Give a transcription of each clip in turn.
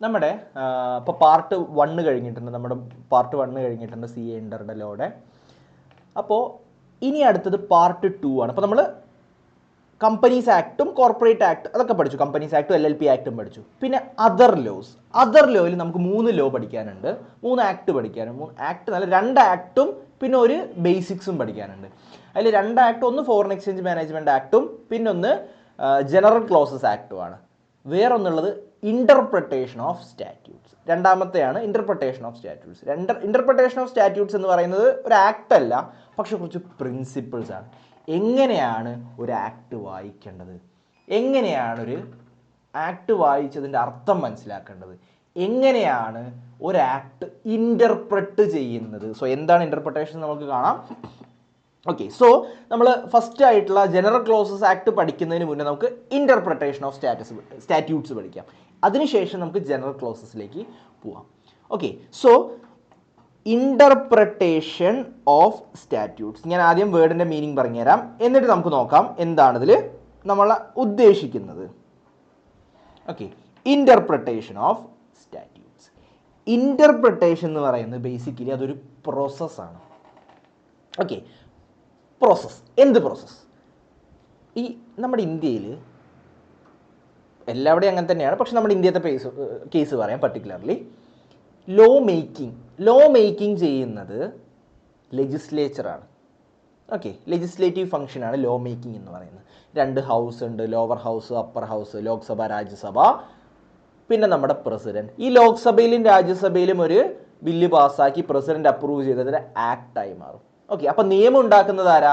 നമ്മുടെ ഇപ്പോൾ പാർട്ട് 1 കഴിഞ്ഞിട്ടുണ്ട്, നമ്മുടെ പാർട്ട് 1 കഴിഞ്ഞിട്ടുണ്ട് സി എ ഇൻ്ററുടെ ലോയുടെ. അപ്പോൾ ഇനി അടുത്തത് പാർട്ട് 2 ആണ്. അപ്പോൾ നമ്മൾ കമ്പനീസ് ആക്ടും കോർപ്പറേറ്റ് ആക്ട് അതൊക്കെ പഠിച്ചു, കമ്പനീസ് ആക്ടും LLP ആക്ടും പഠിച്ചു. പിന്നെ അതർ ലോസ്, അതർ ലോയിൽ നമുക്ക് 3 ലോ പഠിക്കാനുണ്ട്, 3 ആക്ട് പഠിക്കാനുണ്ട്. 3 ആക്ട് നല്ല 2 ആക്ടും പിന്നെ ഒരു ബേസിക്സും പഠിക്കാനുണ്ട്. അതിൽ 2 ആക്ട്, ഒന്ന് ഫോറിൻ എക്സ്ചേഞ്ച് മാനേജ്മെൻറ്റ് ആക്ടും പിന്നൊന്ന് ജനറൽ ക്ലോസസ് ആക്ടുമാണ്. വേറൊന്നുള്ളത് ഇൻ്റർപ്രിട്ടേഷൻ ഓഫ് സ്റ്റാറ്റ്യൂട്ട്സ്. രണ്ടാമത്തെയാണ് interpretation of statutes. Interpretation of statutes എന്ന് പറയുന്നത് ഒരു ആക്ട് അല്ല, പക്ഷെ കുറച്ച് പ്രിൻസിപ്പിൾസ് ആണ്. എങ്ങനെയാണ് ഒരു ആക്ട് വായിക്കേണ്ടത്, എങ്ങനെയാണ് ഒരു ആക്ട് വായിച്ചതിൻ്റെ അർത്ഥം മനസ്സിലാക്കേണ്ടത്, എങ്ങനെയാണ് ഒരു ആക്ട് ഇൻ്റർപ്രറ്റ് ചെയ്യുന്നത്. സോ എന്താണ് ഇൻ്റർപ്രിട്ടേഷൻ നമുക്ക് കാണാം. ഓക്കെ, സോ നമ്മൾ ഫസ്റ്റ് ആയിട്ടുള്ള ജനറൽ ക്ലോസസ് ആക്ട് പഠിക്കുന്നതിന് മുന്നേ നമുക്ക് ഇൻ്റർപ്രിട്ടേഷൻ ഓഫ് സ്റ്റാറ്റ്യൂട്ട്സ് പഠിക്കാം. അതിനുശേഷം നമുക്ക് ജനറൽ ക്ലോസസിലേക്ക് പോവാം. Okay, so interpretation of statutes. ഞാൻ ആദ്യം വേർഡിൻ്റെ മീനിങ് പറഞ്ഞുതരാം, എന്നിട്ട് നമുക്ക് നോക്കാം എന്താണിതിൽ നമ്മൾ ഉദ്ദേശിക്കുന്നത്. Okay, interpretation of statutes. Interpretation എന്ന് പറയുന്നത് ബേസിക്കലി അതൊരു പ്രോസസ്സാണ്. Okay, process. എന്ത് പ്രോസസ്സ്? ഈ നമ്മുടെ ഇന്ത്യയിൽ എല്ലാവിടെയും അങ്ങനെ തന്നെയാണ്, പക്ഷെ നമ്മുടെ ഇന്ത്യത്തെ കേസ് പറയാം. പർട്ടിക്കുലർലി ലോ മേക്കിംഗ് ചെയ്യുന്നത് ലെജിസ്ലേച്ചറാണ്. ഓക്കെ, ലെജിസ്ലേറ്റീവ് ഫംഗ്ഷനാണ് ലോ മേക്കിംഗ് എന്ന് പറയുന്നത്. 2 ഹൗസ് ഉണ്ട്, lower house, upper house, Lok Sabha, Rajya Sabha, പിന്നെ നമ്മുടെ പ്രസിഡന്റ്. ഈ ലോക്സഭയിലും രാജ്യസഭയിലും ഒരു ബില്ല് പാസ്സാക്കി പ്രസിഡന്റ് അപ്രൂവ് ചെയ്തതിന് ആക്ടായി മാറും. ഓക്കെ, അപ്പോൾ നിയമം ഉണ്ടാക്കുന്നത് ആരാ?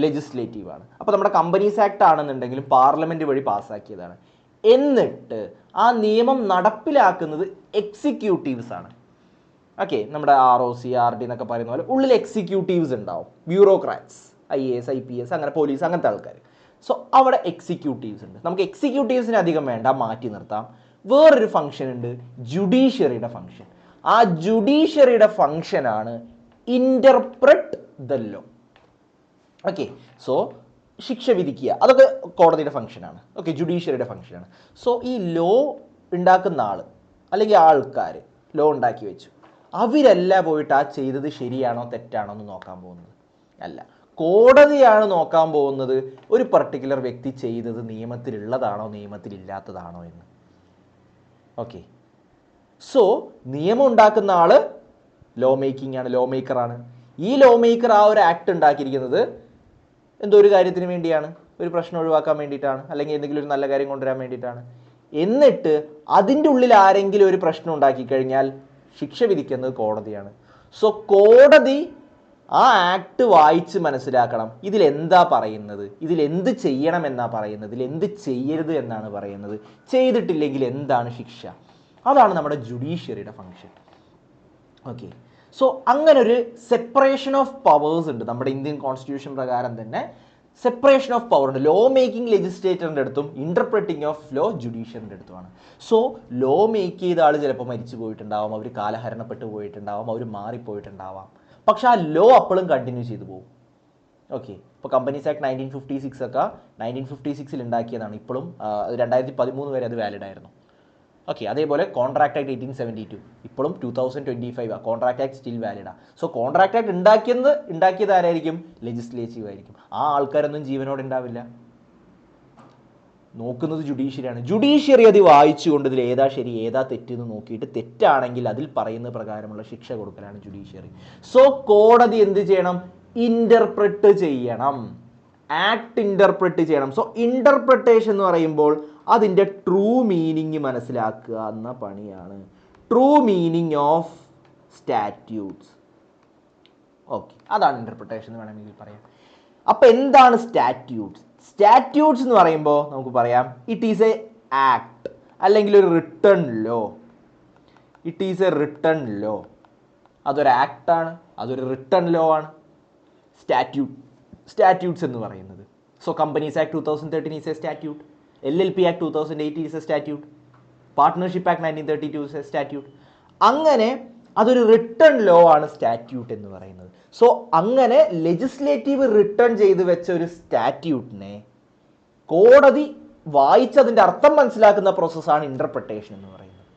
ലെജിസ്ലേറ്റീവ് ആണ്. അപ്പോൾ നമ്മുടെ കമ്പനീസ് ആക്ട് ആണെന്നുണ്ടെങ്കിലും പാർലമെന്റ് വഴി പാസ്സാക്കിയതാണ്. എന്നിട്ട് ആ നിയമം നടപ്പിലാക്കുന്നത് എക്സിക്യൂട്ടീവ്സ് ആണ്. ഓക്കെ, നമ്മുടെ ROC RD എന്നൊക്കെ പറയുന്ന പോലെ ഉള്ളിൽ എക്സിക്യൂട്ടീവ്സ് ഉണ്ടാവും, ബ്യൂറോക്രാറ്റ്സ്, IAS IPS അങ്ങനെ പോലീസ് അങ്ങനത്തെ ആൾക്കാർ. സോ അവിടെ എക്സിക്യൂട്ടീവ്സ് ഉണ്ട്. നമുക്ക് എക്സിക്യൂട്ടീവ്സിന് അധികം വേണ്ട, മാറ്റി നിർത്താം. വേറൊരു ഫംഗ്ഷൻ ഉണ്ട്, ജുഡീഷ്യറിയുടെ ഫംഗ്ഷൻ. ആ ജുഡീഷ്യറിയുടെ ഫംഗ്ഷനാണ് interpret the law. Okay, so ശിക്ഷ വിധിക്കുക, അതൊക്കെ കോടതിയുടെ ഫംഗ്ഷനാണ്. ഓക്കെ, ജുഡീഷ്യറിയുടെ ഫംഗ്ഷനാണ്. സോ ഈ ലോ ഉണ്ടാക്കുന്ന ആൾ അല്ലെങ്കിൽ ആൾക്കാർ ലോ ഉണ്ടാക്കി വെച്ചു, അവരല്ല പോയിട്ട് ആ ചെയ്തത് ശരിയാണോ തെറ്റാണോ എന്ന് നോക്കാൻ പോകുന്നത്. അല്ല, കോടതിയാണ് നോക്കാൻ പോകുന്നത് ഒരു പർട്ടിക്കുലർ വ്യക്തി ചെയ്തത് നിയമത്തിലുള്ളതാണോ നിയമത്തിലില്ലാത്തതാണോ എന്ന്. ഓക്കെ, സോ നിയമം ഉണ്ടാക്കുന്ന ആൾ ലോ മേക്കിംഗ് ആണ്, ലോ മേക്കറാണ്. ഈ ലോ മേക്കർ ആ ഒരു ആക്ട് ഉണ്ടാക്കിയിരിക്കുന്നത് എന്തോ ഒരു കാര്യത്തിന് വേണ്ടിയാണ്, ഒരു പ്രശ്നം ഒഴിവാക്കാൻ വേണ്ടിയിട്ടാണ്, അല്ലെങ്കിൽ എന്തെങ്കിലും ഒരു നല്ല കാര്യം കൊണ്ടുവരാൻ വേണ്ടിയിട്ടാണ്. എന്നിട്ട് അതിൻ്റെ ഉള്ളിൽ ആരെങ്കിലും ഒരു പ്രശ്നം ഉണ്ടാക്കി കഴിഞ്ഞാൽ ശിക്ഷ വിധിക്കുന്നത് കോടതിയാണ്. സോ കോടതി ആ ആക്ട് വായിച്ച് മനസ്സിലാക്കണം, ഇതിലെന്താ പറയുന്നത്, ഇതിലെന്ത് ചെയ്യണം എന്നാ പറയുന്നത്, ഇതിലെന്ത് ചെയ്യരുത് എന്നാണ് പറയുന്നത്, ചെയ്തിട്ടില്ലെങ്കിൽ എന്താണ് ശിക്ഷ. അതാണ് നമ്മുടെ ജുഡീഷ്യറിയുടെ ഫംഗ്ഷൻ. ഓക്കെ, സോ അങ്ങനെ ഒരു സെപ്പറേഷൻ ഓഫ് പവേഴ്സ് ഉണ്ട് നമ്മുടെ ഇന്ത്യൻ കോൺസ്റ്റിറ്റ്യൂഷൻ പ്രകാരം തന്നെ. സെപ്പറേഷൻ ഓഫ് പവർ ഉണ്ട്. ലോ മേക്കിംഗ് ലെജിസ്ലേറ്ററിൻ്റെ അടുത്തും ഇൻ്റർപ്രറ്റിംഗ് ഓഫ് ലോ ജുഡീഷ്യറിൻ്റെ അടുത്തുമാണ്. സോ ലോ മേക്ക് ചെയ്ത ആൾ ചിലപ്പോൾ മരിച്ചു പോയിട്ടുണ്ടാവാം, അവർ കാലഹരണപ്പെട്ട് പോയിട്ടുണ്ടാവാം, അവർ മാറിപ്പോയിട്ടുണ്ടാവാം, പക്ഷെ ആ ലോ അപ്പോഴും കണ്ടിന്യൂ ചെയ്തു പോകും. ഓക്കെ, ഇപ്പോൾ കമ്പനീസ് ആക്ട് 1956 ഒക്കെ 1956 ഉണ്ടാക്കിയതാണ്, ഇപ്പോഴും 2013 വരെ അത് വാലിഡ് ആയിരുന്നു. ഓക്കെ, അതേപോലെ കോൺട്രാക്ട് ആക്ട് 1872 ഇപ്പോഴും 2025 കോൺട്രാക്ട് ആക്ട് സ്റ്റിൽ വാലിഡാണ്. സോ കോൺട്രാക്ട് ആക്ട് ഉണ്ടാക്കിയത് ആരായിരിക്കും? ലെജിസ്ലേറ്റീവ് ആയിരിക്കും. ആ ആൾക്കാരൊന്നും ജീവനോടെ ഉണ്ടാവില്ല, നോക്കുന്നത് ജുഡീഷ്യറിയാണ്. ജുഡീഷ്യറി അത് വായിച്ചുകൊണ്ട് ഇതിൽ ഏതാ ശരി ഏതാ തെറ്റെന്ന് നോക്കിയിട്ട് തെറ്റാണെങ്കിൽ അതിൽ പറയുന്ന പ്രകാരമുള്ള ശിക്ഷ കൊടുക്കലാണ് ജുഡീഷ്യറി. സോ കോടതി എന്ത് ചെയ്യണം? ഇൻ്റർപ്രറ്റ് ചെയ്യണം, ആക്ട് ഇൻ്റർപ്രറ്റ് ചെയ്യണം. സോ ഇൻ്റർപ്രട്ടേഷൻ എന്ന് പറയുമ്പോൾ അതിൻ്റെ ട്രൂ മീനിങ് മനസ്സിലാക്കുക എന്ന പണിയാണ്. True meaning of statutes. Okay, അതാണ് ഇൻ്റർപ്രിട്ടേഷൻ എന്ന് വേണമെങ്കിൽ പറയാം. അപ്പോൾ എന്താണ് സ്റ്റാറ്റ്യൂട്ട്സ്? സ്റ്റാറ്റ്യൂട്ട്സ് എന്ന് പറയുമ്പോൾ നമുക്ക് പറയാം ഇറ്റ് ഈസ് എ ആക്ട് അല്ലെങ്കിൽ ഒരു written law. It is a written law. അതൊരു ആക്ടാണ്, അതൊരു റിട്ടൺ ലോ ആണ് സ്റ്റാറ്റ്യൂട്ട്സ് എന്ന് പറയുന്നത്. So companies act 2013 is a statute, LLP act 2008 is a statute, partnership act 1932 is a statute. അങ്ങനെ അതൊരു റിട്ടൺ ലോ ആണ് സ്റ്റാറ്റ്യൂട്ട് എന്ന് പറയുന്നത്. സോ അങ്ങനെ ലെജിസ്ലേറ്റീവ് റിട്ടൺ ചെയ്ത് വെച്ച ഒരു സ്റ്റാറ്റ്യൂട്ടിനെ കോടതി വായിച്ചതിൻ്റെ അർത്ഥം മനസ്സിലാക്കുന്ന പ്രോസസ്സാണ് ഇൻ്റർപ്രിട്ടേഷൻ എന്ന് പറയുന്നത്.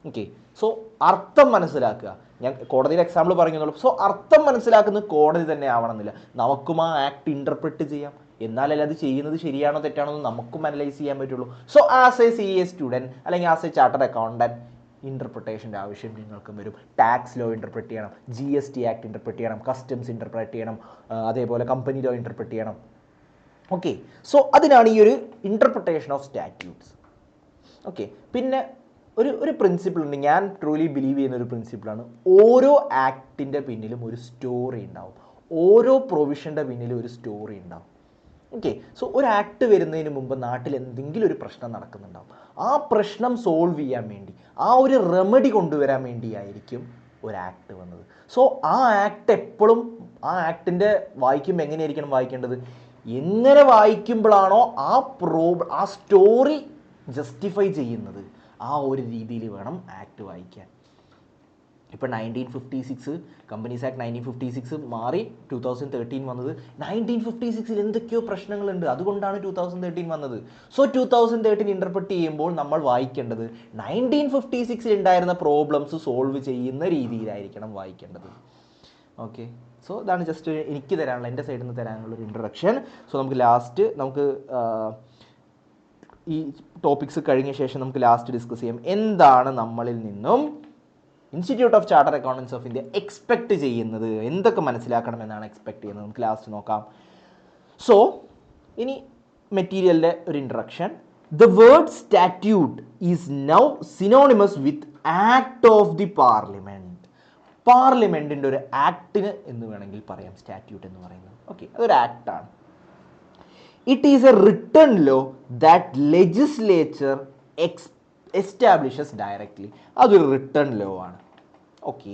ഓക്കെ, സോ അർത്ഥം മനസ്സിലാക്കുക. ഞാൻ കോടതിയുടെ എക്സാമ്പിൾ പറയുന്നുള്ളൂ. സോ അർത്ഥം മനസ്സിലാക്കുന്നത് കോടതി തന്നെ ആവണമെന്നില്ല. നമുക്കും ആ ആക്ട് ഇൻ്റർപ്രറ്റ് ചെയ്യാം, എന്നാലല്ലേ അത് ചെയ്യുന്നത് ശരിയാണോ തെറ്റാണോ എന്ന് നമുക്കും അനലൈസ് ചെയ്യാൻ പറ്റുള്ളൂ. So as A CA student അല്ലെങ്കിൽ ആസ് എ ചാർട്ടേഡ് അക്കൗണ്ടൻറ്റ് ഇൻ്റർപ്രിട്ടേഷൻ്റെ ആവശ്യം നിങ്ങൾക്കും വരും. ടാക്സ് ലോ ഇൻ്റർപ്രറ്റ് ചെയ്യണം, GST ആക്ട് ഇൻ്റർപ്രറ്റ് ചെയ്യണം, കസ്റ്റംസ് ഇൻ്റർപ്രറ്റ് ചെയ്യണം, അതേപോലെ കമ്പനി ലോ ഇൻ്റർപ്രറ്റ് ചെയ്യണം. ഓക്കെ, സോ അതിനാണ് ഈ ഒരു ഇൻ്റർപ്രിട്ടേഷൻ ഓഫ് സ്റ്റാറ്റ്യൂട്ട്സ്. ഓക്കെ, പിന്നെ ഒരു പ്രിൻസിപ്പിൾ ഉണ്ട്, ഞാൻ ട്രൂലി ബിലീവ് ചെയ്യുന്ന ഒരു പ്രിൻസിപ്പിളാണ്. ഓരോ ആക്ടിൻ്റെ പിന്നിലും ഒരു സ്റ്റോറി ഉണ്ടാവും, ഓരോ പ്രൊവിഷൻ്റെ പിന്നിലും ഒരു സ്റ്റോറി ഉണ്ടാവും. ഓക്കെ, സോ ഒരു ആക്ട് വരുന്നതിന് മുമ്പ് നാട്ടിൽ എന്തെങ്കിലും ഒരു പ്രശ്നം നടക്കുന്നുണ്ടാവും. ആ പ്രശ്നം സോൾവ് ചെയ്യാൻ വേണ്ടി, ആ ഒരു റെമഡി കൊണ്ടുവരാൻ വേണ്ടിയായിരിക്കും ഒരു ആക്ട് വന്നത്. സോ ആ ആക്ട് എപ്പോഴും, ആ ആക്ടിൻ്റെ വായിക്കുമ്പോൾ എങ്ങനെയായിരിക്കണം വായിക്കേണ്ടത്? എങ്ങനെ വായിക്കുമ്പോഴാണോ ആ സ്റ്റോറി ജസ്റ്റിഫൈ ചെയ്യുന്നത്, ആ ഒരു രീതിയിൽ വേണം ആക്ട് വായിക്കാൻ. ഇപ്പോൾ 1956 കമ്പനീസ് ആക്ട് 1956 മാറി 2013 വന്നത്. 1956 എന്തൊക്കെയോ പ്രശ്നങ്ങളുണ്ട്, അതുകൊണ്ടാണ് 2013 വന്നത്. സോ 2013 ഇൻ്റർപ്രറ്റ് ചെയ്യുമ്പോൾ നമ്മൾ വായിക്കേണ്ടത് 1956 ഉണ്ടായിരുന്ന പ്രോബ്ലംസ് സോൾവ് ചെയ്യുന്ന രീതിയിലായിരിക്കണം വായിക്കേണ്ടത്. ഓക്കെ, സോ ഇതാണ് ജസ്റ്റ് എനിക്ക് തരാനുള്ള, എൻ്റെ സൈഡിൽ നിന്ന് തരാനുള്ളൊരു ഇൻട്രൊഡക്ഷൻ. സോ നമുക്ക് ലാസ്റ്റ് ഈ ടോപ്പിക്സ് കഴിഞ്ഞ ശേഷം നമുക്ക് ലാസ്റ്റ് ഡിസ്കസ് ചെയ്യാം എന്താണ് നമ്മളിൽ നിന്നും institute of chartered accountants of India expect ചെയ്യുന്നത്, എന്തൊക്കെ മനസ്സിലാക്കണമെന്നാണ് എക്സ്പെക്ട് ചെയ്യുന്നത്, നമുക്ക് ലാസ്റ്റ് നോക്കാം. സോ ഇനി മെറ്റീരിയലിൻ്റെ ഒരു introduction. The word statute is now synonymous with act of the parliament. പാർലമെൻറ്റിൻ്റെ ഒരു ആക്ടിന് എന്ന് വേണമെങ്കിൽ പറയാം സ്റ്റാറ്റ്യൂട്ട് എന്ന് പറയുന്നത്. ഓക്കെ, അതൊരു ആക്ടാണ്. It is a written law that legislature establishes directly. അതൊരു റിട്ടൺ ലോ ആണ്. ഓക്കെ,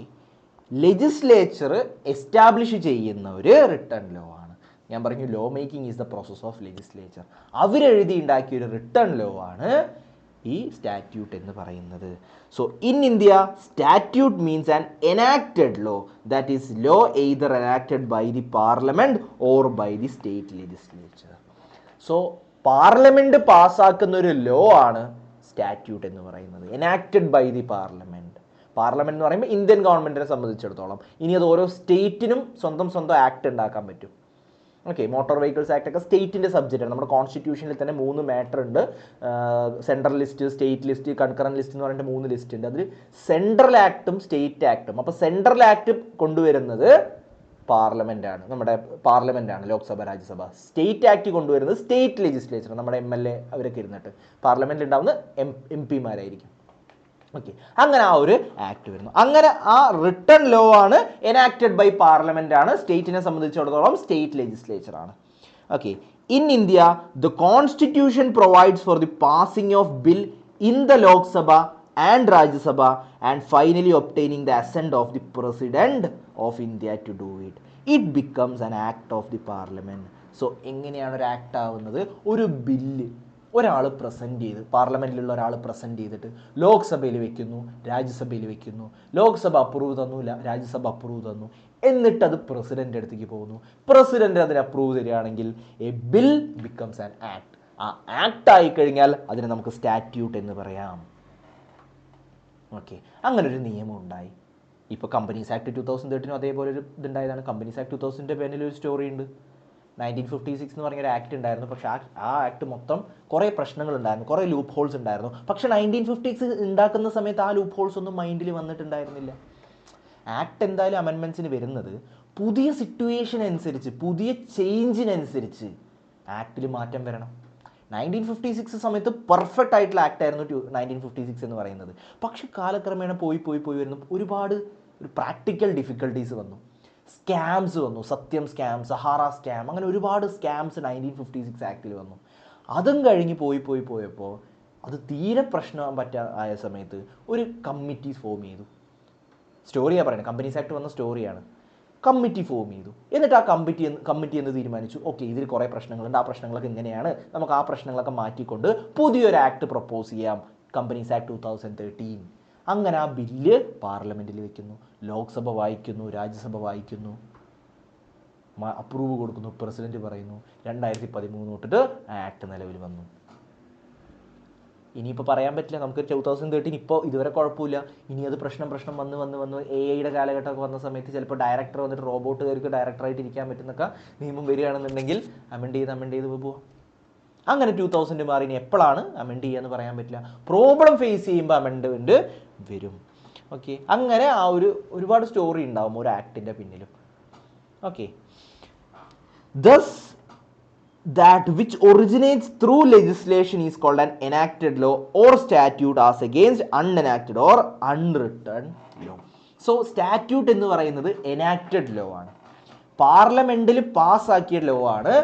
ലെജിസ്ലേച്ചർ എസ്റ്റാബ്ലിഷ് ചെയ്യുന്ന ഒരു റിട്ടൺ ലോ ആണ്. ഞാൻ പറഞ്ഞു law making is the process of legislature. അവരെഴുതി ഉണ്ടാക്കിയ ഒരു റിട്ടൺ ലോ ആണ് ഈ സ്റ്റാറ്റ്യൂട്ട് എന്ന് പറയുന്നത്. So in India statute means an enacted law that is law either enacted by the parliament or by the state legislature. So parliament പാസ്സാക്കുന്ന ഒരു law ആണ് സ്റ്റാറ്റ്യൂട്ട് എന്ന് പറയുന്നത്, enacted by the parliament. Parliament എന്ന് പറയുമ്പോൾ Indian ഗവൺമെൻറ്റിനെ സംബന്ധിച്ചിടത്തോളം. ഇനി അത് ഓരോ സ്റ്റേറ്റിനും സ്വന്തം ആക്ട് ഉണ്ടാക്കാൻ പറ്റും. ഓക്കെ, മോട്ടോർ വെഹിക്കിൾസ് ആക്ട് ഒക്കെ സ്റ്റേറ്റിൻ്റെ സബ്ജക്റ്റാണ്. നമ്മുടെ കോൺസ്റ്റിറ്റ്യൂഷനിൽ തന്നെ 3 മാറ്റർ ഉണ്ട്. Central list, state list, concurrent list എന്ന് പറഞ്ഞിട്ട് 3 ലിസ്റ്റ് ഉണ്ട്. അതിൽ സെൻട്രൽ ആക്ടും സ്റ്റേറ്റ് ആക്ടും. അപ്പോൾ സെൻട്രൽ ആക്ട് കൊണ്ടുവരുന്നത് പാർലമെൻ്റ് ആണ്, നമ്മുടെ പാർലമെൻ്റ് ആണ്, ലോക്സഭ രാജ്യസഭ. സ്റ്റേറ്റ് ആക്ട് കൊണ്ടുവരുന്നത് സ്റ്റേറ്റ് ലെജിസ്ലേച്ചർ, നമ്മുടെ MLA അവരൊക്കെ ഇരുന്നിട്ട്. പാർലമെൻറ്റിൽ ഉണ്ടാവുന്ന MP മാരായിരിക്കും. ഓക്കെ, അങ്ങനെ ആ ഒരു ആക്ട് വരുന്നു. അങ്ങനെ ആ റിട്ടൺ ലോ ആണ്, എനാക്റ്റഡ് ബൈ പാർലമെൻ്റ് ആണ്. സ്റ്റേറ്റിനെ സംബന്ധിച്ചിടത്തോളം സ്റ്റേറ്റ് ലെജിസ്ലേച്ചർ ആണ്. Okay, in India the constitution provides for the passing of bill in the Lok Sabha and Rajya Sabha and finally obtaining the assent of the President of India to do it. It becomes an act of the Parliament. So എങ്ങനെയാണ് ഒരു act ആവുന്നത്? ഒരു bill ഒരാൾ present ചെയ്ത്, പാർലമെൻറ്റിലുള്ള ഒരാൾ present ചെയ്തിട്ട് ലോക്സഭയിൽ വെക്കുന്നു, രാജ്യസഭയിൽ വെക്കുന്നു. ലോക്സഭ അപ്രൂവ് തന്നു, രാജ്യസഭ അപ്രൂവ് തന്നു, എന്നിട്ട് അത് പ്രസിഡൻ്റ് അടുത്തേക്ക് പോകുന്നു. പ്രസിഡൻ്റ് അതിന് അപ്രൂവ് തരികയാണെങ്കിൽ A bill becomes an act. ആ ആക്ട് ആയിക്കഴിഞ്ഞാൽ അതിനെ നമുക്ക് സ്റ്റാറ്റ്യൂട്ട് എന്ന് പറയാം. ഓക്കെ, അങ്ങനൊരു നിയമം ഉണ്ടായി. ഇപ്പോൾ കമ്പനീസ് ആക്ട് 2013 അതേപോലെ ഒരു ഇതുണ്ടായതാണ്. കമ്പനീസ് ആക്ട് 2000 പേരിലൊരു സ്റ്റോറി ഉണ്ട്. 1956 എന്ന് പറഞ്ഞൊരു ആക്ട് ഉണ്ടായിരുന്നു. പക്ഷേ ആ ആക്ട് മൊത്തം കുറേ പ്രശ്നങ്ങളുണ്ടായിരുന്നു, കുറേ ലൂപ്പ് ഹോൾസ് ഉണ്ടായിരുന്നു. പക്ഷേ 1956 ഉണ്ടാക്കുന്ന സമയത്ത് ആ ലൂപ്പ് ഹോൾസ് ഒന്നും മൈൻഡിൽ വന്നിട്ടുണ്ടായിരുന്നില്ല. ആക്ട് എന്തായാലും അമെൻമെൻറ്റ്സിന് വരുന്നത് പുതിയ സിറ്റുവേഷൻ അനുസരിച്ച്, പുതിയ ചേഞ്ചിനനുസരിച്ച് ആക്ടിൽ മാറ്റം വരണം. 1956 സമയത്ത് പെർഫെക്റ്റ് ആയിട്ടുള്ള ആക്ട് ആയിരുന്നു 1956 എന്ന് പറയുന്നത്. പക്ഷെ കാലക്രമേണ പോയി വരുന്നു ഒരുപാട് പ്രാക്ടിക്കൽ ഡിഫിക്കൽട്ടീസ് വന്നു, സ്കാംസ് വന്നു, സത്യം സ്കാം, സഹാറ സ്കാം, അങ്ങനെ ഒരുപാട് സ്കാംസ് 1956 ആക്ടിൽ വന്നു. അതും കഴിഞ്ഞ് പോയപ്പോൾ അത് തീരെ പ്രശ്നം ആയ സമയത്ത് ഒരു കമ്മിറ്റി ഫോം ചെയ്തു. സ്റ്റോറിയാണ് പറയുന്നത്, കമ്പനീസ് ആക്ട് വന്ന സ്റ്റോറിയാണ്. കമ്മിറ്റി ഫോം ചെയ്തു. എന്നിട്ട് ആ കമ്മിറ്റി എന്ന് തീരുമാനിച്ചു, ഓക്കെ ഇതിൽ കുറേ പ്രശ്നങ്ങളുണ്ട്, ആ പ്രശ്നങ്ങളൊക്കെ ഇങ്ങനെയാണ്, നമുക്ക് ആ പ്രശ്നങ്ങളൊക്കെ മാറ്റിക്കൊണ്ട് പുതിയൊരു ആക്ട് പ്രപ്പോസ് ചെയ്യാം, കമ്പനീസ് ആക്ട് 2013. അങ്ങനെ ആ ബില്ല് പാർലമെൻറ്റിൽ വെക്കുന്നു, ലോക്സഭ വായിക്കുന്നു, രാജ്യസഭ വായിക്കുന്നു, അപ്രൂവ് കൊടുക്കുന്നു, പ്രസിഡന്റ് പറയുന്നു. 2013 തൊട്ടിട്ട് ആക്ട് നിലവിൽ വന്നു. ഇനിയിപ്പോൾ പറയാൻ പറ്റില്ല, നമുക്ക് 2013 ഇപ്പോൾ ഇതുവരെ കുഴപ്പമില്ല, ഇനി അത് പ്രശ്നം വന്ന് AI കാലഘട്ടമൊക്കെ വന്ന സമയത്ത് ചിലപ്പോൾ ഡയറക്ടർ വന്നിട്ട് റോബോട്ടുകാർക്ക് ഡയറക്ടറായിട്ട് ഇരിക്കാൻ പറ്റുന്നൊക്കെ നിയമം വരികയാണെന്നുണ്ടെങ്കിൽ അമെൻഡ് ചെയ്ത് പോവാം. അങ്ങനെ 2000 മാറി. ഇനി എപ്പോഴാണ് അമെൻഡ് ചെയ്യുക എന്ന് പറയാൻ പറ്റില്ല. പ്രോബ്ലം ഫേസ് ചെയ്യുമ്പോൾ അമെൻഡ്മെൻറ്റ് വരും. ഓക്കെ, അങ്ങനെ ആ ഒരുപാട് സ്റ്റോറി ഉണ്ടാവും ഒരു ആക്ടിൻ്റെ പിന്നിലും. Okay, thus that which originates through legislation is called an enacted law or statute as against unenacted or unwritten law. So statute എന്ന് പറയുന്നത് enacted law ആണ്, പാർലമെന്റിൽ പാസ്സാക്കിയ ലോ ആണ്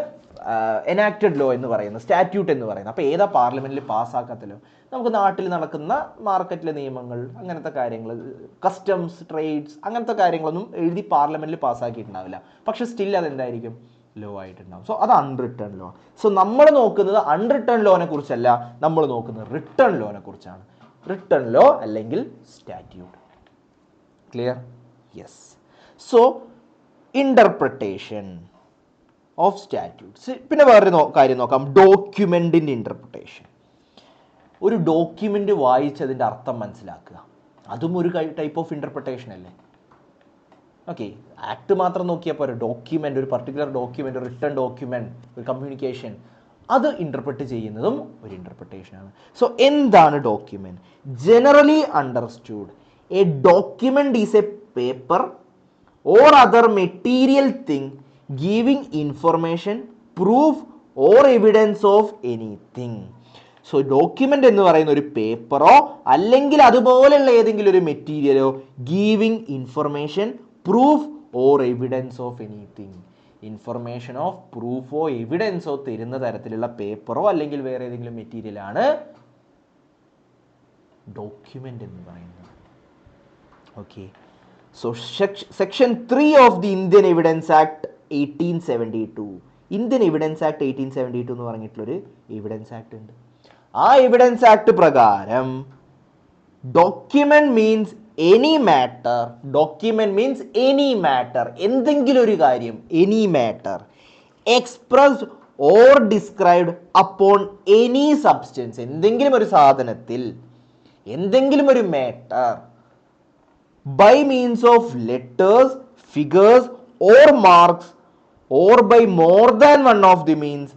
enacted law എന്ന് പറയുന്നത്, സ്റ്റാറ്റ്യൂട്ട് എന്ന് പറയുന്നത്. അപ്പോൾ ഏതാ പാർലമെന്റിൽ പാസ്സാക്കാത്ത ലോ? നമുക്ക് നാട്ടിൽ നടക്കുന്ന മാർക്കറ്റിലെ നിയമങ്ങൾ, അങ്ങനത്തെ കാര്യങ്ങൾ, കസ്റ്റംസ്, ട്രേഡ്സ്, അങ്ങനത്തെ കാര്യങ്ങളൊന്നും എഴുതി പാർലമെന്റിൽ പാസ്സാക്കിയിട്ടുണ്ടാവില്ല. പക്ഷെ സ്റ്റിൽ അതെന്തായിരിക്കും? ലോ ആയിട്ടുണ്ടാവും. സോ അത് അൺറിട്ടേൺ ലോ. സോ നമ്മൾ നോക്കുന്നത് അൺറിട്ടേൺ ലോനെ കുറിച്ചല്ല, നമ്മൾ നോക്കുന്നത് റിട്ടേൺ ലോനെ കുറിച്ചാണ്. റിട്ടേൺ ലോ അല്ലെങ്കിൽ statute. Clear? Yes. So interpretation of statutes. പിന്നെ വേറൊരു കാര്യം നോക്കാം, ഡോക്യുമെന്റിന്റെ ഇന്റർപ്രിട്ടേഷൻ. ഒരു ഡോക്യുമെന്റ് വായിച്ചതിന്റെ അർത്ഥം മനസ്സിലാക്കുക, അതും ഒരു ടൈപ്പ് ഓഫ് ഇന്റർപ്രിട്ടേഷൻ അല്ലേ? ഓക്കെ, ആക്ട് മാത്രം നോക്കിയാൽ പോരെ, ഡോക്യുമെൻ്റ്, ഒരു പർട്ടിക്കുലർ ഡോക്യുമെൻ്റ്, റിട്ടേൺ ഡോക്യുമെൻ്റ്, ഒരു കമ്മ്യൂണിക്കേഷൻ, അത് ഇൻ്റർപ്രറ്റ് ചെയ്യുന്നതും ഒരു ഇൻ്റർപ്രിട്ടേഷനാണ്. സോ എന്താണ് document? Generally understood, a document is a paper or other material thing giving information, proof or evidence of anything. So document എന്ന് പറയുന്ന ഒരു പേപ്പറോ അല്ലെങ്കിൽ അതുപോലെയുള്ള ഏതെങ്കിലും ഒരു മെറ്റീരിയലോ giving information, proof or evidence of anything, ഇൻഫർമേഷനോ പ്രൂഫോ എവിഡൻസോ തരുന്ന തരത്തിലുള്ള പേപ്പറോ അല്ലെങ്കിൽ വേറെ ഏതെങ്കിലും മെറ്റീരിയലാണ് ഡോക്യുമെൻ്റ് എന്ന് പറയുന്നത്. Okay, so section 3 of the Indian evidence act 1872, Indian evidence act 1872 എന്ന് പറഞ്ഞിട്ടുള്ളൊരു എവിഡൻസ് ആക്ട് ഉണ്ട്. ആ എവിഡൻസ് ആക്ട് പ്രകാരം document means any matter, document means any matter, എന്തെങ്കിലും ഒരു കാര്യം, any matter expressed or described upon any substance, എന്തെങ്കിലും ഒരു സാധനത്തിൽ, എന്തെങ്കിലും ഒരു matter, by means of letters, figures or marks or by more than one of the means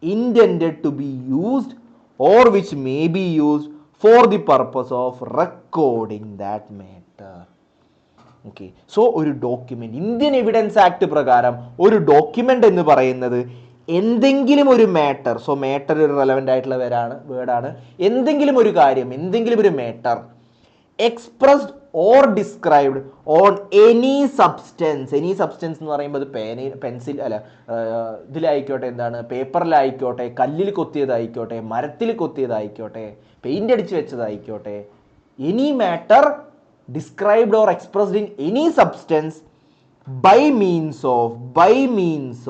intended to be used or which may be used for the purpose of recording that matter. Okay, so ഒരു document, Indian evidence act പ്രകാരം ഒരു document എന്ന് പറയുന്നത് എന്തെങ്കിലും ഒരു matter, so matter ഒരു relevant ആയിട്ടുള്ള വേർഡാണ്, എന്തെങ്കിലും ഒരു കാര്യം, എന്തെങ്കിലും ഒരു matter expressed or described on any substance, any substance എന്ന് പറയുമ്പോൾ അത് പെൻസിൽ അല്ല, ഇതിലായിക്കോട്ടെ, എന്താണ്, പേപ്പറിലായിക്കോട്ടെ, കല്ലിൽ കൊത്തിയതായിക്കോട്ടെ, മരത്തിൽ കൊത്തിയതായിക്കോട്ടെ, പെയിൻ്റ് അടിച്ച് വെച്ചതായിക്കോട്ടെ, any matter described or expressed in any substance by means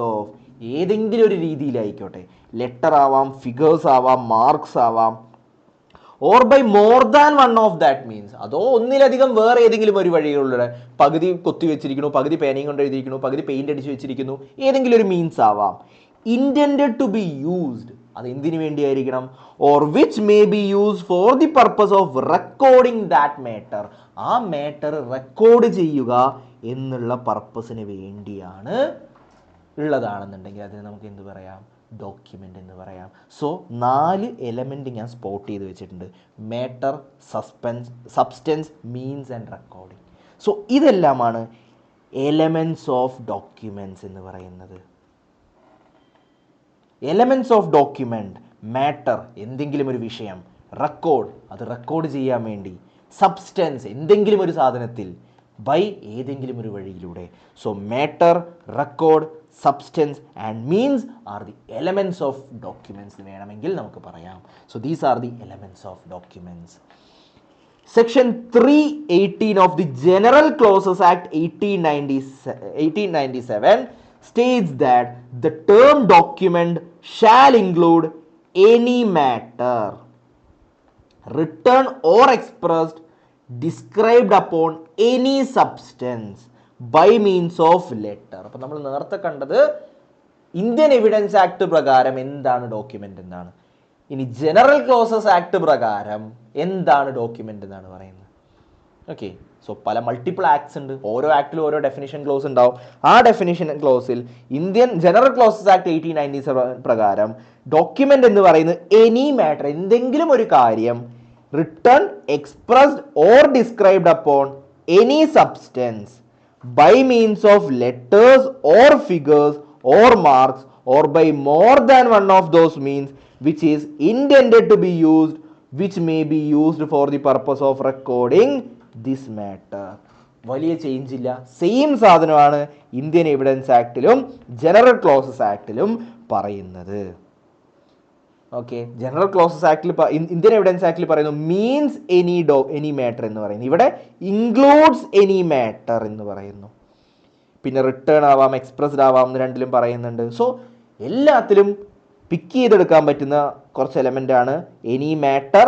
of ഏതെങ്കിലും ഒരു രീതിയിലായിക്കോട്ടെ, ലെറ്റർ ആവാം, ഫിഗേഴ്സ് ആവാം, മാർക്സ് ആവാം, or by more than one of that means, അതോ ഒന്നിലധികം വേറെ ഏതെങ്കിലും ഒരു വഴികളിലൂടെ, പകുതി കൊത്തി വെച്ചിരിക്കുന്നു, പകുതി പേനയും കൊണ്ട് എഴുതിയിരിക്കുന്നു, പകുതി പെയിന്റ് അടിച്ച് വെച്ചിരിക്കുന്നു, ഏതെങ്കിലും ഒരു മീൻസ് ആവാം. ഇൻറ്റൻഡഡ് ടു ബി യൂസ്ഡ്, അത് എന്തിനു വേണ്ടിയായിരിക്കണം? Or which may be used for the purpose of recording that matter, ആ മാറ്റർ റെക്കോർഡ് ചെയ്യുക എന്നുള്ള പർപ്പസിന് വേണ്ടിയാണ് ഉള്ളതാണെന്നുണ്ടെങ്കിൽ അതിന് നമുക്ക് എന്ത് പറയാം? ഡോക്യുമെൻ്റ് എന്ന് പറയാം. സോ 4 എലമെൻറ്റ് ഞാൻ സ്പോട്ട് ചെയ്ത് വെച്ചിട്ടുണ്ട്: matter, substance, means and recording. So ഇതെല്ലാമാണ് എലമെൻറ്റ്സ് ഓഫ് ഡോക്യുമെൻറ്റ്സ് എന്ന് പറയുന്നത്. എലമെൻറ്റ്സ് ഓഫ് ഡോക്യുമെൻ്റ്: മാറ്റർ, എന്തെങ്കിലും ഒരു വിഷയം; റെക്കോർഡ്, അത് റെക്കോർഡ് ചെയ്യാൻ വേണ്ടി; സബ്സ്റ്റൻസ്, എന്തെങ്കിലും ഒരു സാധനത്തിൽ; ബൈ, ഏതെങ്കിലും ഒരു വഴിയിലൂടെ. So matter, record, substance and means are the elements of documents വേണമെങ്കിൽ നമുക്ക് പറയാം. So these are the elements of documents. Section 318 of the general clauses act 1897 states that the term document shall include any matter written or expressed described upon any substance by means of letter. അപ്പോൾ നമ്മൾ നേരത്തെ കണ്ടത് Indian evidence act പ്രകാരം എന്താണ് document, എന്താണ് ഇനി general clauses act പ്രകാരം എന്താണ് ഡോക്യുമെന്റ് എന്നാണ് പറയുന്നത്. ഓക്കെ, സോ പല മൾട്ടിപ്പിൾ ആക്ട്സ് ഉണ്ട്, ഓരോ ആക്ടിലും ഓരോ ഡെഫിനിഷൻ ക്ലോസ് ഉണ്ടാവും. ആ ഡെഫിനിഷൻ ക്ലോസിൽ ഇന്ത്യൻ ജനറൽ ക്ലോസസ് ആക്ട് 1897 പ്രകാരം ഡോക്യുമെന്റ് എന്ന് പറയുന്നത് എനി മാറ്റർ, എന്തെങ്കിലും ഒരു കാര്യം return, expressed or described upon any substance by means of letters or figures or marks or by more than one of those means which is intended to be used, which may be used for the purpose of recording this matter. വലിയ change ഇല്ല, same സാധനമാണ് Indian evidence ആക്ടിലും general clauses ആക്ടിലും പറയുന്നത്. ഓക്കെ, general clauses ആക്ടിൽ Indian evidence ആക്ടിൽ പറയുന്നു മീൻസ് എനി മാറ്റർ എന്ന് പറയുന്നു, ഇവിടെ ഇൻക്ലൂഡ്സ് എനി മാറ്റർ എന്ന് പറയുന്നു. പിന്നെ റിട്ടേൺ ആവാം, എക്സ്പ്രസ്ഡ് ആവാം എന്ന് രണ്ടിലും പറയുന്നുണ്ട്. സോ എല്ലാത്തിലും പിക്ക് ചെയ്തെടുക്കാൻ പറ്റുന്ന കുറച്ച് എലമെൻ്റ് ആണ് any matter,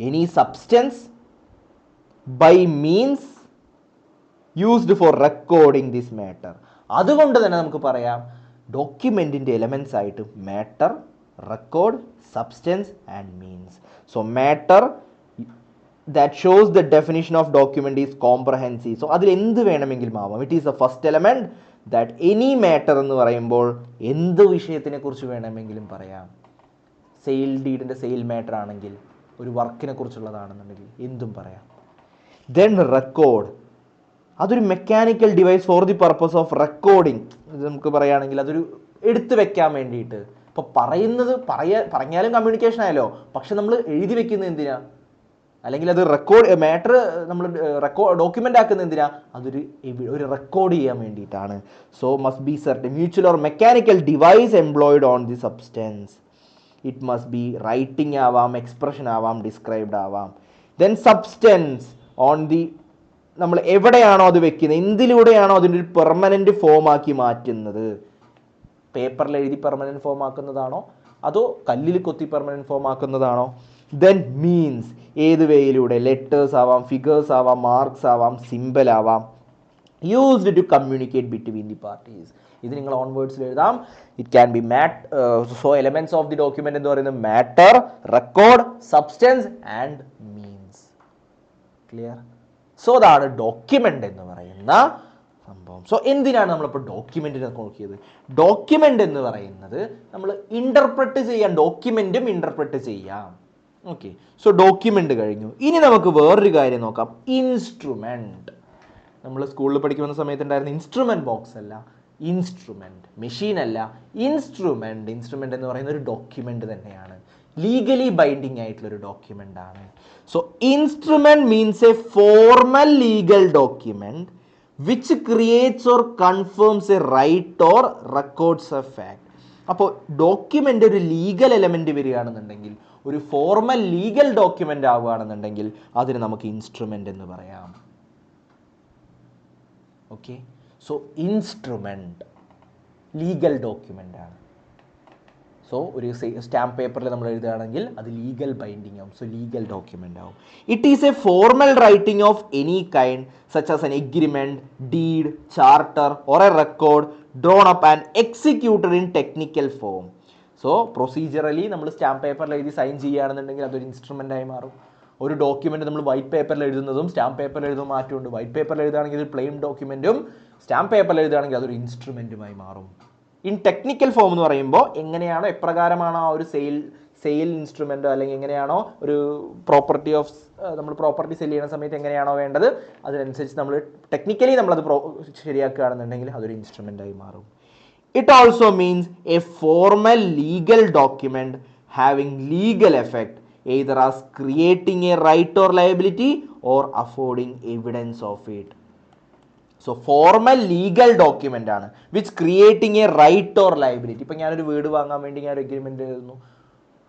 any substance, by means used for recording this matter. അതുകൊണ്ട് തന്നെ നമുക്ക് പറയാം ഡോക്യുമെൻറ്റിൻ്റെ എലമെൻറ്റ്സ് ആയിട്ട് matter, record, substance and means. So matter that shows the definition of document is comprehensive. So അതിൽ എന്ത് വേണമെങ്കിലും ആവാം. It is the first element that any matter എന്ന് പറയുമ്പോൾ എന്ത് വിഷയത്തിനെ കുറിച്ച് വേണമെങ്കിലും പറയാം. സെയിൽ ഡീഡിൻ്റെ സെയിൽ മാറ്റർ ആണെങ്കിൽ, ഒരു വർക്കിനെ കുറിച്ചുള്ളതാണെന്നുണ്ടെങ്കിൽ എന്തും പറയാം. Then record, അതൊരു mechanical device for the purpose of recording. ഇത് നമുക്ക് പറയുകയാണെങ്കിൽ അതൊരു എടുത്തു വെക്കാൻ വേണ്ടിയിട്ട്. ഇപ്പോൾ പറയുന്നത് പറഞ്ഞാലും കമ്മ്യൂണിക്കേഷൻ ആയല്ലോ, പക്ഷെ നമ്മൾ എഴുതി വെക്കുന്നത് എന്തിനാ, അല്ലെങ്കിൽ അത് മാറ്റർ നമ്മൾ ഡോക്യുമെൻ്റ് ആക്കുന്നത് എന്തിനാ, ഒരു റെക്കോർഡ് ചെയ്യാൻ വേണ്ടിയിട്ടാണ്. So must be certain mutual or mechanical device employed on the substance. It must be writing ആവാം, എക്സ്പ്രഷൻ ആവാം, ഡിസ്ക്രൈബ്ഡ് ആവാം. ദെൻ സബ്സ്റ്റൻസ് ഓൺ ദി, നമ്മൾ എവിടെയാണോ അത് വെക്കുന്നത്, എന്തിലൂടെയാണോ അതിൻ്റെ ഒരു പെർമനൻറ്റ് ഫോമാക്കി മാറ്റുന്നത്, പേപ്പറിൽ എഴുതി പെർമനൻറ്റ് ഫോം ആക്കുന്നതാണോ അതോ കല്ലിൽ കൊത്തി പെർമനൻറ്റ് ഫോം ആക്കുന്നതാണോ. ദെൻ മീൻസ്, ഏത് വേയിലൂടെ, ലെറ്റേഴ്സ് ആവാം, ഫിഗേഴ്സ് ആവാം, മാർക്സ് ആവാം, സിമ്പൽ ആവാം. Used to communicate between the parties. ഇത് നിങ്ങൾ ഓൺ വേർഡ്സിൽ എഴുതാം. It can be so elements of the document എന്ന് പറയുന്നത് matter, record, substance and means. Clear? So അതാണ് ഡോക്യുമെന്റ് എന്ന് പറയുന്ന സംഭവം. സോ എന്തിനാണ് നമ്മളിപ്പോൾ ഡോക്യുമെന്റിനെ നോക്കിയത്? ഡോക്യുമെന്റ് എന്ന് പറയുന്നത് നമ്മൾ ഇന്റർപ്രറ്റ് ചെയ്യാം, ഡോക്യുമെന്റും ഇന്റർപ്രറ്റ് ചെയ്യാം. ഓക്കെ, സോ ഡോക്യുമെന്റ് കഴിഞ്ഞു. ഇനി നമുക്ക് വേറൊരു കാര്യം നോക്കാം, ഇൻസ്ട്രുമെന്റ്. നമ്മൾ സ്കൂളിൽ പഠിക്കുന്ന സമയത്ത് ഉണ്ടായിരുന്ന ഇൻസ്ട്രുമെന്റ് ബോക്സ് അല്ല, ഇൻസ്ട്രുമെന്റ്, മെഷീൻ അല്ല, ഇൻസ്ട്രുമെന്റ്. ഇൻസ്ട്രുമെന്റ് എന്ന് പറയുന്ന ഒരു ഡോക്യുമെന്റ് തന്നെയാണ്, ലീഗലി ബൈൻഡിങ് ആയിട്ടുള്ളൊരു ഡോക്യുമെന്റ് ആണ്. So instrument means a formal legal document which creates or confirms a right or records a fact. അപ്പോൾ ഡോക്യുമെൻ്റ് ഒരു ലീഗൽ എലമെൻറ്റ് വരികയാണെന്നുണ്ടെങ്കിൽ, ഒരു ഫോർമൽ ലീഗൽ ഡോക്യുമെൻ്റ് ആവുകയാണെന്നുണ്ടെങ്കിൽ അതിന് നമുക്ക് ഇൻസ്ട്രുമെൻ്റ് എന്ന് പറയാം. Okay, so instrument legal document ആണ്. സോ ഒരു സ്റ്റാമ്പ് പേപ്പറിൽ നമ്മൾ എഴുതുകയാണെങ്കിൽ അത് ലീഗൽ ബൈൻഡിങ് ആവും, സോ ലീഗൽ ഡോക്യുമെൻ്റ് ആവും. It is a formal writing of any kind such as an agreement, deed, charter or a record drawn up and executed in technical form. So procedurally നമ്മൾ stamp പേപ്പറിൽ എഴുതി sign ചെയ്യുകയാണെന്നുണ്ടെങ്കിൽ അതൊരു ഇൻസ്ട്രുമെൻ്റായി മാറും. ഒരു document നമ്മൾ വൈറ്റ് പേപ്പറിൽ എഴുതുന്നതും സ്റ്റാമ്പ് പേപ്പറിൽ എഴുതുന്ന മാറ്റമുണ്ട്. വൈറ്റ് പേപ്പറിൽ എഴുതുകയാണെങ്കിൽ ഒരു പ്ലെയിൻ ഡോക്യുമെൻറ്റും, സ്റ്റാമ്പ് പേപ്പറിൽ എഴുതുകയാണെങ്കിൽ അതൊരു ഇൻസ്ട്രുമെൻറ്റുമായി മാറും. ഇൻ ടെക്നിക്കൽ ഫോം എന്ന് പറയുമ്പോൾ എങ്ങനെയാണോ, എപ്രകാരമാണോ ആ ഒരു സെയിൽ ഇൻസ്ട്രുമെൻ്റ്, അല്ലെങ്കിൽ എങ്ങനെയാണോ ഒരു പ്രോപ്പർട്ടി ഓഫ്, നമ്മൾ പ്രോപ്പർട്ടി സെല് ചെയ്യുന്ന സമയത്ത് എങ്ങനെയാണോ വേണ്ടത് അതിനനുസരിച്ച് നമ്മൾ ടെക്നിക്കലി നമ്മളത് ശരിയാക്കുകയാണെന്നുണ്ടെങ്കിൽ അതൊരു ഇൻസ്ട്രുമെൻ്റായി മാറും. It also means a formal legal document having legal effect either as creating a right or liability or affording evidence of it. So formal legal document ആണ് which creating a right or liability. ഇപ്പം ഞാനൊരു വീട് വാങ്ങാൻ വേണ്ടി ഞാൻ ഒരു agreement എഴുതുന്നു.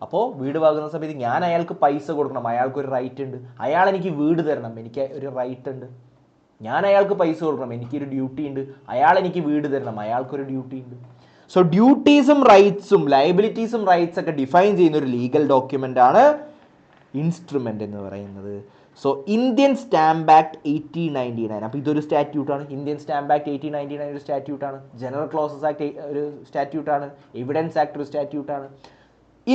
അപ്പോൾ വീട് വാങ്ങുന്ന സമയത്ത് ഞാൻ അയാൾക്ക് പൈസ കൊടുക്കണം, അയാൾക്കൊരു റൈറ്റ് ഉണ്ട്. അയാൾ എനിക്ക് വീട് തരണം, എനിക്ക് ഒരു റൈറ്റ് ഉണ്ട്. ഞാൻ അയാൾക്ക് പൈസ കൊടുക്കണം, എനിക്കൊരു ഡ്യൂട്ടി ഉണ്ട്. അയാൾ എനിക്ക് വീട് തരണം, അയാൾക്കൊരു ഡ്യൂട്ടി ഉണ്ട്. സോ ഡ്യൂട്ടീസും റൈറ്റ്സും ലയബിലിറ്റീസും റൈറ്റ്സ് ഒക്കെ ഡിഫൈൻ ചെയ്യുന്ന ഒരു ലീഗൽ ഡോക്യുമെൻ്റ് ആണ് ഇൻസ്ട്രുമെൻ്റ് എന്ന് പറയുന്നത്. സോ ഇന്ത്യൻ സ്റ്റാമ്പ് ആക്ട് 1899, അപ്പോൾ ഇതൊരു സ്റ്റാറ്റ്യൂട്ടാണ്. ഇന്ത്യൻ സ്റ്റാമ്പ് ആക്ട് 1899 ഒരു സ്റ്റാറ്റ്യൂട്ടാണ്. ജനറൽ ക്ലോസസ് ആക്ട് ഒരു സ്റ്റാറ്റ്യൂട്ടാണ്. എവിഡൻസ് ആക്ട് ഒരു സ്റ്റാറ്റ്യൂട്ടാണ്.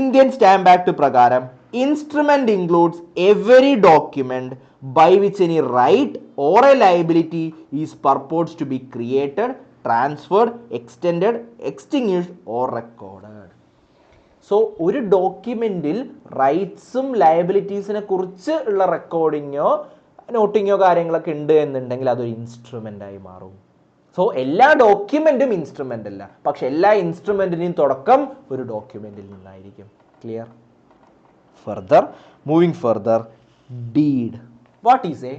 ഇന്ത്യൻ സ്റ്റാമ്പ് ആക്ട് പ്രകാരം instrument includes every document by which any right or a liability is purpose to be created, transferred, extended, extinguished or recorded. So ഒരു ഡോക്യുമെന്റിൽ റൈറ്റ്സും ലയബിലിറ്റീസിനെ കുറിച്ച് ഉള്ള റെക്കോർഡിങ്ങോ നോട്ടിങ്ങോ കാര്യങ്ങളൊക്കെ ഉണ്ട് എന്നുണ്ടെങ്കിൽ അതൊരു ഇൻസ്ട്രുമെന്റ് ആയി മാറും. സോ എല്ലാ ഡോക്യുമെന്റും ഇൻസ്ട്രുമെന്റ് അല്ല, പക്ഷെ എല്ലാ ഇൻസ്ട്രുമെന്റിന്റെയും തുടക്കം ഒരു ഡോക്യുമെന്റിൽ നിന്നായിരിക്കും. Clear? Further, moving further, deed. What is A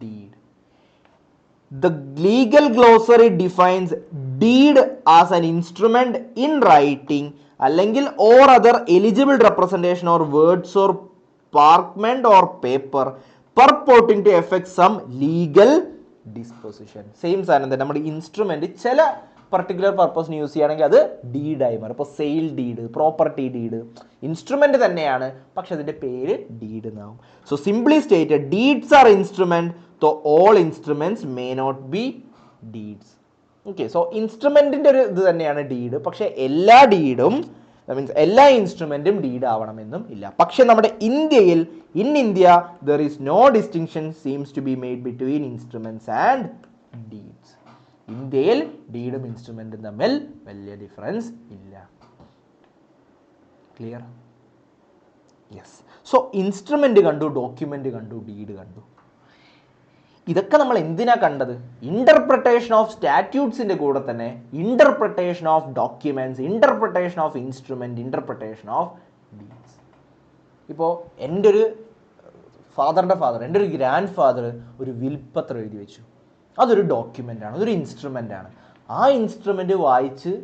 deed? The legal glossary defines deed as an instrument in writing അല്ലെങ്കിൽ or other eligible representation or words or parchment or paper purporting to effect some legal disposition. Same സാധനം തന്നെ. നമ്മുടെ instrument ചില particular പർപ്പസിന് use ചെയ്യുകയാണെങ്കിൽ അത് ഡീഡായി മാറും. ഇപ്പോൾ sale deed, property deed, instrument തന്നെയാണ് പക്ഷെ അതിന്റെ പേര് ഡീഡ് എന്നാവും. So simply stated, deeds are instrument, so all instruments may not be deeds. Okay, so ഇൻസ്ട്രുമെന്റിന്റെ ഒരു ഇത് തന്നെയാണ് ഡീഡ്, പക്ഷെ എല്ലാ ഡീഡും മീൻസ് എല്ലാ ഇൻസ്ട്രുമെന്റും ഡീഡ് ആവണമെന്നും ഇല്ല. പക്ഷെ നമ്മുടെ ഇന്ത്യയിൽ in India there is no distinction seems to be made between instruments and deeds. ഇന്ത്യയിൽ ഡീഡും ഇൻസ്ട്രുമെന്റും തമ്മിൽ വലിയ ഡിഫറൻസ് ഇല്ല. ക്ലിയർ? യെസ്. സോ ഇൻസ്ട്രുമെന്റ് കണ്ടു, ഡോക്യുമെന്റ് കണ്ടു, ഡീഡ് കണ്ടു. ഇതൊക്കെ നമ്മൾ എന്തിനാ കണ്ടത്? ഇന്റർപ്രിട്ടേഷൻ ഓഫ് സ്റ്റാറ്റ്യൂട്ട്സിന്റെ കൂടെ തന്നെ interpretation of documents, interpretation of instrument, interpretation of deeds. ഇപ്പോൾ എൻ്റെ ഒരു ഫാദറിൻ്റെ ഫാദർ, എൻ്റെ ഒരു ഗ്രാൻഡ് ഫാദർ ഒരു വിൽപ്പത്രം എഴുതി വെച്ചു. അതൊരു ഡോക്യുമെൻ്റ് ആണ്, അതൊരു ഇൻസ്ട്രുമെൻ്റ് ആണ്. ആ ഇൻസ്ട്രുമെൻ്റ് വായിച്ച്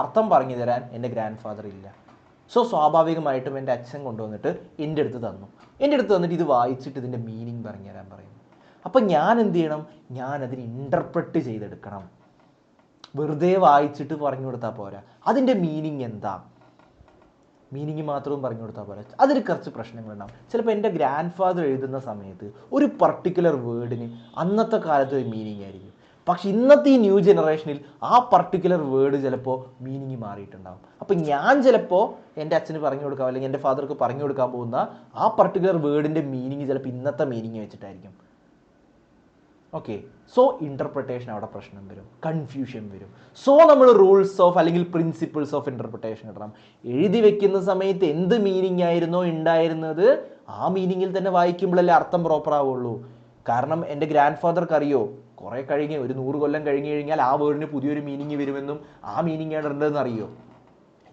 അർത്ഥം പറഞ്ഞു തരാൻ എൻ്റെ ഗ്രാൻഡ് ഫാദർ ഇല്ല. സോ സ്വാഭാവികമായിട്ടും എൻ്റെ അച്ഛൻ കൊണ്ടുവന്നിട്ട് എൻ്റെ അടുത്ത് തന്നു. എൻ്റെ അടുത്ത് തന്നിട്ട് ഇത് വായിച്ചിട്ട് ഇതിൻ്റെ മീനിങ് പറഞ്ഞു തരാൻ പറയും. അപ്പം ഞാൻ എന്ത് ചെയ്യണം? ഞാൻ അതിന് ഇൻ്റർപ്രറ്റ് ചെയ്തെടുക്കണം. വെറുതെ വായിച്ചിട്ട് പറഞ്ഞു കൊടുത്താൽ പോരാ. അതിൻ്റെ മീനിങ് എന്താ? മീനിങ് മാത്രവും പറഞ്ഞു കൊടുത്താൽ പോരാ. അതിൽ കുറച്ച് പ്രശ്നങ്ങളുണ്ടാവും. ചിലപ്പോൾ എൻ്റെ ഗ്രാൻഡ് ഫാദർ എഴുതുന്ന സമയത്ത് ഒരു പർട്ടിക്കുലർ വേർഡിന് അന്നത്തെ കാലത്ത് ഒരു മീനിങ് ആയിരിക്കും. പക്ഷെ ഇന്നത്തെ ഈ ന്യൂ ജനറേഷനിൽ ആ പർട്ടിക്കുലർ വേർഡ് ചിലപ്പോൾ മീനിങ് മാറിയിട്ടുണ്ടാവും. അപ്പം ഞാൻ ചിലപ്പോൾ എൻ്റെ അച്ഛന് പറഞ്ഞു കൊടുക്കാം അല്ലെങ്കിൽ എൻ്റെ ഫാദർക്ക് പറഞ്ഞു കൊടുക്കാൻ പോകുന്ന ആ പർട്ടിക്കുലർ വേർഡിൻ്റെ മീനിങ് ചിലപ്പോൾ ഇന്നത്തെ മീനിങ് വെച്ചിട്ടായിരിക്കും. ഓക്കെ, സോ ഇൻ്റർപ്രിട്ടേഷൻ അവിടെ പ്രശ്നം വരും, കൺഫ്യൂഷൻ വരും. സോ നമ്മൾ റൂൾസ് ഓഫ് അല്ലെങ്കിൽ പ്രിൻസിപ്പിൾസ് ഓഫ് ഇൻ്റർപ്രിട്ടേഷൻ ഇടണം. എഴുതി വെക്കുന്ന സമയത്ത് എന്ത് മീനിങ് ആയിരുന്നോ ഉണ്ടായിരുന്നത് ആ മീനിങ്ങിൽ തന്നെ വായിക്കുമ്പോഴല്ലേ അർത്ഥം പ്രോപ്പർ ആവുള്ളൂ. കാരണം എൻ്റെ ഗ്രാൻഡ് ഫാദർക്ക് അറിയോ കുറേ കഴിഞ്ഞ് ഒരു 100 കൊല്ലം കഴിഞ്ഞ് കഴിഞ്ഞാൽ ആ വേർഡിന് പുതിയൊരു മീനിങ് വരുമെന്നും ആ മീനിങ് ആണ് ഉണ്ടെന്ന് അറിയോ?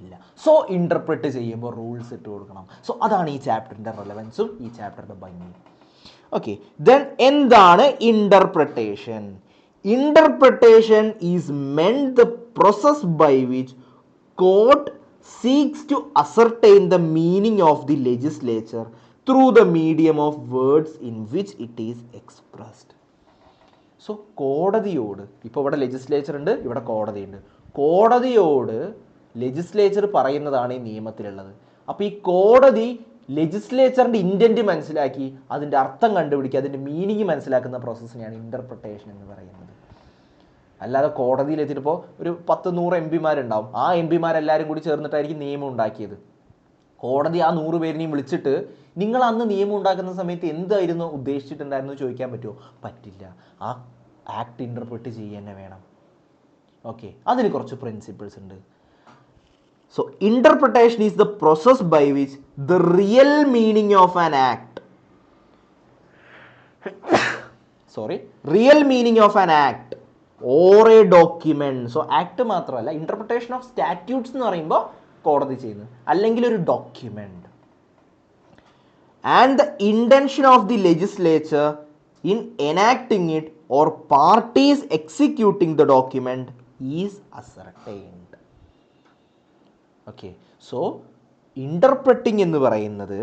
ഇല്ല. സോ ഇൻ്റർപ്രിറ്റ് ചെയ്യുമ്പോൾ റൂൾസ് ഇട്ട് കൊടുക്കണം. സോ അതാണ് ഈ ചാപ്റ്ററിൻ്റെ റെലവൻസും ഈ ചാപ്റ്ററിൻ്റെ ഭംഗിയും. ഓക്കെ, ദെൻ എന്താണ് ഇന്റർപ്രിട്ടേഷൻ? Interpretation is meant the process by which court seeks to ascertain the meaning of the legislature through the medium of words in which it is expressed. So കോടതിയോട്, ഇപ്പോൾ ഇവിടെ ലെജിസ്ലേച്ചർ ഉണ്ട്, ഇവിടെ കോടതിയുണ്ട്. കോടതിയോട് ലെജിസ്ലേച്ചർ പറയുന്നതാണ് ഈ നിയമത്തിലുള്ളത്. അപ്പോൾ ഈ കോടതി ലെജിസ്ലേച്ചറിൻ്റെ ഇൻറ്റൻറ്റ് മനസ്സിലാക്കി അതിൻ്റെ അർത്ഥം കണ്ടുപിടിക്കുക, അതിൻ്റെ മീനിങ് മനസ്സിലാക്കുന്ന പ്രോസസ്സിനെയാണ് ഇൻ്റർപ്രിട്ടേഷൻ എന്ന് പറയുന്നത്. അല്ലാതെ കോടതിയിലെത്തിയപ്പോൾ ഒരു 10-100 എംപിമാരുണ്ടാവും. ആ എംപിമാരെല്ലാവരും കൂടി ചേർന്നിട്ടായിരിക്കും നിയമം ഉണ്ടാക്കിയത്. കോടതി ആ 100 പേരിനെയും വിളിച്ചിട്ട് നിങ്ങൾ അന്ന് നിയമം ഉണ്ടാക്കുന്ന സമയത്ത് എന്തായിരുന്നു ഉദ്ദേശിച്ചിട്ടുണ്ടായിരുന്നു ചോദിക്കാൻ പറ്റുമോ? പറ്റില്ല. ആ ആക്ട് ഇൻ്റർപ്രിറ്റ് ചെയ്യുക തന്നെ വേണം. ഓക്കെ, അതിന് കുറച്ച് പ്രിൻസിപ്പിൾസ് ഉണ്ട്. So interpretation is the process by which the real meaning of an act real meaning of an act or a document. So act മാത്രമല്ല, interpretation of statutes എന്ന് പറയുമ്പോൾ കോടതി ചെയ്യുന്നത്, അല്ലെങ്കിൽ ഒരു document, and the intention of the legislature in enacting it or parties executing the document is ascertained. Okay, so interpreting എന്ന് പറയുന്നത്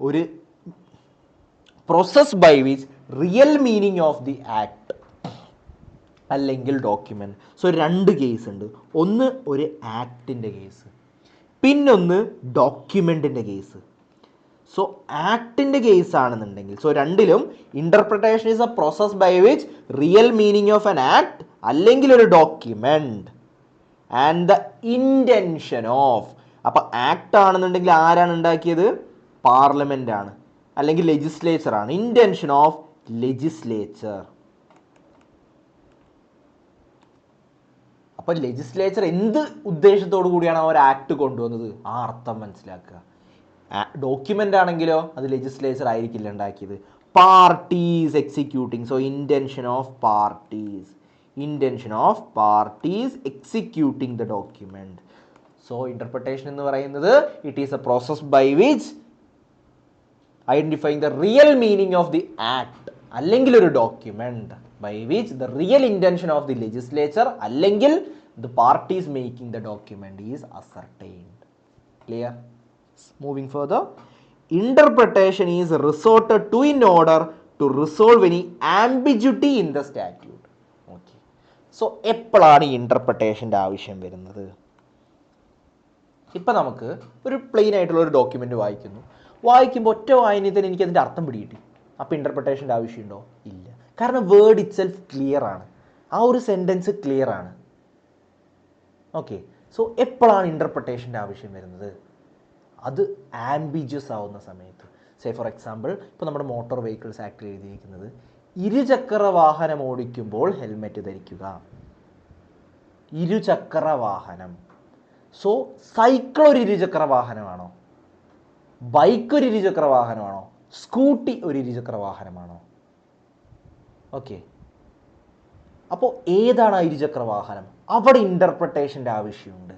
ഒരു process by which real meaning of the act അല്ലെങ്കിൽ ഡോക്യുമെൻ്റ്. സോ 2 കേസ് ഉണ്ട്. ഒന്ന് ഒരു ആക്ടിൻ്റെ case, പിന്നൊന്ന് ഡോക്യുമെൻറ്റിൻ്റെ കേസ്. സോ ആക്ടിൻ്റെ കേസ് ആണെന്നുണ്ടെങ്കിൽ സോ രണ്ടിലും interpretation is a process by which real meaning of an act അല്ലെങ്കിൽ ഒരു document and the intention of അപ്പോൾ ആക്ട് ആണെന്നുണ്ടെങ്കിൽ ആരാണ് ഉണ്ടാക്കിയത്? പാർലമെൻ്റ് ആണ്, അല്ലെങ്കിൽ ലെജിസ്ലേച്ചർ ആണ്. Intention of legislature. അപ്പോൾ ലെജിസ്ലേച്ചർ എന്ത് ഉദ്ദേശത്തോടു കൂടിയാണ് ആ ഒരു ആക്ട് കൊണ്ടുവന്നത്, ആ അർത്ഥം മനസ്സിലാക്കുക. ഡോക്യുമെൻ്റ് ആണെങ്കിലോ അത് ലെജിസ്ലേച്ചർ ആയിരിക്കില്ല ഉണ്ടാക്കിയത്, parties executing. So intention of parties, intention of parties executing the document. So interpretation എന്ന് പറയുന്നത് it is a process by which identifying the real meaning of the act അല്ലെങ്കിൽ ഒരു document by which the real intention of the legislature അല്ലെങ്കിൽ the parties making the document is ascertained. Clear? Moving further, interpretation is resorted to in order to resolve any ambiguity in the statute. Okay. So എപ്പോഴാണ് ഈ ഇൻ്റർപ്രിട്ടേഷൻ്റെ ആവശ്യം വരുന്നത്? ഇപ്പം നമുക്ക് ഒരു plain ആയിട്ടുള്ള ഒരു ഡോക്യുമെൻ്റ് വായിക്കുമ്പോൾ ഒറ്റ വായനയിൽ തന്നെ എനിക്ക് അതിൻ്റെ അർത്ഥം പിടികിട്ടി. അപ്പോൾ ഇൻ്റർപ്രിട്ടേഷൻ്റെ ആവശ്യമുണ്ടോ? ഇല്ല. കാരണം വേർഡ് ഇറ്റ് സെൽഫ് ക്ലിയർ ആണ്, ആ ഒരു സെൻറ്റൻസ് ക്ലിയർ ആണ്. ഓക്കെ. സോ എപ്പോഴാണ് ഇൻ്റർപ്രിട്ടേഷൻ്റെ ആവശ്യം വരുന്നത്? അത് ആംബിഗ്യസ് ആവുന്ന സമയത്ത്. സേ ഫോർ എക്സാമ്പിൾ, ഇപ്പോൾ നമ്മുടെ മോട്ടോർ വെഹിക്കിൾസ് ആക്ടിൽ എഴുതിയിരിക്കുന്നത് ഇരുചക്ര വാഹനം ഓടിക്കുമ്പോൾ ഹെൽമെറ്റ് ധരിക്കുക. ഇരുചക്ര വാഹനം. സോ സൈക്കിൾ ഒരു ഇരുചക്ര വാഹനമാണോ? ബൈക്ക് ഒരു ഇരുചക്ര വാഹനമാണോ? സ്കൂട്ടി ഒരു ഇരുചക്ര വാഹനമാണോ? ഓക്കെ. അപ്പോൾ ഏതാണ് ആ ഇരുചക്ര വാഹനം? അവിടെ ഇൻ്റർപ്രിട്ടേഷൻ്റെ ആവശ്യമുണ്ട്.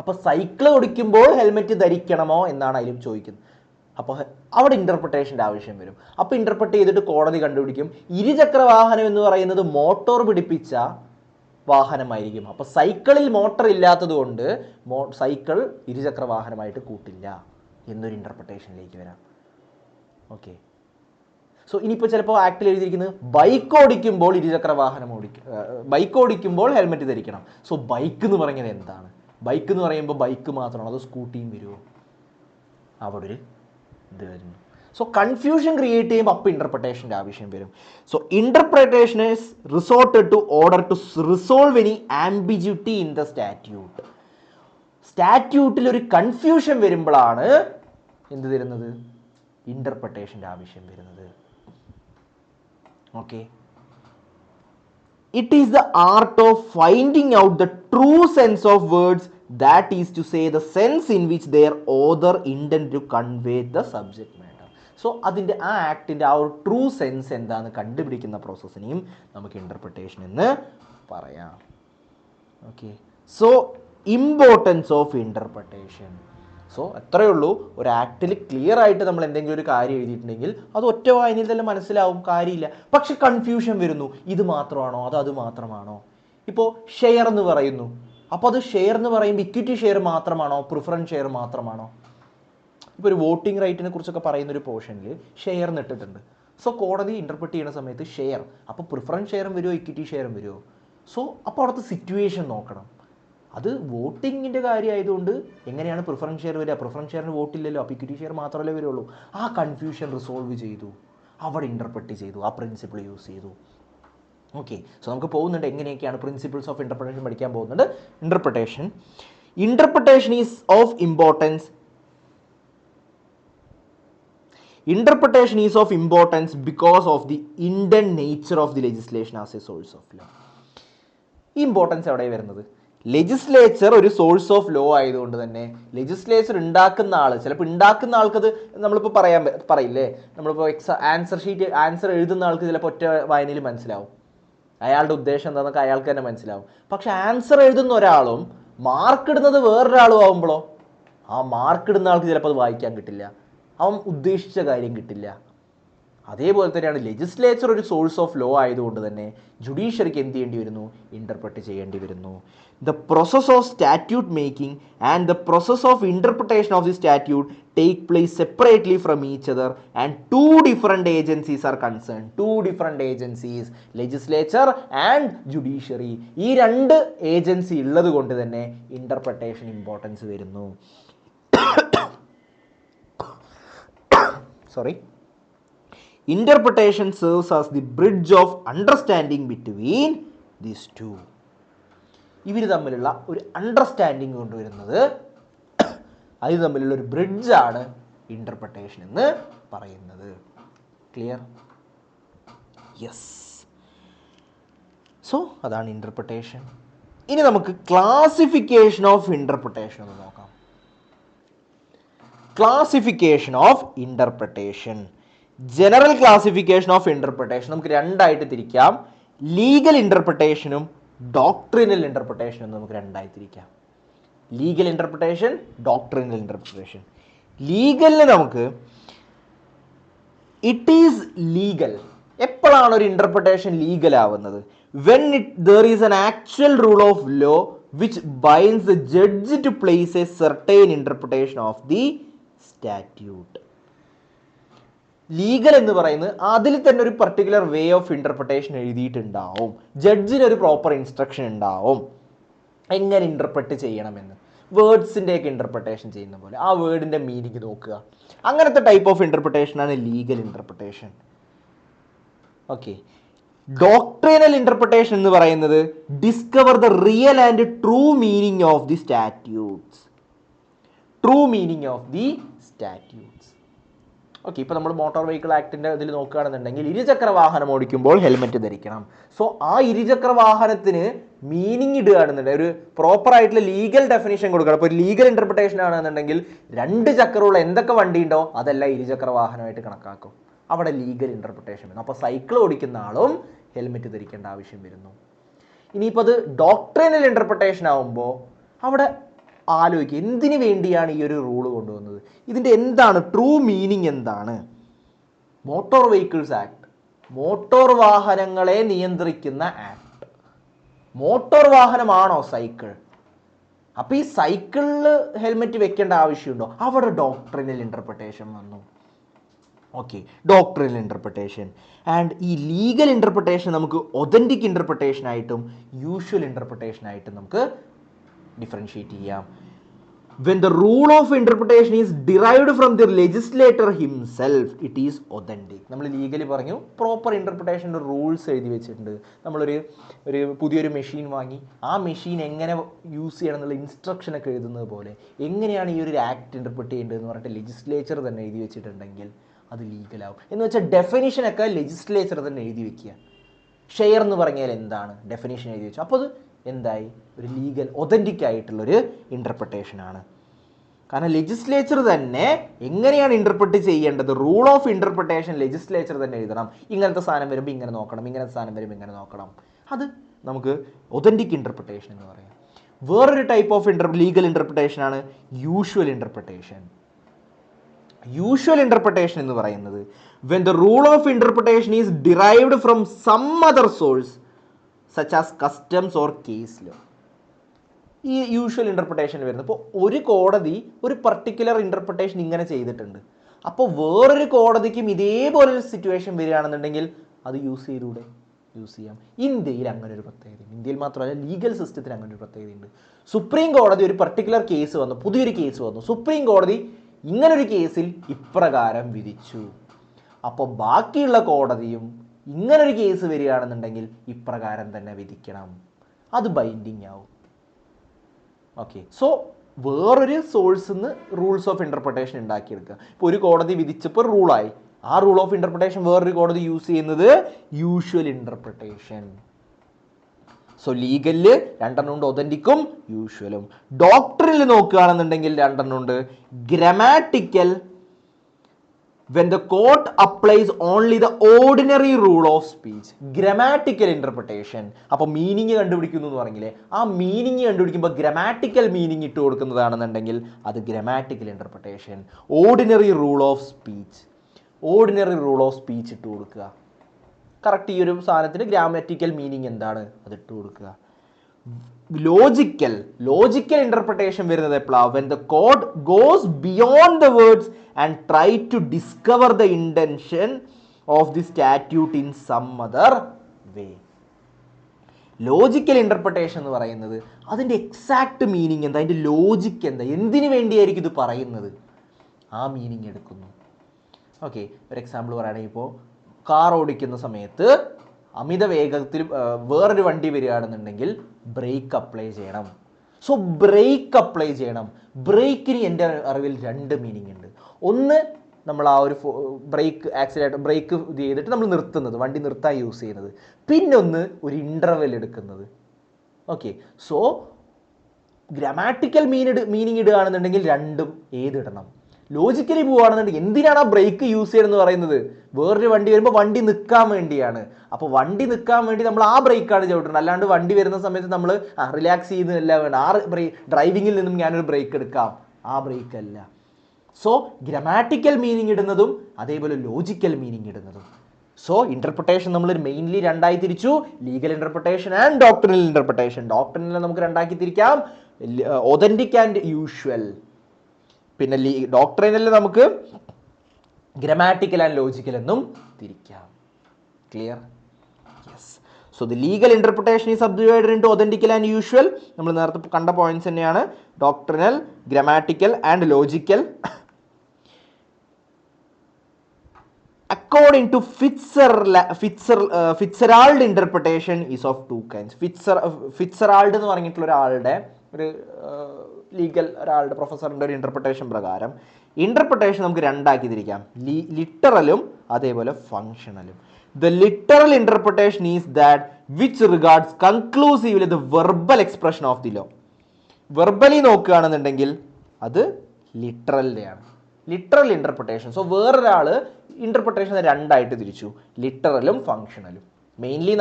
അപ്പോൾ സൈക്കിൾ ഓടിക്കുമ്പോൾ ഹെൽമെറ്റ് ധരിക്കണമോ എന്നാണ് അതിലും ചോദിക്കുന്നത്. അപ്പോൾ അവിടെ ഇൻ്റർപ്രിട്ടേഷൻ്റെ ആവശ്യം വരും. അപ്പോൾ ഇൻ്റർപ്രിറ്റ് ചെയ്തിട്ട് കോടതി കണ്ടുപിടിക്കും ഇരുചക്ര വാഹനം എന്ന് പറയുന്നത് മോട്ടോർ പിടിപ്പിച്ച വാഹനമായിരിക്കും. അപ്പോൾ സൈക്കിളിൽ മോട്ടർ ഇല്ലാത്തത് കൊണ്ട് സൈക്കിൾ ഇരുചക്ര വാഹനമായിട്ട് കൂട്ടില്ല എന്നൊരു ഇൻ്റർപ്രിട്ടേഷനിലേക്ക് വരാം. ഓക്കെ. സോ ഇനിയിപ്പോൾ ചിലപ്പോൾ ആക്ടിൽ എഴുതിയിരിക്കുന്നത് ബൈക്ക് ഓടിക്കുമ്പോൾ ഇരുചക്ര വാഹനം ബൈക്ക് ഓടിക്കുമ്പോൾ ഹെൽമെറ്റ് ധരിക്കണം. സോ ബൈക്ക് എന്ന് പറയുന്നത് എന്താണ്? ബൈക്ക് എന്ന് പറയുമ്പോൾ ബൈക്ക് മാത്രമാണോ അതോ സ്കൂട്ടിയും വരുമോ? അവിടെ ഒരു ഇത് വരുന്നു. സോ കൺഫ്യൂഷൻ ക്രിയേറ്റ് ചെയ്യുമ്പോൾ അപ്പോൾ ഇൻ്റർപ്രിട്ടേഷൻ്റെ ആവശ്യം വരും. So interpretation is resorted to order to resolve any ambiguity in the statute. സ്റ്റാറ്റ്യൂട്ടിൽ ഒരു കൺഫ്യൂഷൻ വരുമ്പോഴാണ് എന്ത് വരുന്നത്? ഇൻ്റർപ്രിട്ടേഷൻ്റെ ആവശ്യം വരുന്നത്. Okay. It is the art of finding out the true sense of words, that is to say the sense in which their author intend to convey the subject matter. So അതിൻ്റെ ആ ആക്ടിൻ്റെ ആ ഒരു ട്രൂ സെൻസ് എന്താണെന്ന് കണ്ടുപിടിക്കുന്ന പ്രോസസ്സിനെയും നമുക്ക് interpretation എന്ന് പറയാം. Okay. So importance of interpretation. So അത്രയേ ഉള്ളൂ. ഒരു ആക്ടിൽ ക്ലിയർ ആയിട്ട് നമ്മൾ എന്തെങ്കിലും ഒരു കാര്യം എഴുതിയിട്ടുണ്ടെങ്കിൽ അത് ഒറ്റ വായനയിൽ തന്നെ മനസ്സിലാവും, കാര്യമില്ല. പക്ഷെ കൺഫ്യൂഷൻ വരുന്നു, ഇത് മാത്രമാണോ അതോ അത് മാത്രമാണോ? ഇപ്പോൾ ഷെയർ എന്ന് പറയുന്നു, അപ്പോൾ അത് ഷെയർ എന്ന് പറയുമ്പോൾ ഇക്വിറ്റി ഷെയർ മാത്രമാണോ പ്രിഫറൻസ് ഷെയർ മാത്രമാണോ? ഇപ്പോൾ ഒരു വോട്ടിംഗ് റൈറ്റിനെ കുറിച്ചൊക്കെ പറയുന്നൊരു പോർഷനിൽ ഷെയർ നിട്ടിട്ടുണ്ട്. സോ കോടതി ഇൻ്റർപ്രിറ്റ് ചെയ്യുന്ന സമയത്ത് ഷെയർ, അപ്പോൾ പ്രിഫറൻസ് ഷെയറും വരുമോ ഇക്വിറ്റി ഷെയറും വരുമോ? സോ അപ്പോൾ അവിടുത്തെ സിറ്റുവേഷൻ നോക്കണം. അത് വോട്ടിങ്ങിൻ്റെ കാര്യമായതുകൊണ്ട് എങ്ങനെയാണ് പ്രിഫറൻസ് ഷെയർ വരിക? പ്രിഫറൻസ് ഷെയറിന് വോട്ടില്ലല്ലോ, അപ്പോൾ ഇക്വിറ്റി ഷെയർ മാത്രമല്ലേ വരുള്ളൂ. ആ കൺഫ്യൂഷൻ റിസോൾവ് ചെയ്തു, അവിടെ ഇൻ്റർപ്രിറ്റ് ചെയ്തു, ആ പ്രിൻസിപ്പിൾ യൂസ് ചെയ്തു. ഓക്കെ. സോ നമുക്ക് പോകുന്നുണ്ട് എങ്ങനെയൊക്കെയാണ് പ്രിൻസിപ്പിൾസ് ഓഫ് ഇൻ്റർപ്രിട്ടേഷൻ പഠിക്കാൻ പോകുന്നുണ്ട്. Interpretation is of importance. Interpretation is of importance because of the intent nature of the legislation as a source of law. ഈ ഇമ്പോർട്ടൻസ് എവിടെ വരുന്നത്? ലെജിസ്ലേച്ചർ ഒരു സോഴ്സ് ഓഫ് ലോ ആയതുകൊണ്ട് തന്നെ ലെജിസ്ലേച്ചർ ഉണ്ടാക്കുന്ന ആൾ, ചിലപ്പോൾ ഉണ്ടാക്കുന്ന ആൾക്കത് നമ്മളിപ്പോൾ പറയില്ലേ, നമ്മളിപ്പോൾ ആൻസർ എഴുതുന്ന ആൾക്ക് ചിലപ്പോൾ ഒറ്റ വായനയിൽ മനസ്സിലാവും അയാളുടെ ഉദ്ദേശം എന്താണെന്നൊക്കെ അയാൾക്ക് തന്നെ മനസ്സിലാവും. പക്ഷെ ആൻസർ എഴുതുന്ന ഒരാളും മാർക്ക് ഇടുന്നത് വേറൊരാളും ആവുമ്പോഴോ ആ മാർക്ക് ഇടുന്ന ആൾക്ക് ചിലപ്പോൾ അത് വായിക്കാൻ കിട്ടില്ല, അവൻ ഉദ്ദേശിച്ച കാര്യം കിട്ടില്ല. അതേപോലെ തന്നെയാണ് ലെജിസ്ലേച്ചർ ഒരു സോഴ്സ് ഓഫ് ലോ ആയതുകൊണ്ട് തന്നെ ജുഡീഷ്യറിക്ക് എന്ത് ചെയ്യേണ്ടി വരുന്നു? ഇൻ്റർപ്രറ്റ് ചെയ്യേണ്ടി വരുന്നു. The process of statute making and the process of interpretation of the statute take place separately from each other and two different agencies are concern. Two different agencies, legislature and judiciary. ഈ രണ്ട് agency ഉള്ളത് കൊണ്ട് തന്നെ interpretation importance വരുന്നു. Interpretation serves as the bridge of understanding between these two. ഇവർ തമ്മിലുള്ള ഒരു understanding കൊണ്ടുവരുന്നത്, അത് തമ്മിലുള്ള ഒരു ബ്രിഡ്ജാണ് ഇൻ്റർപ്രിട്ടേഷൻ എന്ന് പറയുന്നത്. ക്ലിയർ? യെസ്. സോ അതാണ് ഇൻ്റർപ്രിട്ടേഷൻ. ഇനി നമുക്ക് ക്ലാസിഫിക്കേഷൻ ഓഫ് ഇൻ്റർപ്രിട്ടേഷൻ ഒന്ന് നോക്കാം. Classification of interpretation, general classification of interpretation നമുക്ക് രണ്ടായിട്ട് തിരിക്കാം. ലീഗൽ ഇൻ്റർപ്രിട്ടേഷനും ഡോക്ട്രിനൽ ഇൻ്റർപ്രിട്ടേഷനും നമുക്ക് രണ്ടായി തിരിക്കാം. Legal interpretation, doctrinal interpretation. ലീഗലിന് നമുക്ക് ഇറ്റ് ഈസ് ലീഗൽ. എപ്പോഴാണ് ഒരു ഇൻ്റർപ്രിട്ടേഷൻ ലീഗൽ ആവുന്നത്? When there is an actual rule of law which binds the judge to place a certain interpretation of the statute. Legal എന്ന് പറയുന്നത് അതിൽ തന്നെ ഒരു പർട്ടിക്കുലർ വേ ഓഫ് ഇൻ്റർപ്രിട്ടേഷൻ എഴുതിയിട്ടുണ്ടാവും. ജഡ്ജിന് ഒരു പ്രോപ്പർ ഇൻസ്ട്രക്ഷൻ ഉണ്ടാവും എങ്ങനെ ഇൻ്റർപ്രറ്റ് ചെയ്യണമെന്ന്. വേർഡ്സിൻ്റെയൊക്കെ ഇൻ്റർപ്രിട്ടേഷൻ ചെയ്യുന്ന പോലെ ആ വേർഡിൻ്റെ മീനിങ് നോക്കുക. അങ്ങനത്തെ type of ഇൻ്റർപ്രിട്ടേഷനാണ് legal interpretation. Okay. Doctrinal interpretation എന്ന് പറയുന്നത് discover the real and true meaning of the statutes. True meaning of the statutes. Okay. ഇപ്പോൾ നമ്മൾ മോട്ടോർ വെഹിക്കിൾ ആക്ടിൻ്റെ ഇതിൽ നോക്കുകയാണെന്നുണ്ടെങ്കിൽ ഇരുചക്ര വാഹനം ഓടിക്കുമ്പോൾ ഹെൽമെറ്റ് ധരിക്കണം. സോ ആ ഇരുചക്ര വാഹനത്തിന് മീനിങ് ഇടുകയാണെന്നുണ്ടെങ്കിൽ ഒരു പ്രോപ്പറായിട്ടുള്ള ലീഗൽ ഡെഫിനിഷൻ കൊടുക്കണം. ഇപ്പോൾ ഒരു ലീഗൽ ഇൻ്റർപ്രിട്ടേഷൻ ആണെന്നുണ്ടെങ്കിൽ 2 ചക്രമുള്ള എന്തൊക്കെ വണ്ടി ഉണ്ടോ അതെല്ലാം ഇരുചക്ര വാഹനമായിട്ട് കണക്കാക്കും. അവിടെ ലീഗൽ ഇൻ്റർപ്രിട്ടേഷൻ വരുന്നു. അപ്പോൾ സൈക്കിൾ ഓടിക്കുന്ന ആളും ഹെൽമെറ്റ് ധരിക്കേണ്ട ആവശ്യം വരുന്നു. ഇനിയിപ്പോൾ അത് ഡോക്ട്രിനൽ ഇൻ്റർപ്രിട്ടേഷൻ ആകുമ്പോൾ അവിടെ ആലോചിക്കുക, എന്തിനു വേണ്ടിയാണ് ഈ ഒരു റൂള് കൊണ്ടുവന്നത്, ഇതിൻ്റെ എന്താണ് ട്രൂ മീനിങ് എന്താണ്? മോട്ടോർ വെഹിക്കിൾസ് ആക്ട് മോട്ടോർ വാഹനങ്ങളെ നിയന്ത്രിക്കുന്ന ആക്ട്. Motor വാഹനമാണോ cycle? അപ്പോൾ ഈ സൈക്കിളിൽ ഹെൽമെറ്റ് വെക്കേണ്ട ആവശ്യമുണ്ടോ? അവിടെ ഡോക്ട്രിനൽ ഇൻ്റർപ്രിട്ടേഷൻ വന്നു. ഓക്കെ. Doctrinal interpretation. ആൻഡ് ഈ ലീഗൽ ഇൻ്റർപ്രിട്ടേഷൻ നമുക്ക് ഒതൻറ്റിക് ഇൻ്റർപ്രിട്ടേഷൻ ആയിട്ടും യൂഷ്വൽ ഇൻ്റർപ്രിട്ടേഷൻ ആയിട്ടും നമുക്ക് ഡിഫറൻഷിയേറ്റ് ചെയ്യാം. When the rule of interpretation is derived from the legislator himself, it is authentic. നമ്മൾ ലീഗലി പറഞ്ഞു പ്രോപ്പർ ഇൻ്റർപ്രിട്ടേഷൻ്റെ റൂൾസ് എഴുതി വെച്ചിട്ടുണ്ട്. നമ്മളൊരു പുതിയൊരു മെഷീൻ വാങ്ങി ആ മെഷീൻ എങ്ങനെ യൂസ് ചെയ്യണം എന്നുള്ള ഇൻസ്ട്രക്ഷനൊക്കെ എഴുതുന്നത് പോലെ എങ്ങനെയാണ് ഈ ഒരു ആക്ട് ഇൻ്റർപ്രിറ്റ് ചെയ്യേണ്ടതെന്ന് പറഞ്ഞിട്ട് ലെജിസ്ലേച്ചർ തന്നെ എഴുതി വെച്ചിട്ടുണ്ടെങ്കിൽ അത് ലീഗലാവും. എന്ന് വെച്ചാൽ ഡെഫിനിഷനൊക്കെ ലെജിസ്ലേച്ചർ തന്നെ എഴുതി വെക്കുക. ഷെയർ എന്ന് പറഞ്ഞാൽ എന്താണ് ഡെഫിനിഷൻ എഴുതി വെച്ചു. അപ്പോൾ അത് എന്തായി? ഒരു ലീഗൽ ഒതൻറ്റിക് ആയിട്ടുള്ളൊരു ഇൻ്റർപ്രിട്ടേഷനാണ്. കാരണം ലെജിസ്ലേച്ചർ തന്നെ എങ്ങനെയാണ് ഇൻ്റർപ്രിറ്റ് ചെയ്യേണ്ടത്, റൂൾ ഓഫ് ഇൻ്റർപ്രിട്ടേഷൻ ലെജിസ്ലേച്ചർ തന്നെ എഴുതണം. ഇങ്ങനത്തെ സാധനം വരുമ്പോൾ ഇങ്ങനെ നോക്കണം, ഇങ്ങനത്തെ സാധനം വരുമ്പോൾ ഇങ്ങനെ നോക്കണം. അത് നമുക്ക് ഒതൻറ്റിക് ഇൻ്റർപ്രിട്ടേഷൻ എന്ന് പറയാം. വേറൊരു ടൈപ്പ് ഓഫ് ലീഗൽ ഇൻ്റർപ്രിട്ടേഷനാണ് യൂഷ്വൽ ഇൻ്റർപ്രിട്ടേഷൻ. യൂഷ്വൽ ഇൻ്റർപ്രിട്ടേഷൻ എന്ന് പറയുന്നത് when the rule of interpretation is derived from some other source such as customs or case law. ഈ യൂഷ്വൽ ഇൻ്റർപ്രിട്ടേഷൻ വരുന്നത് ഇപ്പോൾ ഒരു കോടതി ഒരു പർട്ടിക്കുലർ ഇൻ്റർപ്രിട്ടേഷൻ ഇങ്ങനെ ചെയ്തിട്ടുണ്ട്. അപ്പോൾ വേറൊരു കോടതിക്കും ഇതേപോലൊരു സിറ്റുവേഷൻ വരികയാണെന്നുണ്ടെങ്കിൽ അത് യൂസ് ചെയ്യാം. ഇന്ത്യയിൽ അങ്ങനെ ഒരു പ്രത്യേകത, ഇന്ത്യയിൽ മാത്രമല്ല ലീഗൽ സിസ്റ്റത്തിന് അങ്ങനെ ഒരു പ്രത്യേകതയുണ്ട്. സുപ്രീം കോടതി ഒരു പർട്ടിക്കുലർ കേസ് വന്നു, പുതിയൊരു കേസ് വന്നു, സുപ്രീം കോടതി ഇങ്ങനൊരു കേസിൽ ഇപ്രകാരം വിധിച്ചു. അപ്പോൾ ബാക്കിയുള്ള കോടതിയും ഇങ്ങനൊരു കേസ് വരികയാണെന്നുണ്ടെങ്കിൽ ഇപ്രകാരം തന്നെ വിധിക്കണം. അത് ബൈൻഡിങ് ആവും. ഓക്കെ. സോ വേറൊരു സോഴ്സിൽ നിന്ന് റൂൾസ് ഓഫ് ഇൻ്റർപ്രിട്ടേഷൻ ഉണ്ടാക്കിയെടുക്കുക. ഇപ്പോൾ ഒരു കോടതി വിധിച്ചപ്പോൾ റൂളായി, ആ റൂൾ ഓഫ് ഇൻ്റർപ്രിട്ടേഷൻ വേറൊരു കോടതി യൂസ് ചെയ്യുന്നത് യൂഷ്വൽ ഇൻ്റർപ്രിട്ടേഷൻ. സോ ലീഗലിൽ 2 ഉണ്ട്, ഒതൻറ്റിക്കും യൂഷ്വലും. ഡോക്ട്രിനിൽ നോക്കുകയാണെന്നുണ്ടെങ്കിൽ 2 ഉണ്ട്. Grammatical, when the court applies only the ordinary rule of speech. Grammatical interpretation. അപ്പോൾ മീനിങ് കണ്ടുപിടിക്കുന്നു എന്ന് പറഞ്ഞില്ലേ, ആ മീനിങ് കണ്ടുപിടിക്കുമ്പോൾ ഗ്രാമാറ്റിക്കൽ മീനിങ് ഇട്ട് കൊടുക്കുന്നതാണെന്നുണ്ടെങ്കിൽ അത് grammatical interpretation. Ordinary rule of speech ഇട്ട് കൊടുക്കുക. കറക്റ്റ് ഈ ഒരു സാധനത്തിന് ഗ്രാമാറ്റിക്കൽ മീനിങ് എന്താണ് അതിട്ട് കൊടുക്കുക. ലോജിക്കൽ ഇൻ്റർപ്രിട്ടേഷൻ വരുന്നത് എപ്പോഴാണ്? when the court goes beyond the words and try to discover the intention of the statute in some other way. Logical interpretation എന്ന് പറയുന്നത് അതിൻ്റെ എക്സാക്ട് മീനിങ് എന്താ, അതിൻ്റെ ലോജിക്ക് എന്താ, എന്തിനു വേണ്ടിയായിരിക്കും ഇത് പറയുന്നത്, ആ മീനിങ് എടുക്കുന്നു. ഓക്കെ. ഒരു എക്സാമ്പിൾ പറയുകയാണെങ്കിൽ ഇപ്പോൾ കാർ ഓടിക്കുന്ന സമയത്ത് അമിത വേഗത്തിൽ വേറൊരു വണ്ടി വരികയാണെന്നുണ്ടെങ്കിൽ ബ്രേക്ക് അപ്ലൈ ചെയ്യണം. സോ ബ്രേക്ക് അപ്ലൈ ചെയ്യണം. ബ്രേക്കിന് എൻ്റെ അറിവിൽ രണ്ട് മീനിങ് ഉണ്ട്. ഒന്ന്, നമ്മൾ ആ ഒരു ആക്സിലേറ്റർ ബ്രേക്ക് ചെയ്തിട്ട് നമ്മൾ നിർത്തുന്നത്, വണ്ടി നിർത്താൻ യൂസ് ചെയ്യുന്നത്. പിന്നൊന്ന് ഒരു ഇൻ്റർവെൽ എടുക്കുന്നത്. ഓക്കെ, സോ ഗ്രാമാറ്റിക്കൽ മീനിങ് ഇടുകയാണെന്നുണ്ടെങ്കിൽ രണ്ടും ഏതിടണം? ലോജിക്കലി പോവുകയാണെന്നുണ്ടെങ്കിൽ എന്തിനാണ് ആ ബ്രേക്ക് യൂസ് ചെയ്യുന്നത് പറയുന്നത്? വേറൊരു വണ്ടി വരുമ്പോൾ വണ്ടി നിൽക്കാൻ വേണ്ടിയാണ്. അപ്പോൾ വണ്ടി നിൽക്കാൻ വേണ്ടി നമ്മൾ ആ ബ്രേക്കാണ് ചവിട്ടുന്നത്. അല്ലാണ്ട് വണ്ടി വരുന്ന സമയത്ത് നമ്മൾ റിലാക്സ് ചെയ്യുന്നതല്ല വേണം. ഡ്രൈവിങ്ങിൽ നിന്നും ഞാനൊരു ബ്രേക്ക് എടുക്കാം, ആ ബ്രേക്ക് അല്ല. സോ ഗ്രാമാറ്റിക്കൽ മീനിങ് ഇടുന്നതും അതേപോലെ ലോജിക്കൽ മീനിങ് ഇടുന്നതും. സോ ഇന്റർപ്രിട്ടേഷൻ നമ്മൾ മെയിൻലി രണ്ടായി തിരിച്ചു, legal interpretation and doctrinal interpretation. Doctrinal നമുക്ക് രണ്ടാക്കി തിരിക്കാം, ഒതന്റിക് ആൻഡ് യൂഷ്വൽ. പിന്നെ ഡോക്ട്രിനൽ നമുക്ക് ഗ്രാമാറ്റിക്കൽ ആൻഡ് ലോജിക്കൽ എന്നും തിരിക്കാം. Clear? Yes. So the legal interpretation is subdivided into authentical and usual. നമ്മൾ നേരത്തെ കണ്ട പോയിന്റ്സ് തന്നെയാണ്. Doctrinal, grammatical and logical. According to Fitzgerald interpretation is of two kinds. Fitzgerald എന്ന് പറഞ്ഞിട്ടുള്ള ഒരാളുടെ ഒരു ലീഗൽ ഒരാളുടെ പ്രൊഫസറിൻ്റെ ഒരു ഇന്റർപ്രിട്ടേഷൻ പ്രകാരം ഇന്റർപ്രിട്ടേഷൻ നമുക്ക് രണ്ടാക്കി തിരിക്കാം, ലിറ്ററലും അതേപോലെ ഫങ്ഷണലും. The literal interpretation is that which regards conclusively the verbal expression of the law. Verbally നോക്കുകയാണെന്നുണ്ടെങ്കിൽ അത് ലിറ്ററലിൻ്റെയാണ്, ലിറ്ററൽ ഇന്റർപ്രിട്ടേഷൻ. സോ വേറൊരാൾ ഇന്റർപ്രിട്ടേഷൻ രണ്ടായിട്ട് തിരിച്ചു, ലിറ്ററലും ഫങ്ഷണലും. മെയിൻലി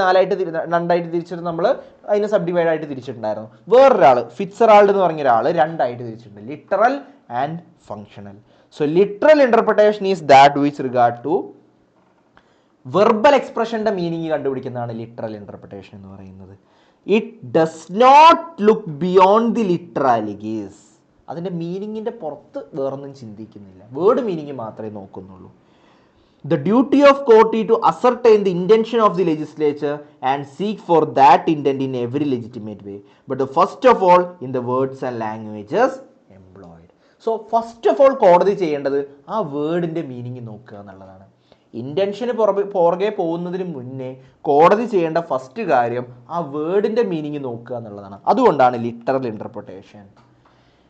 രണ്ടായിട്ട് തിരിച്ചിട്ട് നമ്മൾ അതിനെ സബ് ഡിവൈഡ് ആയിട്ട് തിരിച്ചിട്ടുണ്ടായിരുന്നു. വേറൊരാൾ ഫിറ്റ്സറാൾഡ് എന്ന് പറഞ്ഞ ഒരാൾ രണ്ടായിട്ട് തിരിച്ചിട്ടുണ്ട്, literal and functional. So literal interpretation is that which regard to verbal എക്സ്പ്രഷന്റെ മീനിങ് കണ്ടുപിടിക്കുന്നതാണ് ലിറ്ററൽ ഇന്റർപ്രിട്ടേഷൻ എന്ന് പറയുന്നത്. It does not look beyond the literalities. അതിൻ്റെ മീനിങ്ങിൻ്റെ പുറത്ത് വേറൊന്നും ചിന്തിക്കുന്നില്ല, വേർഡ് മീനിങ് മാത്രമേ നോക്കുന്നുള്ളൂ. The duty of court is to ascertain the intention of the legislature and seek for that intent in every legitimate way, but the first of all in the words and languages employed. So first of all കോടതി ചെയ്യേണ്ടത് ആ വേർഡിൻ്റെ meaning നോക്കുക എന്നുള്ളതാണ്. ഇൻറ്റൻഷന് പുറകെ പോകുന്നതിന് മുന്നേ കോടതി ചെയ്യേണ്ട ഫസ്റ്റ് കാര്യം ആ വേർഡിൻ്റെ മീനിങ് നോക്കുക എന്നുള്ളതാണ്. അതുകൊണ്ടാണ് literal interpretation.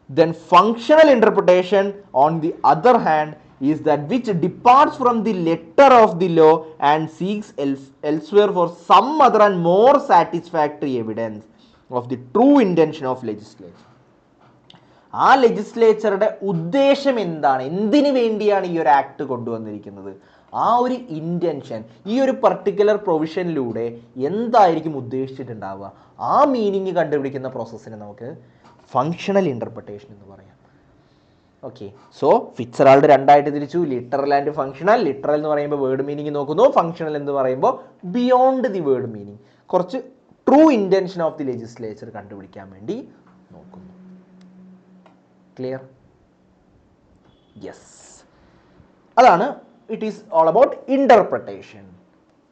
Then functional interpretation on the other hand is that which departs from the letter of the law and seeks elsewhere for some other and more satisfactory evidence of the true intention of legislature. ആ ലെജിസ്ലേച്ചറുടെ ഉദ്ദേശം എന്താണ്, എന്തിനു വേണ്ടിയാണ് ഈ ഒരു act കൊണ്ടുവന്നിരിക്കുന്നത്, ആ ഒരു ഇൻറ്റൻഷൻ ഈ ഒരു പർട്ടിക്കുലർ പ്രൊവിഷനിലൂടെ എന്തായിരിക്കും ഉദ്ദേശിച്ചിട്ടുണ്ടാവുക, ആ മീനിങ് കണ്ടുപിടിക്കുന്ന പ്രോസസ്സിനെ നമുക്ക് ഫങ്ഷണൽ ഇന്റർപ്രിട്ടേഷൻ എന്ന് പറയാം. ഓക്കെ, സോ ഫിറ്റ്സറാൾഡ് രണ്ടായിട്ട് തിരിച്ചു, ലിറ്ററൽ ആൻഡ് ഫങ്ഷണൽ. ലിറ്ററൽ എന്ന് പറയുമ്പോൾ വേർഡ് മീനിങ് നോക്കുന്നു, ഫങ്ഷണൽ എന്ന് പറയുമ്പോൾ ബിയോണ്ട് ദി വേർഡ് മീനിങ്, കുറച്ച് true intention of the legislature കണ്ടുപിടിക്കാൻ വേണ്ടി നോക്കുന്നു. ക്ലിയർ? യെസ്, അതാണ് it is all about interpretation.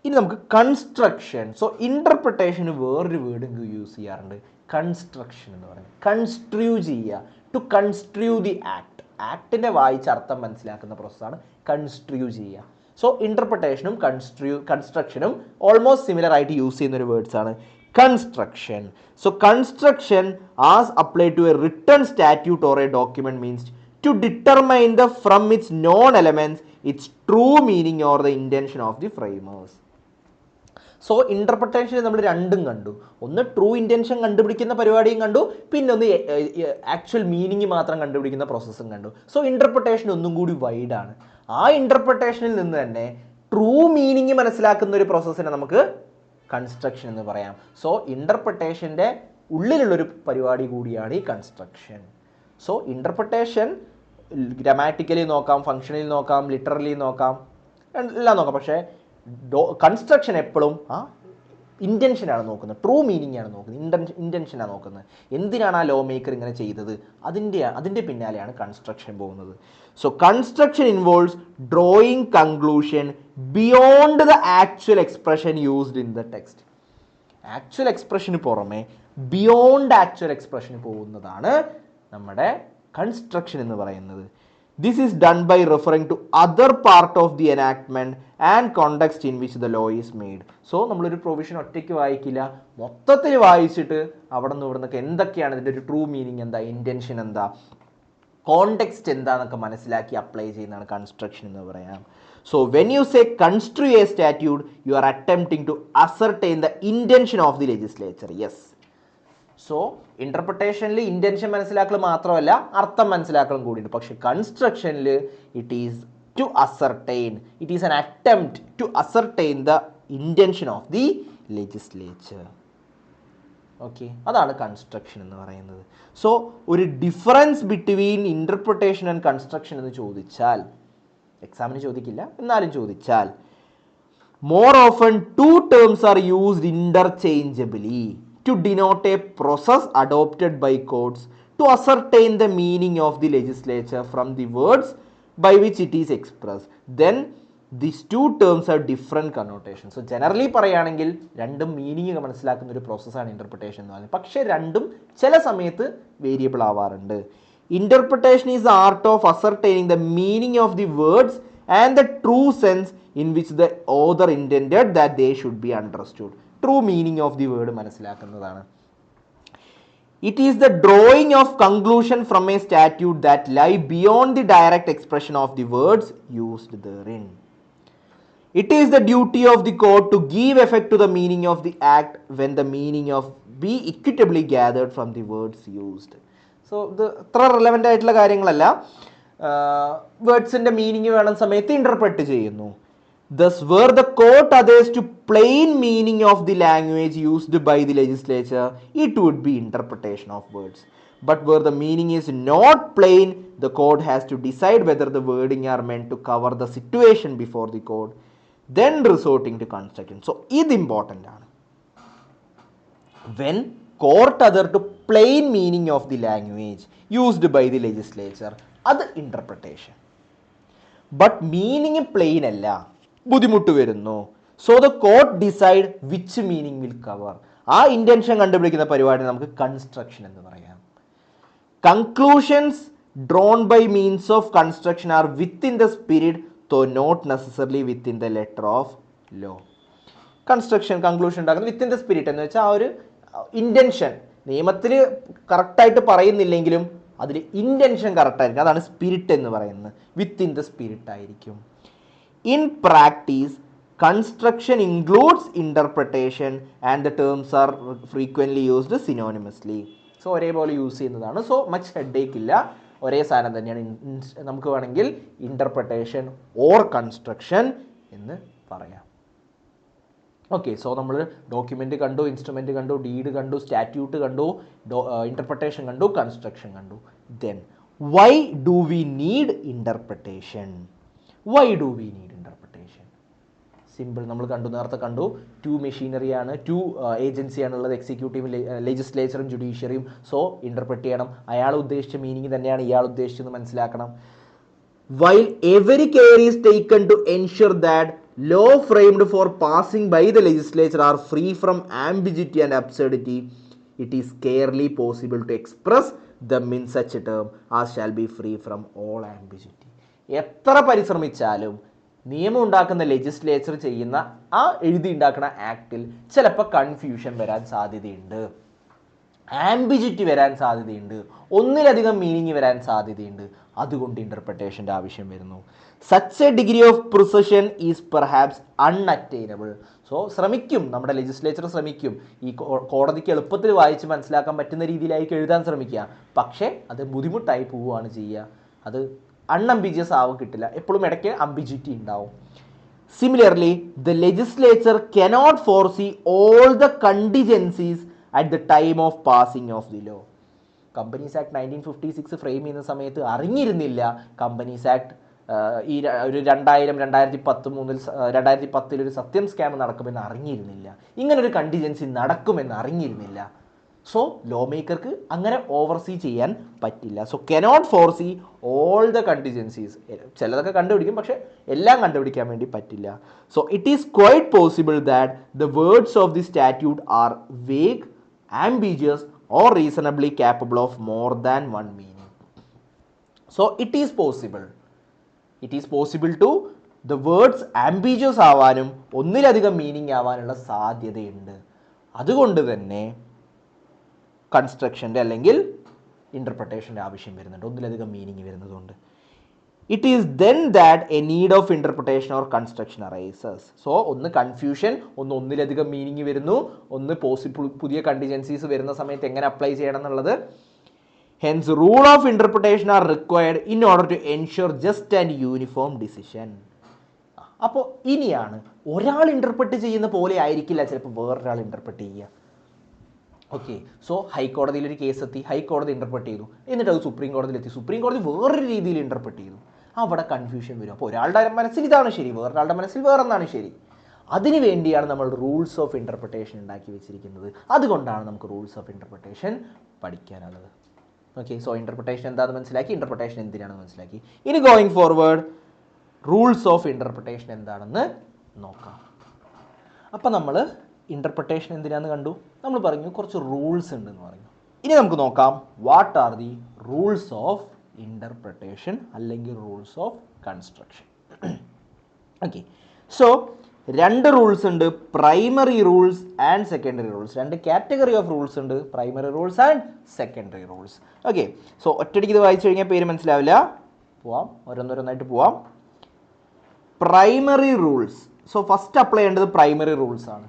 ഇനി നമുക്ക് കൺസ്ട്രക്ഷൻ. സോ ഇന്റർപ്രിട്ടേഷന് വേറൊരു വേർഡ് യൂസ് ചെയ്യാറുണ്ട്, കൺസ്ട്രക്ഷൻ എന്ന് പറയുന്നത്. കൺസ്ട്രൂ ചെയ്യുക, ടു കൺസ്ട്രൂ ദി ആക്ട്. ആക്ടിൻ്റെ വായിച്ച് അർത്ഥം മനസ്സിലാക്കുന്ന പ്രോസസ്സാണ് കൺസ്ട്രൂ ചെയ്യുക. സോ ഇന്റർപ്രിട്ടേഷനും കൺസ്ട്രക്ഷനും ഓൾമോസ്റ്റ് സിമിലർ ആയിട്ട് യൂസ് ചെയ്യുന്ന ഒരു വേർഡ്സ് ആണ്. Construction. So construction as applied to a written statute or a document means to determine the from its known elements its true meaning or the intention of the framers. So ഇന്റർപ്രിട്ടേഷനിൽ നമ്മൾ രണ്ടും കണ്ടു, ഒന്ന് true intention കണ്ടുപിടിക്കുന്ന പരിപാടിയും കണ്ടു, പിന്നെ ഒന്ന് ആക്ച്വൽ മീനിങ് മാത്രം കണ്ടുപിടിക്കുന്ന പ്രോസസ്സും കണ്ടു. സോ ഇന്റർപ്രിട്ടേഷൻ ഒന്നും കൂടി വൈഡാണ്. ആ ഇന്റർപ്രിട്ടേഷനിൽ നിന്ന് തന്നെ ട്രൂ മീനിങ് മനസ്സിലാക്കുന്ന ഒരു പ്രോസസ്സിനെ നമുക്ക് കൺസ്ട്രക്ഷൻ എന്ന് പറയാം. സോ ഇന്റർപ്രിട്ടേഷൻ്റെ ഉള്ളിലുള്ളൊരു പരിപാടി കൂടിയാണ് ഈ കൺസ്ട്രക്ഷൻ. സോ ഇന്റർപ്രിട്ടേഷൻ ഗ്രാമാറ്റിക്കലി നോക്കാം, ഫങ്ഷണലി നോക്കാം, ലിറ്ററലി നോക്കാം, എല്ലാം നോക്കാം. പക്ഷേ കൺസ്ട്രക്ഷൻ എപ്പോഴും ആ ഇൻറ്റൻഷനാണ് നോക്കുന്നത്, ട്രൂ മീനിങ് ആണ് നോക്കുന്നത്, ഇൻറ്റൻഷനാണ് നോക്കുന്നത്. എന്തിനാണ് ആ ലോ മേക്കർ ഇങ്ങനെ ചെയ്തത്, അതിൻ്റെ പിന്നാലെയാണ് കൺസ്ട്രക്ഷൻ പോകുന്നത്. So construction involves drawing conclusion beyond the actual expression used in the text. Actual എക്സ്പ്രഷന് പുറമെ ബിയോണ്ട് ആക്ച്വൽ എക്സ്പ്രഷന് പോകുന്നതാണ് നമ്മുടെ കൺസ്ട്രക്ഷൻ എന്ന് പറയുന്നത്. This is done by referring to other part of the enactment and context in which the law is made. So നമ്മളൊരു provision ഒറ്റയ്ക്ക് വായിക്കില്ല, മൊത്തത്തിൽ വായിച്ചിട്ട് അവിടെ നിന്ന് ഇവിടെ നിന്നൊക്കെ എന്തൊക്കെയാണ് ഇതിൻ്റെ ഒരു ട്രൂ മീനിങ് എന്താ, ഇൻറ്റൻഷൻ എന്താ, കോണ്ടെക്സ്റ്റ് എന്താണെന്നൊക്കെ മനസ്സിലാക്കി അപ്ലൈ ചെയ്യുന്നതാണ് കൺസ്ട്രക്ഷൻ എന്ന് പറയാം. So when you say construe a statute you are attempting to ascertain the intention of the legislature. Yes. So ഇൻ്റർപ്രിട്ടേഷനിൽ ഇൻറ്റൻഷൻ മനസ്സിലാക്കൽ മാത്രമല്ല അർത്ഥം മനസ്സിലാക്കലും കൂടിയുണ്ട്. പക്ഷേ കൺസ്ട്രക്ഷനിൽ it is to ascertain, it is an attempt to ascertain the intention of the legislature. Okay, അതാണ് construction എന്ന് പറയുന്നത്. സോ ഒരു difference between interpretation and construction എന്ന് ചോദിച്ചാൽ, എക്സാമിന് ചോദിക്കില്ല എന്നാലും ചോദിച്ചാൽ, more often two terms are used interchangeably to denote a process adopted by courts to ascertain the meaning of the legislature from the words by which it is expressed. Then these two terms have different connotations. So generally പറയുകയാണെങ്കിൽ രണ്ടും meaning മനസ്സിലാക്കുന്ന ഒരു പ്രോസസ്സാണ് interpretation എന്ന് പറയുന്നത്. പക്ഷേ രണ്ടും ചില സമയത്ത് വേരിയബിൾ ആവാറുണ്ട്. Interpretation is the art of ascertaining the meaning of the words and the true sense in which the author intended that they should be understood. True meaning of the word മനസ്സിലാക്കുന്നതാണ്. It is the drawing of conclusion from a statute that lie beyond the direct expression of the words used therein. It is the duty of the court to give effect to the meaning of the act when the meaning of be equitably gathered from the words used. So ഇത് അത്ര relevant ആയിട്ടുള്ള കാര്യങ്ങളല്ല. വേർഡ്സിൻ്റെ meaning വേണം സമയത്ത് interpret ചെയ്യുന്നു. Thus, were the court adheres to plain meaning of the language used by the legislature, it would be interpretation of words. But where the meaning is not plain, the court has to decide whether the wording are meant to cover the situation before the court, then resorting to construction. So, this important. When court adhere to plain meaning of the language used by the legislature, that's interpretation. But meaning plain alla. ബുദ്ധിമുട്ട് വരുന്നു. So the court decide which meaning will cover. ആ intention കണ്ടുപിടിക്കുന്ന പരിപാടി നമുക്ക് construction എന്ന് പറയാം. Conclusions drawn by means of construction are within the spirit though not necessarily within the letter of law. Construction conclusion ഉണ്ടാക്കുന്നത് within the spirit എന്ന് വെച്ചാൽ ആ ഒരു ഇൻറ്റൻഷൻ നിയമത്തിൽ കറക്റ്റായിട്ട് പറയുന്നില്ലെങ്കിലും അതിൽ ഇൻറ്റൻഷൻ കറക്റ്റായിരിക്കും. അതാണ് സ്പിരിറ്റ് എന്ന് പറയുന്നത്. വിത്തിൻ ദ സ്പിരിറ്റ് ആയിരിക്കും. In practice, construction includes interpretation and the terms are frequently used synonymously. So ഒരേപോലെ യൂസ് ചെയ്യുന്നതാണ്. സോ മച്ച് ഹെഡേക്ക് ഇല്ല, ഒരേ സാധനം തന്നെയാണ്. നമുക്ക് വേണമെങ്കിൽ ഇൻ്റർപ്രിട്ടേഷൻ ഓർ കൺസ്ട്രക്ഷൻ എന്ന് പറയാം. ഓക്കെ, സോ നമ്മൾ ഡോക്യുമെൻ്റ് കണ്ടു, ഇൻസ്ട്രുമെൻ്റ് കണ്ടു, ഡീഡ് കണ്ടു, സ്റ്റാറ്റ്യൂട്ട് കണ്ടു, ഇൻ്റർപ്രിട്ടേഷൻ കണ്ടു, കൺസ്ട്രക്ഷൻ കണ്ടു. Then why do we need interpretation? Why do we need interpretation? Simple. നമ്മൾ കണ്ടു, നേരത്തെ കണ്ടു, ടു മെഷീനറിയാണ്, ടു ഏജൻസിയാണുള്ളത്, എക്സിക്യൂട്ടീവും ലെജിസ്ലേച്ചറും ജുഡീഷ്യറിയും. സോ ഇൻ്റർപ്രറ്റ് ചെയ്യണം. അയാൾ ഉദ്ദേശിച്ച മീനിങ് തന്നെയാണ് ഇയാൾ ഉദ്ദേശിച്ചതെന്ന് മനസ്സിലാക്കണം. While every care is taken to ensure that law framed for passing by the legislature are free from ambiguity and absurdity, it is scarcely possible to express them in such a term as shall be free from all ambiguity. എത്ര പരിശ്രമിച്ചാലും നിയമം ഉണ്ടാക്കുന്ന legislature ചെയ്യുന്ന ആ എഴുതി ഉണ്ടാക്കുന്ന ആക്ടിൽ ചിലപ്പോൾ confusion വരാൻ സാധ്യതയുണ്ട്, ആംബിജിറ്റി വരാൻ സാധ്യതയുണ്ട്, ഒന്നിലധികം മീനിങ് വരാൻ സാധ്യതയുണ്ട്. അതുകൊണ്ട് ഇൻ്റർപ്രിട്ടേഷൻ്റെ ആവശ്യം വരുന്നു. Such A degree of precision is perhaps unattainable. So ശ്രമിക്കും, നമ്മുടെ ലെജിസ്ലേച്ചർ ശ്രമിക്കും ഈ കോടതിക്ക് എളുപ്പത്തിൽ വായിച്ച് മനസ്സിലാക്കാൻ പറ്റുന്ന രീതിയിലായിരിക്കും എഴുതാൻ ശ്രമിക്കുക. പക്ഷേ അത് ബുദ്ധിമുട്ടായി പോവുകയാണ് ചെയ്യുക. അത് അൺഅംബിജിയസ് ആവും കിട്ടില്ല. എപ്പോഴും ഇടയ്ക്ക് അംബിജിറ്റി ഉണ്ടാവും. Similarly the legislature cannot foresee all the contingencies at the time of passing of the law. Companies act 1956 frame ചെയ്യുന്ന സമയത്ത് അറിഞ്ഞിരുന്നില്ല കമ്പനീസ് ആക്ട് ഈ ഒരു 2010 ഒരു സത്യം സ്കാം നടക്കുമെന്ന് അറിഞ്ഞിരുന്നില്ല. ഇങ്ങനൊരു കണ്ടിജൻസി നടക്കുമെന്ന് അറിഞ്ഞിരുന്നില്ല. സോ ലോ മേക്കർക്ക് അങ്ങനെ ഓവർസീ ചെയ്യാൻ പറ്റില്ല. So cannot foresee all the contingencies. ചിലതൊക്കെ കണ്ടുപിടിക്കും, പക്ഷെ എല്ലാം കണ്ടുപിടിക്കാൻ വേണ്ടി പറ്റില്ല. So it is quite possible that the words of the statute are vague, ambiguous or reasonably capable of more than one meaning. So it is possible to the words ambiguous ആവാനും ഒന്നിലധികം meaning ആവാനുള്ള സാധ്യതയുണ്ട്. അതുകൊണ്ട് തന്നെ കൺസ്ട്രക്ഷൻ്റെ അല്ലെങ്കിൽ ഇൻ്റർപ്രിട്ടേഷൻ്റെ ആവശ്യം വരുന്നുണ്ട്, ഒന്നിലധികം മീനിങ് വരുന്നതുകൊണ്ട്. It is then that A need of interpretation or construction arises. So ഒന്ന് കൺഫ്യൂഷൻ, ഒന്നിലധികം മീനിങ് വരുന്നു, ഒന്ന് പുതിയ കണ്ടിജൻസീസ് വരുന്ന സമയത്ത് എങ്ങനെ അപ്ലൈ ചെയ്യണം എന്നുള്ളത്. Hence rule of interpretation are required in order to ensure just and uniform decision. അപ്പോൾ ഇനിയാണ് ഒരാൾ ഇൻ്റർപ്രറ്റ് ചെയ്യുന്ന പോലെ ആയിരിക്കില്ല ചിലപ്പോൾ വേറൊരാൾ ഇൻ്റർപ്രറ്റ് ചെയ്യുക. ഓക്കെ, സോ ഹൈക്കോടതിയിലൊരു കേസ് എത്തി, ഹൈക്കോടതി ഇൻ്റർപ്രറ്റ് ചെയ്തു, എന്നിട്ട് അത് സുപ്രീം കോടതിയിലെത്തി, സുപ്രീം കോടതി വേറൊരു രീതിയിൽ ഇൻ്റർപ്രറ്റ് ചെയ്തു. അവിടെ കൺഫ്യൂഷൻ വരും. അപ്പോൾ ഒരാളുടെ മനസ്സിൽ ഇതാണ് ശരി, വേറൊരാളുടെ മനസ്സിൽ വേറൊന്നാണ് ശരി. അതിനു വേണ്ടിയാണ് നമ്മൾ റൂൾസ് ഓഫ് ഇൻ്റർപ്രിട്ടേഷൻ ഉണ്ടാക്കി വെച്ചിരിക്കുന്നത്. അതുകൊണ്ടാണ് നമുക്ക് റൂൾസ് ഓഫ് ഇൻ്റർപ്രിട്ടേഷൻ പഠിക്കാനുള്ളത്. ഓക്കെ, സോ ഇൻ്റർപ്രിട്ടേഷൻ എന്താണെന്ന് മനസ്സിലാക്കി, ഇൻ്റർപ്രിട്ടേഷൻ എന്തിനാണെന്ന് മനസ്സിലാക്കി. ഇനി going forward rules of interpretation എന്താണെന്ന് നോക്കാം. അപ്പം നമ്മൾ ഇൻ്റർപ്രിട്ടേഷൻ എന്തിനാന്ന് കണ്ടു, നമ്മൾ പറഞ്ഞു കുറച്ച് റൂൾസ് ഉണ്ടെന്ന് പറഞ്ഞു. ഇനി നമുക്ക് നോക്കാം what are the rules of interpretation അല്ലെങ്കിൽ rules of construction. Okay, so രണ്ട് റൂൾസ് ഉണ്ട്, primary rules and secondary rules. രണ്ട് കാറ്റഗറി ഓഫ് റൂൾസ് ഉണ്ട്, primary rules and secondary rules. Okay, so ഒറ്റയടിക്ക് ഇത് വായിച്ചു കഴിഞ്ഞാൽ പേര് മനസ്സിലാവില്ല, പോവാം, ഓരോന്നോരോന്നായിട്ട് പോവാം. Primary rules. So first apply ചെയ്യേണ്ടത് പ്രൈമറി റൂൾസ് ആണ്.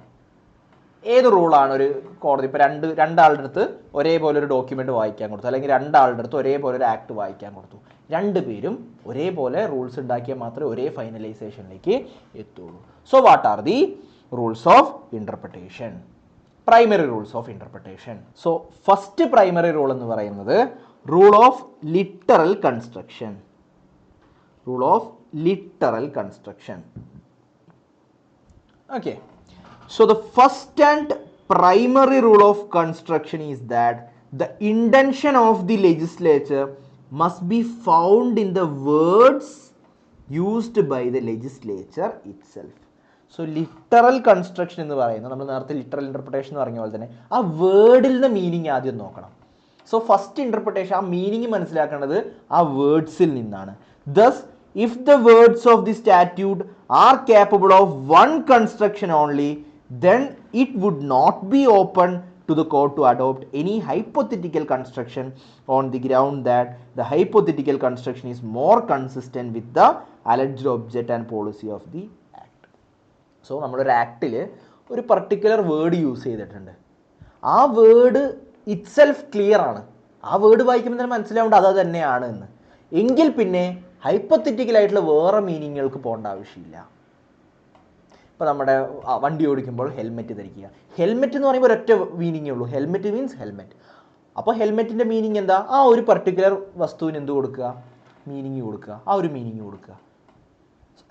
ഏത് റൂളാണ് ഒരു കോടതി ഇപ്പോൾ രണ്ടാളുടെ അടുത്ത് ഒരേപോലെ ഒരു ഡോക്യുമെൻ്റ് വായിക്കാൻ കൊടുത്തു, അല്ലെങ്കിൽ രണ്ടാളുടെ അടുത്ത് ഒരേപോലെ ഒരു ആക്ട് വായിക്കാൻ കൊടുത്തു, രണ്ടുപേരും ഒരേപോലെ റൂൾസ് ഉണ്ടാക്കിയാൽ മാത്രമേ ഒരേ ഫൈനലൈസേഷനിലേക്ക് എത്തുള്ളൂ. So what are the rules of interpretation? Primary rules of interpretation. So first primary rule എന്ന് പറയുന്നത് rule of literal construction. Rule of literal construction. Okay, so the first and primary rule of construction is that the intention of the legislature must be found in the words used by the legislature itself. So literal construction എന്ന് പറയുന്നത് നമ്മൾ നേരത്തെ literal interpretation എന്ന് പറഞ്ഞ പോലെ തന്നെ ആ വേർഡിൽ നിന്ന് മീനിങ് ആദ്യം നോക്കണം. സോ ഫസ്റ്റ് ഇൻ്റർപ്രിട്ടേഷൻ ആ മീനിങ് മനസ്സിലാക്കേണ്ടത് ആ വേർഡ്സിൽ നിന്നാണ്. Thus if the words of the statute are capable of one construction only, then it would not be open to the court to adopt any hypothetical construction on the ground that the hypothetical construction is more consistent with the alleged object and policy of the act. So നമ്മളൊരു ആക്ടിൽ ഒരു particular word use ചെയ്തിട്ടുണ്ട്, ആ word itself clear ആണ്, ആ word വായിക്കുമ്പോൾ തന്നെ മനസ്സിലാവേണ്ട അത് തന്നെയാണ് എന്ന്, എങ്കിൽ പിന്നെ ഹൈപ്പോത്തറ്റിക്കൽ ആയിട്ടുള്ള വേറെ മീനിങ്ങുകൾക്ക് പോകേണ്ട ആവശ്യമില്ല. ഇപ്പോൾ നമ്മുടെ വണ്ടി ഓടിക്കുമ്പോൾ ഹെൽമെറ്റ് ധരിക്കുക, ഹെൽമെറ്റ് എന്ന് പറയുമ്പോൾ ഒരൊറ്റ മീനിങ്ങേ ഉള്ളൂ, ഹെൽമെറ്റ് മീൻസ് ഹെൽമെറ്റ്. അപ്പോൾ ഹെൽമെറ്റിൻ്റെ മീനിങ് എന്താ? ആ ഒരു പർട്ടിക്കുലർ വസ്തുവിന് എന്ത് കൊടുക്കുക? മീനിങ് കൊടുക്കുക, ആ ഒരു മീനിങ് കൊടുക്കുക.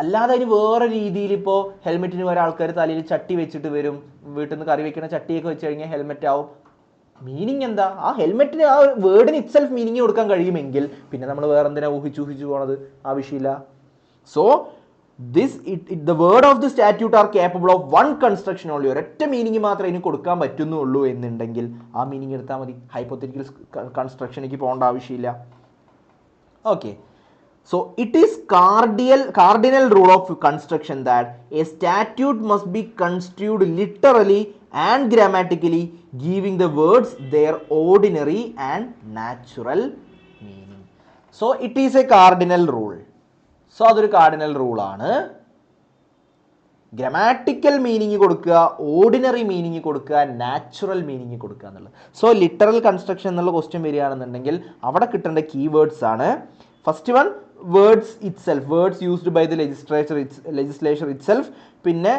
അല്ലാതെ അതിന് വേറെ രീതിയിൽ ഇപ്പോൾ ഹെൽമെറ്റിന് വേറെ ആൾക്കാർ തലയിൽ ചട്ടി വെച്ചിട്ട് വരും, വീട്ടിൽ നിന്ന് കറി വെക്കുന്ന ചട്ടിയൊക്കെ വെച്ച് കഴിഞ്ഞാൽ ഹെൽമെറ്റ് ആവും. മീനിങ് എന്താ? ആ ഹെൽമെറ്റിന് ആ വേർഡിന് ഇറ്റ്സെൽഫ് മീനിങ് കൊടുക്കാൻ കഴിയുമെങ്കിൽ പിന്നെ നമ്മൾ വേറെ എന്തിനാ ഊഹിച്ചു പോണത്? ആവശ്യമില്ല. So the word of the statute are capable of one construction only. ഒരൊറ്റ മീനിങ് മാത്രമേ ഇതിന് കൊടുക്കാൻ പറ്റുന്നുള്ളൂ എന്നുണ്ടെങ്കിൽ ആ മീനിങ് എടുത്താൽ മതി, ഹൈപ്പോത്തറ്റിക്കൽ കൺസ്ട്രക്ഷനിലേക്ക് പോകേണ്ട ആവശ്യമില്ല. Okay, so it is cardinal rule of construction that a statute must be construed literally and grammatically, giving the words their ordinary and natural meaning. So it is a cardinal rule. So അതൊരു cardinal റൂളാണ്. Grammatical meaning കൊടുക്കുക, ordinary meaning കൊടുക്കുക, natural meaning കൊടുക്കുക എന്നുള്ളത്. So literal construction എന്നുള്ള question വരികയാണെന്നുണ്ടെങ്കിൽ അവിടെ കിട്ടേണ്ട കീവേഡ്സ് ആണ്. First one words itself, words used by the legislature itself. പിന്നെ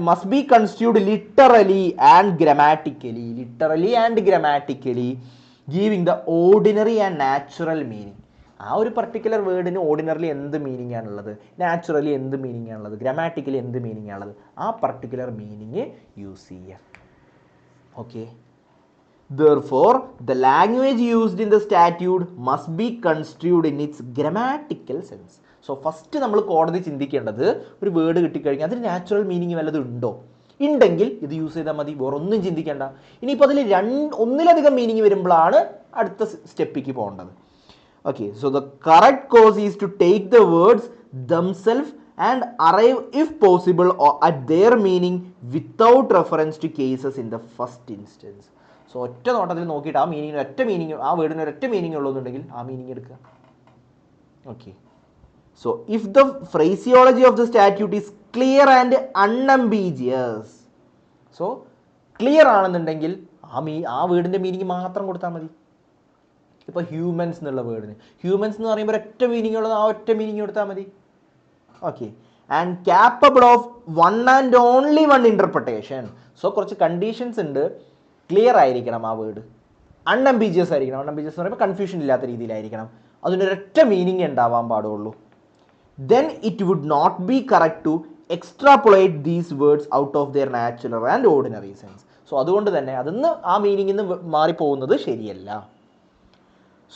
must be construed literally and grammatically, giving the ordinary and natural meaning. ആ ഒരു പർട്ടിക്കുലർ വേർഡിന് ഓർഡിനറിലി എന്ത് മീനിങ് ആണുള്ളത്, നാച്ചുറലി എന്ത് മീനിങ് ആണുള്ളത്, ഗ്രാമാറ്റിക്കലി എന്ത് മീനിങ് ആണുള്ളത്, ആ പർട്ടിക്കുലർ മീനിങ് യൂസ് ചെയ്യുക. Okay, therefore the language used in the statute must be construed in its grammatical sense. So first നമ്മൾ കോടതി ചിന്തിക്കേണ്ടത് ഒരു വേർഡ് കിട്ടിക്കഴിഞ്ഞാൽ അതിന് നാച്ചുറൽ മീനിങ് വല്ലതും ഉണ്ടോ, ഉണ്ടെങ്കിൽ ഇത് യൂസ് ചെയ്താൽ മതി, വേറെ ഒന്നും ചിന്തിക്കേണ്ട. ഇനിയിപ്പോൾ അതിൽ ഒന്നിലധികം മീനിങ് വരുമ്പോഴാണ് അടുത്ത സ്റ്റെപ്പിലേക്ക് പോകേണ്ടത്. Okay, so the correct course is to take the words themselves and arrive if possible at their meaning without reference to cases in the first instance. So ഒറ്റ നോട്ടത്തിൽ നോക്കിയിട്ട് ആ മീനിങ്ങിന് ഒറ്റ മീനിങ്, ആ വേർഡിന് ഒരൊറ്റ മീനിങ് ഉള്ളതെന്നുണ്ടെങ്കിൽ ആ മീനിങ് എടുക്കുക. Okay, so if the phraseology of the statute is clear and unambiguous, so clear ആണെന്നുണ്ടെങ്കിൽ ആ വേർഡിൻ്റെ മീനിങ് മാത്രം കൊടുത്താൽ മതി. ഇപ്പോൾ ഹ്യൂമൻസ് എന്നുള്ള വേർഡിന് ഹ്യൂമൻസ് എന്ന് പറയുമ്പോൾ ഒറ്റ മീനിങ് ഉള്ളത് ആ ഒറ്റ മീനിങ് കൊടുത്താൽ മതി. Okay, and capable of one and only one interpretation. So കുറച്ച് കണ്ടീഷൻസ് ഉണ്ട്. ക്ലിയർ ആയിരിക്കണം ആ വേർഡ്, അൺഅംബീജിയസ് ആയിരിക്കണം. അൺഅംബീജിയസ് എന്ന് പറയുമ്പോൾ കൺഫ്യൂഷൻ ഇല്ലാത്ത രീതിയിലായിരിക്കണം, അതിനൊരൊറ്റ മീനിങ് ഉണ്ടാവാൻ പാടുള്ളൂ. Then it would not be correct to extrapolate these words out of their natural and ordinary sense. So അതുകൊണ്ട് തന്നെ അതിന്ന് ആ മീനിങ്ങിൽ നിന്ന് മാറിപ്പോകുന്നത് ശരിയല്ല.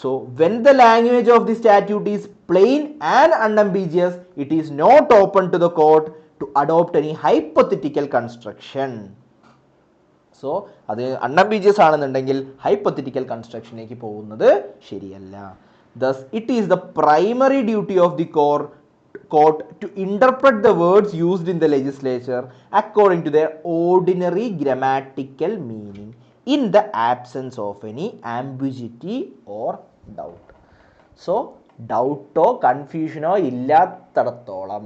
So when the language of the statute is plain and unambiguous, it is not open to the court to adopt any hypothetical construction. So അത് അൺഅംബീജിയസ് ആണെന്നുണ്ടെങ്കിൽ hypothetical കൺസ്ട്രക്ഷനിലേക്ക് പോകുന്നത് ശരിയല്ല. Thus it is the primary duty of the court to interpret the words used in the legislature according to their ordinary grammatical meaning in the absence of any ambiguity or doubt. So ഡൗട്ടോ കൺഫ്യൂഷനോ ഇല്ലാത്തടത്തോളം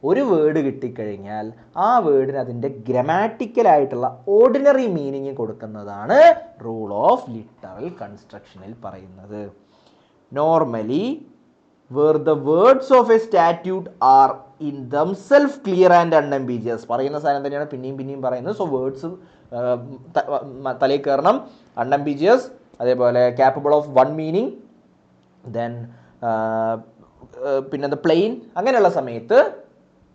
ഒരു word കിട്ടിക്കഴിഞ്ഞാൽ ആ വേർഡിന് അതിൻ്റെ ഗ്രമാറ്റിക്കലായിട്ടുള്ള ordinary meaning കൊടുക്കുന്നതാണ് rule of literal കൺസ്ട്രക്ഷനിൽ പറയുന്നത്. Normally where the words of a statute are in themselves clear and unambiguous, പറയുന്ന സാധനം തന്നെയാണ് പിന്നെയും പറയുന്നത്. സോ വേർഡ്സ് തലയിൽ കയറണം, അൺഅംബീജിയസ്, അതേപോലെ capable of one meaning, then പിന്നെ പ്ലെയിൻ, അങ്ങനെയുള്ള സമയത്ത്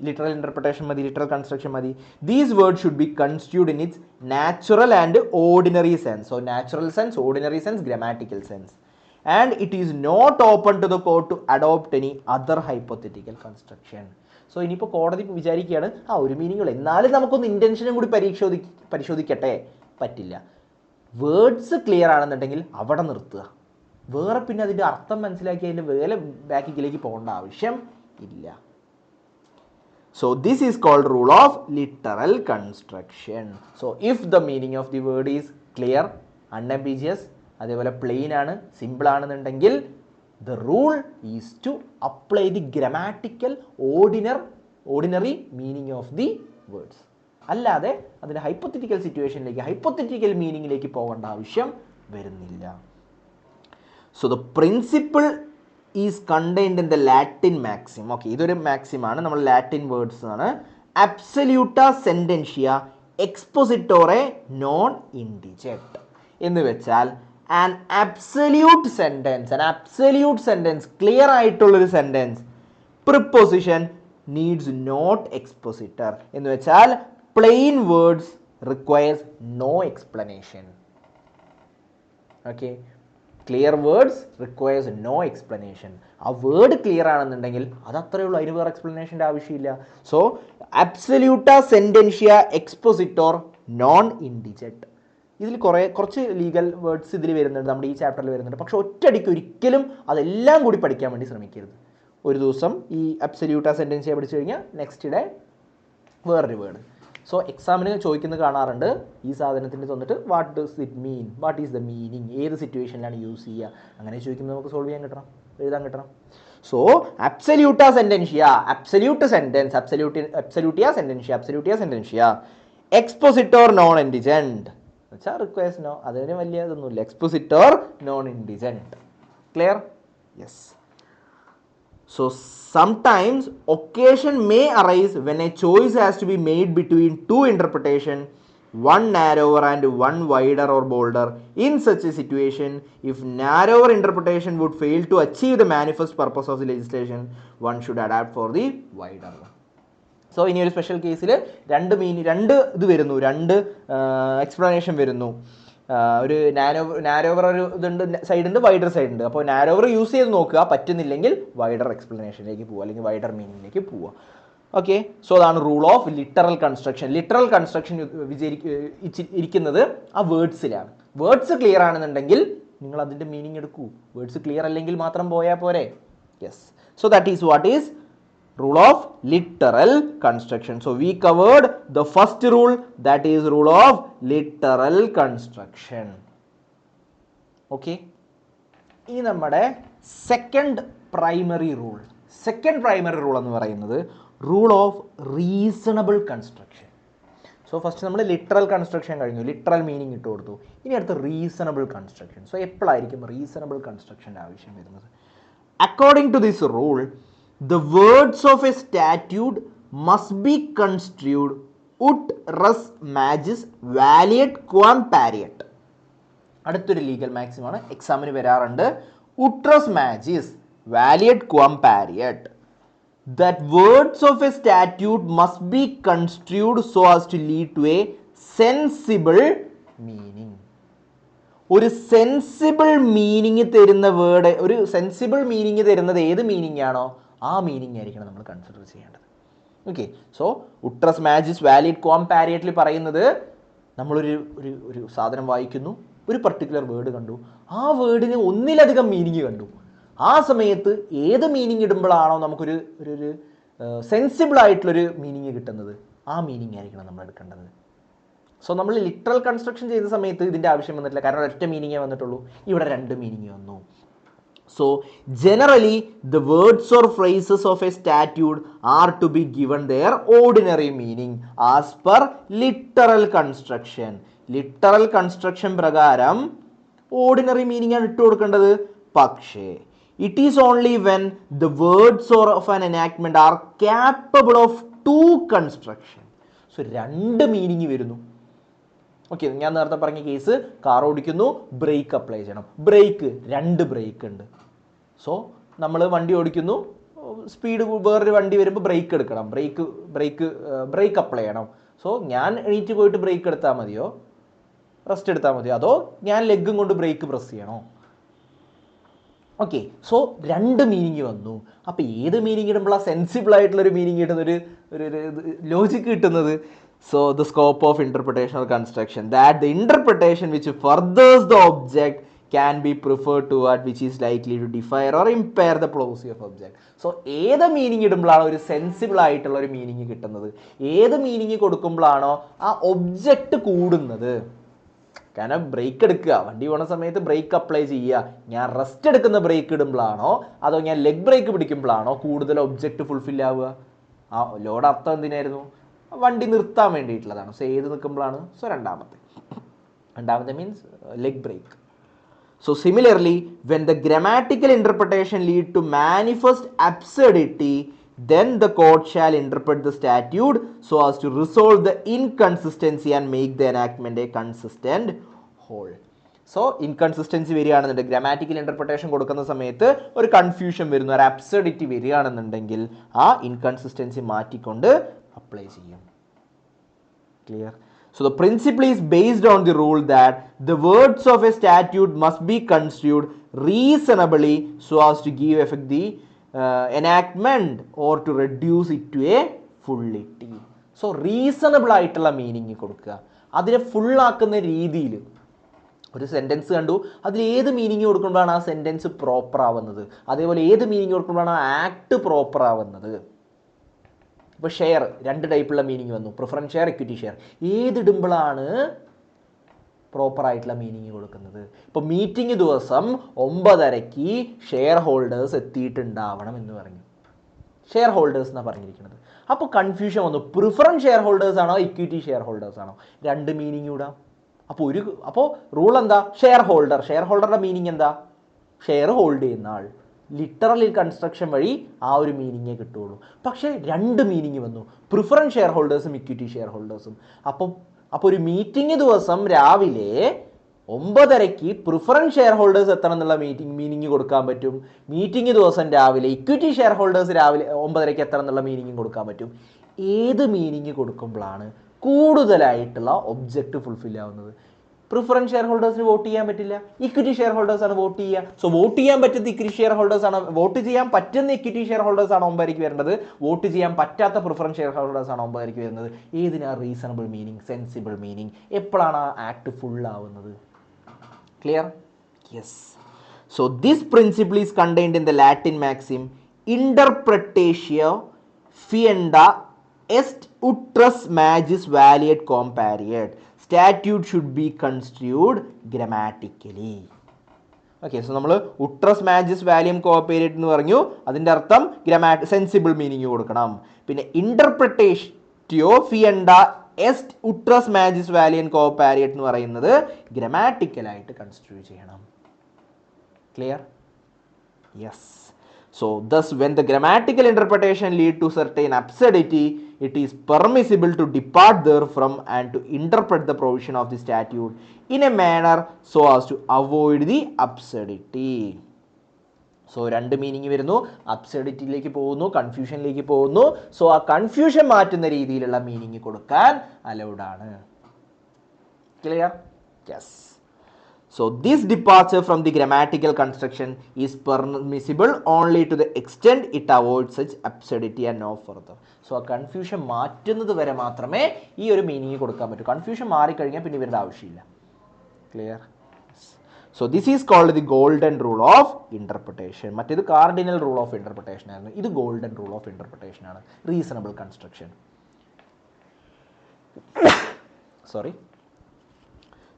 ലിറ്ററൽ ഇൻ്റർപ്രിട്ടേഷൻ മതി, ലിറ്ററൽ കൺസ്ട്രക്ഷൻ മതി. These word should be constituted in its natural and ordinary sense. So natural sense, ordinary sense, grammatical sense. And it is not open to the court to adopt any other hypothetical construction. So ഇനിയിപ്പോൾ കോടതി വിചാരിക്കുകയാണ് ഒരു മീനിങ്ങുകൾ, എന്നാലും നമുക്കൊന്ന് ഇൻറ്റൻഷനും കൂടി പരിശോധിക്കട്ടെ. പറ്റില്ല. Words clear ആണെന്നുണ്ടെങ്കിൽ അവിടെ നിർത്തുക. വേറെ പിന്നെ അതിൻ്റെ അർത്ഥം മനസ്സിലാക്കി അതിൻ്റെ വേറെ ബാക്കിലേക്ക് പോകേണ്ട ആവശ്യം ഇല്ല. So this is called rule of literal construction. So if the meaning of the word is clear, unambiguous, അതേപോലെ പ്ലെയിൻ ആണ്, സിമ്പിൾ ആണെന്നുണ്ടെങ്കിൽ the rule is to apply the grammatical ordinary meaning of the words. അല്ലാതെ അതിൻ്റെ hypothetical സിറ്റുവേഷനിലേക്ക്, ഹൈപ്പോത്തറ്റിക്കൽ മീനിങ്ങിലേക്ക് പോകേണ്ട ആവശ്യം വരുന്നില്ല. So the principle is contained in the Latin maxim. Okay, ഇതൊരു മാക്സിമാണ്, നമ്മൾ ലാറ്റിൻ വേർഡ്സ് ആണ്. അബ്സല്യൂട്ട സെൻറ്റൻഷ്യ എക്സ്പോസിറ്റോറെ നോൺ ഇൻഡിജെറ്റ് എന്ന് വെച്ചാൽ an absolute sentence, ക്ലിയർ ആയിട്ടുള്ളൊരു sentence, preposition needs not expositor എന്ന് വെച്ചാൽ plain words requires no explanation. Okay, clear words requires no explanation. ആ വേർഡ് ക്ലിയർ ആണെന്നുണ്ടെങ്കിൽ അത് അത്രയേ ഉള്ളൂ, അതിന് വേറെ എക്സ്പ്ലനേഷൻ്റെ ആവശ്യമില്ല. So absoluta sententia expositore non indiget. ഇതിൽ കുറച്ച് ലീഗൽ വേർഡ്സ് ഇതിൽ വരുന്നുണ്ട്, നമ്മുടെ ഈ ചാപ്റ്ററിൽ വരുന്നുണ്ട്. പക്ഷെ ഒറ്റയടിക്ക് ഒരിക്കലും അതെല്ലാം കൂടി പഠിക്കാൻ വേണ്ടി ശ്രമിക്കരുത്. ഒരു ദിവസം ഈ അബ്സല്യൂട്ട സെൻറ്റൻസിയെ പഠിച്ചു കഴിഞ്ഞാൽ നെക്സ്റ്റ് ഡേ വേറൊരു വേർഡ്. സോ എക്സാമിന് ചോദിക്കുന്നത് കാണാറുണ്ട്, ഈ സാധനത്തിന് തന്നിട്ട് what does it mean, what is the meaning, ഏത് സിറ്റുവേഷനിലാണ് യൂസ് ചെയ്യുക, അങ്ങനെ ചോദിക്കുന്നത് നമുക്ക് സോൾവ് ചെയ്യാൻ കിട്ടണം, എഴുതാൻ കിട്ടണം. So absoluta sententia, absolute sentence, absoluta sententia, expositore non indigent വെച്ചാൽ റിക്വയർസ് നോ, അതിന് വലിയ ഇതൊന്നുമില്ല. Expositore non indigent. Clear? Yes. So sometimes occasion may arise when a choice has to be made between two interpretation, one narrower and one wider or bolder. In such a situation, if narrower interpretation would fail to achieve the manifest purpose of the legislation, one should adapt for the wider one. So ഇനി ഒരു special കേസിൽ രണ്ട് ഇത് വരുന്നു, രണ്ട് explanation വരുന്നു. ഒരു narrower ഒരു ഇതുണ്ട്, സൈഡുണ്ട്, വൈഡർ സൈഡ് ഉണ്ട്. അപ്പോൾ നാരോവർ യൂസ് ചെയ്ത് നോക്കുക, പറ്റുന്നില്ലെങ്കിൽ വൈഡർ എക്സ്പ്ലനേഷനിലേക്ക് പോവുക, അല്ലെങ്കിൽ വൈഡർ മീനിങ്ങിലേക്ക് പോവുക. ഓക്കെ, സോ അതാണ് rule of literal construction. Literal construction ഇരിക്കുന്നത് ആ വേർഡ്സിലാണ്. വേർഡ്സ് ക്ലിയർ ആണെന്നുണ്ടെങ്കിൽ നിങ്ങൾ അതിൻ്റെ മീനിങ് എടുക്കൂ. വേർഡ്സ് ക്ലിയർ അല്ലെങ്കിൽ മാത്രം പോയാൽ പോരെ. Yes, so that is what is rule of literal construction. So we covered the first rule, that is rule of literal construction. Okay, ഇനി നമ്മുടെ സെക്കൻഡ് പ്രൈമറി റൂൾ എന്ന് പറയുന്നത് rule of reasonable construction. So first നമ്മൾ literal construction കഴിഞ്ഞു, literal meaning ഇട്ട് കൊടുത്തു. ഇനി അടുത്ത് റീസണബിൾ കൺസ്ട്രക്ഷൻ. സോ എപ്പോഴായിരിക്കും റീസണബിൾ കൺസ്ട്രക്ഷൻ്റെ ആവശ്യം വരുന്നത്? According to this rule, the words of a statute must be construed ut res magis valeat quam pariat. അടുത്തൊരു ലീഗൽ മാക്സിം ആണ്, എക്സാമിന് വരാറുണ്ട്. ut res magis valeat quam pariat. That words of a statute must be construed so as to lead to a sensible meaning. ഒരു sensible meaning തരുന്ന word, ഒരു sensible meaning തരുന്നത് ഏത് meaning ആണോ ആ മീനിങ് ആയിരിക്കണം നമ്മൾ കൺസിഡർ ചെയ്യേണ്ടത്. ഓക്കെ, സോ ഉട്രസ് മാജിസ് വാലിഡ് ക്വാം പാരിയറ്റിൽ പറയുന്നത് നമ്മളൊരു ഒരു ഒരു സാധനം വായിക്കുന്നു, ഒരു പർട്ടിക്കുലർ വേർഡ് കണ്ടു, ആ വേർഡിന് ഒന്നിലധികം മീനിങ് കണ്ടു. ആ സമയത്ത് ഏത് മീനിങ് ഇടുമ്പോഴാണോ നമുക്കൊരു ഒരു സെൻസിബിൾ ആയിട്ടുള്ളൊരു മീനിങ് കിട്ടുന്നത് ആ മീനിങ് ആയിരിക്കണം നമ്മൾ എടുക്കേണ്ടത്. സോ നമ്മൾ ലിറ്ററൽ കൺസ്ട്രക്ഷൻ ചെയ്ത സമയത്ത് ഇതിൻ്റെ ആവശ്യം വന്നിട്ടില്ല, കാരണം ഒറ്റ മീനിങ്ങേ വന്നിട്ടുള്ളൂ. ഇവിടെ രണ്ട് മീനിങ് വന്നു. So generally the words or phrases of a statute are to be given their ordinary meaning as per literal construction. Literal construction പ്രകാരം ordinary meaning ആണ് ഇട്ട് കൊടുക്കേണ്ടത്. പക്ഷേ it is only when the words or of an enactment are capable of two construction. So രണ്ട് meaning വരുന്നു. Okay, ഞാൻ നേരത്തെ പറഞ്ഞ കേസ്, കാർ ഓടിക്കുന്നു, ബ്രേക്ക് അപ്ലൈ ചെയ്യണം. ബ്രേക്ക്, രണ്ട് ബ്രേക്ക് ഉണ്ട്. സോ നമ്മൾ വണ്ടി ഓടിക്കുന്നു, സ്പീഡ് വേറൊരു വണ്ടി വരുമ്പോൾ ബ്രേക്ക് എടുക്കണം, ബ്രേക്ക് അപ്ലൈ ചെയ്യണം. സോ ഞാൻ എണീറ്റ് പോയിട്ട് ബ്രേക്ക് എടുത്താൽ മതിയോ, റെസ്റ്റ് എടുത്താൽ മതിയോ, അതോ ഞാൻ ലെഗും കൊണ്ട് ബ്രേക്ക് പ്രസ് ചെയ്യണോ? ഓക്കെ, സോ രണ്ട് മീനിങ് വന്നു. അപ്പോൾ ഏത് മീനിങ് ഇടുമ്പോഴാണ് സെൻസിബിൾ ആയിട്ടുള്ളൊരു മീനിങ് കിട്ടുന്ന ഒരു ലോജിക്ക് കിട്ടുന്നത്? So the scope of interpretation or construction, that the interpretation which furthers the object can be preferred to what which is likely to defer or impair the plausibility of object. So ഏത് meaning ഇടുമ്പോഴാണോ ഒരു sensible ആയിട്ടുള്ള ഒരു meaning കിട്ടുന്നത്, ഏത് meaning കൊടുക്കുമ്പോഴാണോ ആ object കൂടുന്നത്. കാരണം break എടുക്കുക, വണ്ടി പോണ സമയത്ത് ബ്രേക്ക് അപ്ലൈ ചെയ്യുക, ഞാൻ റെസ്റ്റ് എടുക്കുന്ന ബ്രേക്ക് ഇടുമ്പോഴാണോ അതോ ഞാൻ ലെഗ് ബ്രേക്ക് പിടിക്കുമ്പോഴാണോ കൂടുതൽ ഒബ്ജക്റ്റ് ഫുൾഫിൽ ആവുക? ആ ലോഡ് അർത്ഥം എന്തിനായിരുന്നു? വണ്ടി നിർത്താൻ വേണ്ടിയിട്ടുള്ളതാണ്. സോ ഏത് നിൽക്കുമ്പോഴാണ്? സോ രണ്ടാമത്തെ means leg break. So similarly when the grammatical interpretation lead to manifest absurdity, then the court shall interpret the statute so as to resolve the inconsistency and make the enactment a consistent whole. So inconsistency വരികയാണെന്നുണ്ടെങ്കിൽ, grammatical interpretation കൊടുക്കുന്ന സമയത്ത് ഒരു confusion വരുന്നു, ഒരു അബ്സർഡിറ്റി വരികയാണെന്നുണ്ടെങ്കിൽ ആ inconsistency മാറ്റിക്കൊണ്ട് apply ചെയ്യും. Clear? So the principle is based on the rule that the words of a statute must be construed reasonably so as to give effect the enactment or to reduce it to a fullity. So reasonable ആയിട്ടുള്ള meaning കൊടുക്കുക, അതിനെ ഫുള്ളാക്കുന്ന രീതിയിൽ. ഒരു sentence കണ്ടു, അതിൽ ഏത് meaning കൊടുക്കുമ്പോഴാണ് ആ sentence proper ആവുന്നത്, അതേപോലെ ഏത് മീനിങ് കൊടുക്കുമ്പോഴാണ് ആ ആക്ട് പ്രോപ്പർ ആവുന്നത്. ഇപ്പോൾ ഷെയർ, രണ്ട് ടൈപ്പുള്ള മീനിങ് വന്നു, പ്രിഫറൻസ് ഷെയർ, ഇക്വിറ്റി ഷെയർ. ഏതിടുമ്പോഴാണ് പ്രോപ്പറായിട്ടുള്ള മീനിങ് കൊടുക്കുന്നത്? ഇപ്പോൾ മീറ്റിംഗ് ദിവസം 9:30 ഷെയർ ഹോൾഡേഴ്സ് എത്തിയിട്ടുണ്ടാവണം എന്ന് പറഞ്ഞു, ഷെയർ ഹോൾഡേഴ്സ് എന്നാണ് പറഞ്ഞിരിക്കുന്നത്. അപ്പോൾ കൺഫ്യൂഷൻ വന്നു, പ്രിഫറൻസ് ഷെയർ ഹോൾഡേഴ്സ് ആണോ ഇക്വിറ്റി ഷെയർ ഹോൾഡേഴ്സ് ആണോ? രണ്ട് മീനിങ് ഇടാം. അപ്പോൾ റൂൾ എന്താ? ഷെയർ ഹോൾഡറുടെ മീനിങ് എന്താ? ഷെയർ ഹോൾഡ് ചെയ്യുന്ന ആൾ. ലിറ്ററൽ കൺസ്ട്രക്ഷൻ വഴി ആ ഒരു മീനിങ്ങേ കിട്ടുള്ളൂ. പക്ഷേ രണ്ട് മീനിങ് വന്നു, പ്രിഫറൻസ് ഷെയർ ഹോൾഡേഴ്സും ഇക്വിറ്റി ഷെയർ ഹോൾഡേഴ്സും. അപ്പോൾ ഒരു മീറ്റിംഗ് ദിവസം രാവിലെ 9:30 പ്രിഫറൻസ് ഷെയർ ഹോൾഡേഴ്സ് എത്തണം എന്നുള്ള മീനിങ് കൊടുക്കാൻ പറ്റും. മീറ്റിംഗ് ദിവസം രാവിലെ ഇക്വിറ്റി ഷെയർ ഹോൾഡേഴ്സ് രാവിലെ 9:30 എത്തണം എന്നുള്ള മീനിങ് കൊടുക്കാൻ പറ്റും. ഏത് മീനിങ് കൊടുക്കുമ്പോഴാണ് കൂടുതലായിട്ടുള്ള ഒബ്ജക്റ്റ് ഫുൾഫിൽ ആവുന്നത്? പ്രിഫറൻസ് ഷെയർ ഹോൾഡേഴ്സിന് വോട്ട് ചെയ്യാൻ പറ്റില്ല, ഇക്വിറ്റി ഷെയർ ഹോൾഡേഴ്സ് ആണ് വോട്ട് ചെയ്യുക. സോ വോട്ട് ചെയ്യാൻ പറ്റുന്ന ഇക്വിറ്റി ഷെയർ ഹോൾഡേഴ്സ് ആണ്, വോട്ട് ചെയ്യാൻ പറ്റുന്ന ഇക്വിറ്റി ഷെയർ ഹോൾഡേഴ്സ് ആണ് 9:30 വരുന്നത്. വോട്ട് ചെയ്യാൻ പറ്റാത്ത പ്രിഫറൻസ് ഷെയർ ഹോൾഡേഴ്സ് ആണ് 9:30 വരുന്നത്. ഏതിനാ റീസണബിൾ മീനിങ്, സെൻസിബിൾ മീനിങ്? എപ്പോഴാണ് ആ ആക്ട് ഫുൾ ആവുന്നത്? Clear? Yes. So this principle is contained in the Latin maxim interpretatio fienda est utrus magis valeat compariat. Statute should be construed grammatically. Okay, so നമ്മൾ ഉട്രസ് മാജിസ് വാല്യൂം cooperate എന്ന് പറഞ്ഞു. അതിൻ്റെ അർത്ഥം sensible meaning കൊടുക്കണം. പിന്നെ ഇന്റർപ്രിറ്റേഷ്യോ ഫിയണ്ട എസ്റ്റ് ഉട്രസ് മാജിസ് വാല്യൂം കോപ്പാരിയറ്റ് എന്ന് പറയുന്നത് ഗ്രമാറ്റിക്കലായിട്ട് കൺസിഡർ ചെയ്യണം. Clear? Yes. So thus when the grammatical interpretation lead to certain absurdity, it is permissible to depart therefrom and to interpret the provision of the statute in a manner so as to avoid the absurdity. So രണ്ട് meaning വരുന്നു, അബ്സർഡിറ്റിയിലേക്ക് പോകുന്നു, കൺഫ്യൂഷനിലേക്ക് പോകുന്നു. So ആ confusion മാറ്റുന്ന രീതിയിലുള്ള meaning കൊടുക്കാൻ allowed ആണ്. Clear? Yes. So this departure from the grammatical construction is permissible only to the extent it avoids such absurdity and no further. So ആ കൺഫ്യൂഷൻ മാറ്റുന്നത് വരെ മാത്രമേ ഈ ഒരു മീനിങ് കൊടുക്കാൻ പറ്റൂ. കൺഫ്യൂഷൻ മാറിക്കഴിഞ്ഞാൽ പിന്നെ ഇവരുടെ ആവശ്യമില്ല. Clear? So this is called the golden rule of interpretation. മറ്റേത് കാർഡിനൽ റൂൾ ഓഫ് ഇന്റർപ്രിട്ടേഷൻ ആയിരുന്നു, ഇത് ഗോൾഡൻ റൂൾ ഓഫ് ഇന്റർപ്രിട്ടേഷൻ ആണ്. Reasonable construction. Sorry.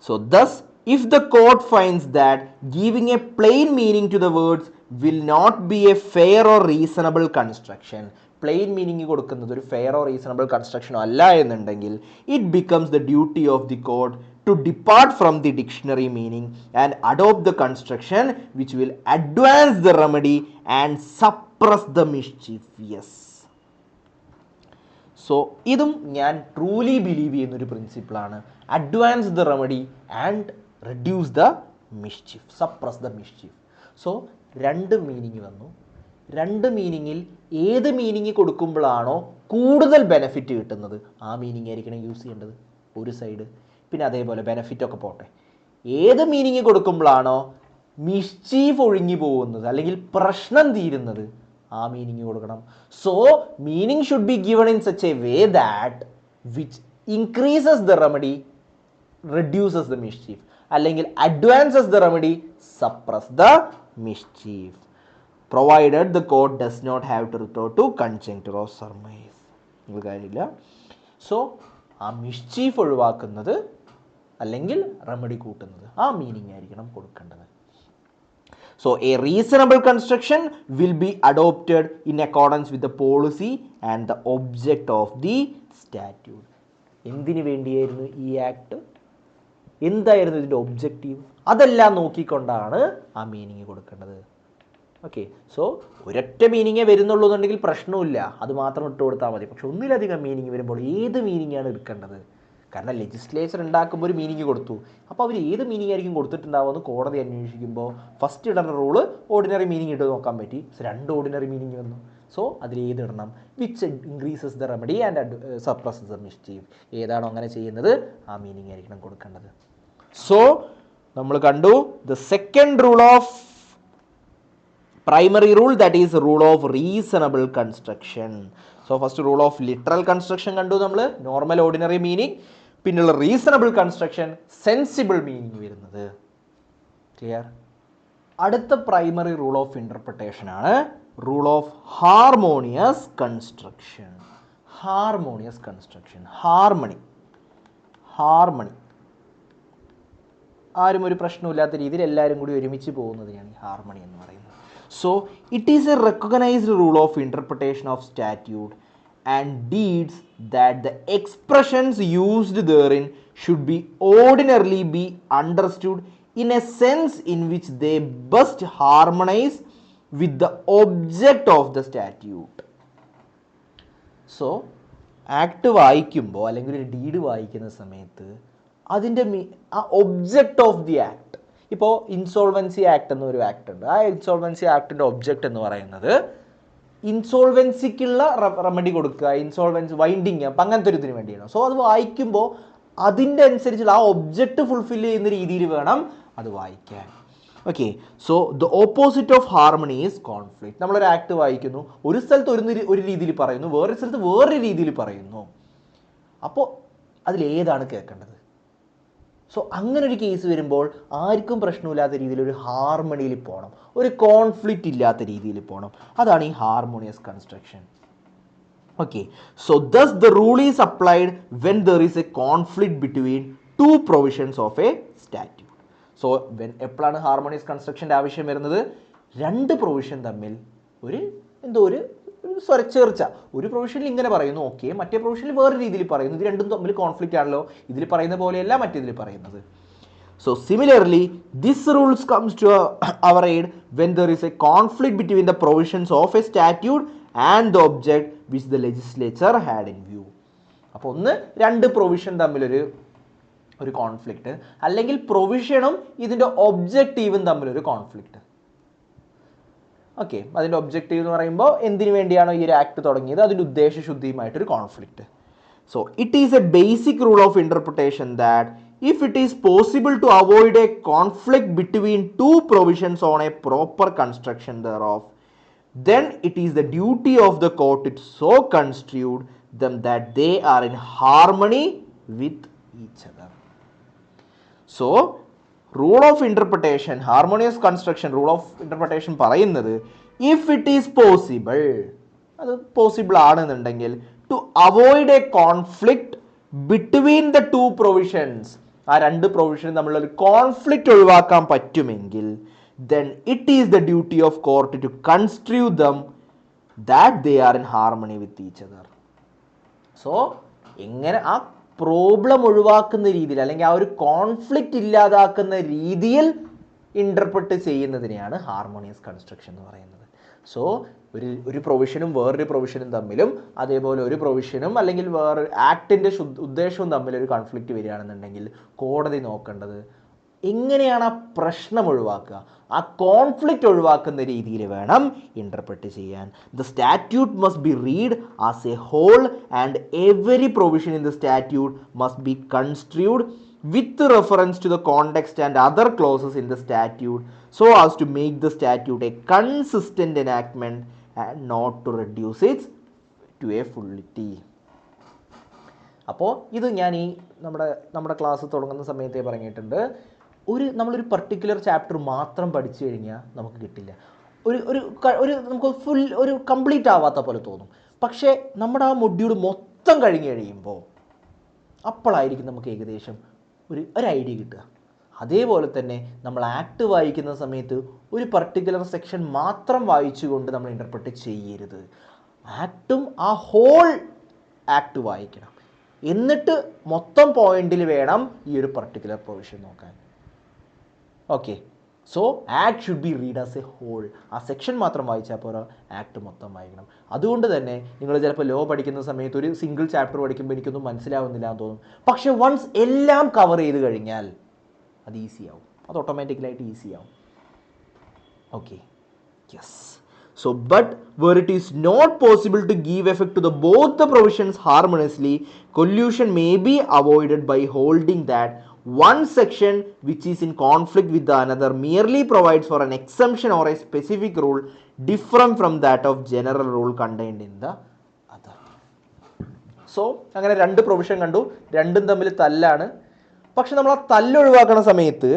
So thus if the court finds that giving a plain meaning to the words will not be a fair or reasonable construction, plain meaning കൊടുക്കുന്നത് ഒരു fair or reasonable construction അല്ല എന്നുണ്ടെങ്കിൽ, it becomes the duty of the court to depart from the dictionary meaning and adopt the construction which will advance the remedy and suppress the mischief. Yes. So ഇതും ഞാൻ truly believe ചെയ്യുന്നൊരു പ്രിൻസിപ്പിളാണ്. Advance the remedy and reduce the mischief, suppress the mischief. So രണ്ട് meaning വന്നു. രണ്ട് മീനിങ്ങിൽ ഏത് meaning കൊടുക്കുമ്പോഴാണോ കൂടുതൽ benefit കിട്ടുന്നത് ആ മീനിങ് ആയിരിക്കണം യൂസ് ചെയ്യേണ്ടത്, ഒരു സൈഡ്. പിന്നെ അതേപോലെ ബെനഫിറ്റ് ഒക്കെ പോട്ടെ, ഏത് മീനിങ് കൊടുക്കുമ്പോഴാണോ മിസ്ചീഫ് ഒഴിഞ്ഞു പോകുന്നത് അല്ലെങ്കിൽ പ്രശ്നം തീരുന്നത് ആ മീനിങ് കൊടുക്കണം. So meaning should be given in such a way that which increases the remedy, reduces the mischief, അല്ലെങ്കിൽ advances the remedy, suppress the mischief, provided the court does not have to retort to conjecture of surmise. ഇത് കാര്യമില്ല. So ആ mischief ഒഴിവാക്കുന്നത് അല്ലെങ്കിൽ remedy കൂട്ടുന്നത് ആ meaning ആയിരിക്കണം കൊടുക്കേണ്ടത്. So a reasonable construction will be adopted in accordance with the policy and the object of the statute. എന്തിനു വേണ്ടിയായിരുന്നു ഈ ആക്ട്, എന്തായിരുന്നു ഇതിൻ്റെ ഒബ്ജക്റ്റീവ്, അതെല്ലാം നോക്കിക്കൊണ്ടാണ് ആ മീനിങ് കൊടുക്കേണ്ടത്. ഓക്കെ, സോ ഒരൊറ്റ മീനിങ്ങേ വരുന്നുള്ളൂ എന്നുണ്ടെങ്കിൽ പ്രശ്നമില്ല, അത് മാത്രം ഇട്ട് കൊടുത്താൽ മതി. പക്ഷെ ഒന്നിലധികം മീനിങ് വരുമ്പോൾ ഏത് മീനിങ്ങാണ് എടുക്കേണ്ടത്? കാരണം ലെജിസ്ലേച്ചർ ഉണ്ടാക്കുമ്പോൾ ഒരു മീനിങ് കൊടുത്തു, അപ്പോൾ അവർ ഏത് മീനിങ് ആയിരിക്കും കൊടുത്തിട്ടുണ്ടാവുമെന്ന് കോടതി അന്വേഷിക്കുമ്പോൾ ഫസ്റ്റ് ഇടേണ്ട റൂള് ഓർഡിനറി മീനിങ് ഇട്ട് നോക്കാൻ പറ്റി. രണ്ട് ഓർഡിനറി മീനിങ് വന്നു. സോ അതിൽ ഏതിടണം? Which increases the remedy and suppresses the mischief. ഏതാണോ അങ്ങനെ ചെയ്യുന്നത് ആ മീനിങ് ആയിരിക്കണം കൊടുക്കേണ്ടത്. സോ നമ്മൾ കണ്ടു the second rule of primary rule, that is rule of reasonable construction. So first rule of literal construction കണ്ടു നമ്മൾ, നോർമൽ ഓർഡിനറി മീനിങ്. പിന്നുള്ള റീസണബിൾ കൺസ്ട്രക്ഷൻ, സെൻസിബിൾ മീനിങ് വരുന്നത്. ക്ലിയർ? അടുത്ത പ്രൈമറി റൂൾ ഓഫ് ഇന്റർപ്രിട്ടേഷൻ ആണ് rule of harmonious construction. Harmonious construction, harmony. ആരും ഒരു പ്രശ്നമില്ലാത്ത രീതിയിൽ എല്ലാവരും കൂടി ഒരുമിച്ച് പോകുന്നതിനാണ് ഈ ഹാർമണി എന്ന് പറയുന്നത്. So it is a recognized rule of interpretation of statute and deeds that the expressions used therein should be ordinarily be understood in a sense in which they best harmonize with the object of the statute. So act വായിക്കുമ്പോൾ അല്ലെങ്കിൽ ഒരു deed വായിക്കുന്ന സമയത്ത് അതിൻ്റെ ആ object of the act, ഇപ്പോൾ insolvency act എന്നൊരു act ഉണ്ട്. ആ ഇൻസോൾവൻസി ആക്ടിൻ്റെ ഒബ്ജക്റ്റ് എന്ന് പറയുന്നത് ഇൻസോൾവൻസിക്കുള്ള റെമഡി കൊടുക്കുക, ഇൻസോൾവൻസി വൈൻഡിങ് അപ്പം അങ്ങനത്തെ ഒരു ഇതിന് വേണ്ടിയാണ്. സോ അത് വായിക്കുമ്പോൾ അതിൻ്റെ അനുസരിച്ചുള്ള ആ ഒബ്ജക്റ്റ് ഫുൾഫിൽ ചെയ്യുന്ന രീതിയിൽ വേണം അത് വായിക്കാൻ. Okay, so the opposite of harmony is conflict. നമ്മളൊരു ആക്ട് വായിക്കുന്നു, ഒരു സ്ഥലത്ത് ഒരു രീതിയിൽ പറയുന്നു, വേറൊരു സ്ഥലത്ത് വേറൊരു രീതിയിൽ പറയുന്നു. അപ്പോൾ അതിലേതാണ് കേൾക്കേണ്ടത്? സോ അങ്ങനെ ഒരു കേസ് വരുമ്പോൾ ആർക്കും പ്രശ്നമില്ലാത്ത രീതിയിൽ ഒരു ഹാർമണിയിൽ പോകണം, ഒരു കോൺഫ്ലിക്റ്റ് ഇല്ലാത്ത രീതിയിൽ പോകണം. അതാണ് ഈ harmonious construction. Okay, so thus the rule is applied when there is a conflict between two provisions of a statute. So എപ്പോഴാണ് ഹാർമോണിയസ് കൺസ്ട്രക്ഷൻ്റെ ആവശ്യം വരുന്നത്? രണ്ട് പ്രൊവിഷൻ തമ്മിൽ ഒരു സ്വരച്ചേർച്ച, ഒരു പ്രൊവിഷനിൽ ഇങ്ങനെ പറയുന്നു, ഓക്കെ, മറ്റേ പ്രൊവിഷനിൽ വേറെ രീതിയിൽ പറയുന്നു, ഇത് രണ്ടും തമ്മിൽ കോൺഫ്ലിക്റ്റ് ആണല്ലോ, ഇതിൽ പറയുന്ന പോലെയല്ല മറ്റേതിൽ പറയുന്നത്. So similarly, this rules comes to our aid when there is a conflict between the provisions of a statute and the object which the legislature had in view. അപ്പോൾ ഒന്ന് രണ്ട് പ്രൊവിഷൻ തമ്മിലൊരു കോൺഫ്ലിക്റ്റ്, അല്ലെങ്കിൽ പ്രൊവിഷനും ഇതിൻ്റെ ഒബ്ജക്റ്റീവും തമ്മിലൊരു കോൺഫ്ലിക്റ്റ്. ഓക്കെ, അതിൻ്റെ objective എന്ന് പറയുമ്പോൾ എന്തിനു വേണ്ടിയാണോ ഈ ഒരു ആക്ട് തുടങ്ങിയത് അതിൻ്റെ ഉദ്ദേശശുദ്ധിയുമായിട്ടൊരു conflict. So it is a basic rule of interpretation that if it is possible to avoid a conflict between two provisions on a proper construction thereof, then it is the duty of the court to so construe them that they are in harmony with each other. So rule of interpretation, harmonious construction rule of interpretation പറയുന്നത് if it is possible, അത് possible ആണെന്നുണ്ടെങ്കിൽ, to avoid a conflict between the two provisions, ആ രണ്ട് പ്രൊവിഷനും തമ്മിലുള്ള ഒരു conflict ഒഴിവാക്കാൻ പറ്റുമെങ്കിൽ, then it is the duty of court to construe them that they are in harmony with each other. So എങ്ങനെ ആ പ്രോബ്ലം ഒഴിവാക്കുന്ന രീതിയിൽ, അല്ലെങ്കിൽ ആ ഒരു കോൺഫ്ലിക്റ്റ് ഇല്ലാതാക്കുന്ന രീതിയിൽ ഇൻ്റർപ്രറ്റ് ചെയ്യുന്നതിനെയാണ് ഹാർമോണിയസ് കൺസ്ട്രക്ഷൻ എന്ന് പറയുന്നത്. സോ ഒരു പ്രൊവിഷനും വേറൊരു പ്രൊവിഷനും തമ്മിലും, അതേപോലെ ഒരു പ്രൊവിഷനും അല്ലെങ്കിൽ വേറെ ആക്ടിൻ്റെ ഉദ്ദേശവും തമ്മിലൊരു കോൺഫ്ലിക്റ്റ് വരികയാണെന്നുണ്ടെങ്കിൽ കോടതി നോക്കേണ്ടത് എങ്ങനെയാണ് ആ പ്രശ്നം ഒഴിവാക്കുക, ആ കോൺഫ്ലിക്റ്റ് ഒഴിവാക്കുന്ന രീതിയിൽ വേണം ഇൻ്റർപ്രറ്റ് ചെയ്യാൻ. The statute must be read as a whole and every provision in the statute must be construed with reference to the context and other clauses in the statute so as to make the statute a consistent enactment and not to reduce it to a fullity. അപ്പോൾ ഇത് ഞാൻ ഈ നമ്മുടെ class തുടങ്ങുന്ന സമയത്തേ പറഞ്ഞിട്ടുണ്ട്, നമ്മളൊരു particular chapter മാത്രം പഠിച്ചു കഴിഞ്ഞാൽ നമുക്ക് കിട്ടില്ല, നമുക്ക് ഒരു കംപ്ലീറ്റ് ആവാത്ത പോലെ തോന്നും. പക്ഷേ നമ്മുടെ ആ മൊഡ്യൂൾ മൊത്തം കഴിഞ്ഞ് കഴിയുമ്പോൾ അപ്പോഴായിരിക്കും നമുക്ക് ഏകദേശം ഒരു ഐഡിയ കിട്ടുക. അതേപോലെ തന്നെ നമ്മൾ ആക്ട് വായിക്കുന്ന സമയത്ത് ഒരു പർട്ടിക്കുലർ സെക്ഷൻ മാത്രം വായിച്ചുകൊണ്ട് നമ്മൾ ഇൻ്റർപ്രറ്റ് ചെയ്യരുത്. ആക്ടും ആ ഹോൾ ആക്ട് വായിക്കണം, എന്നിട്ട് മൊത്തം പോയിന്റിൽ വേണം ഈ ഒരു പർട്ടിക്കുലർ പ്രൊവിഷൻ നോക്കാൻ. Okay, so act should be read as a whole. ആ സെക്ഷൻ മാത്രം വായിച്ചാൽ പോരാ, ആക്ട് മൊത്തം വായിക്കണം. അതുകൊണ്ട് തന്നെ നിങ്ങൾ ചിലപ്പോൾ ലോ പഠിക്കുന്ന സമയത്ത് ഒരു സിംഗിൾ ചാപ്റ്റർ പഠിക്കുമ്പോൾ എനിക്കൊന്നും മനസ്സിലാവുന്നില്ല എന്ന് തോന്നും. പക്ഷെ വൺസ് എല്ലാം കവർ ചെയ്ത് കഴിഞ്ഞാൽ അത് ഈസി ആവും, അത് ഓട്ടോമാറ്റിക്കലായിട്ട് ഈസി ആവും. Okay, yes. So but where it is not possible to give effect to both the provisions harmoniously, collusion may be avoided by holding that one section which is in conflict with the another merely provides for an exemption or a specific rule different from that of general rule contained in the other. So അങ്ങനെ രണ്ട് provision കണ്ടു, രണ്ടും തമ്മിൽ തല്ലാണ്. പക്ഷെ നമ്മൾ ആ തല്ല് ഒഴിവാക്കുന്ന സമയത്ത്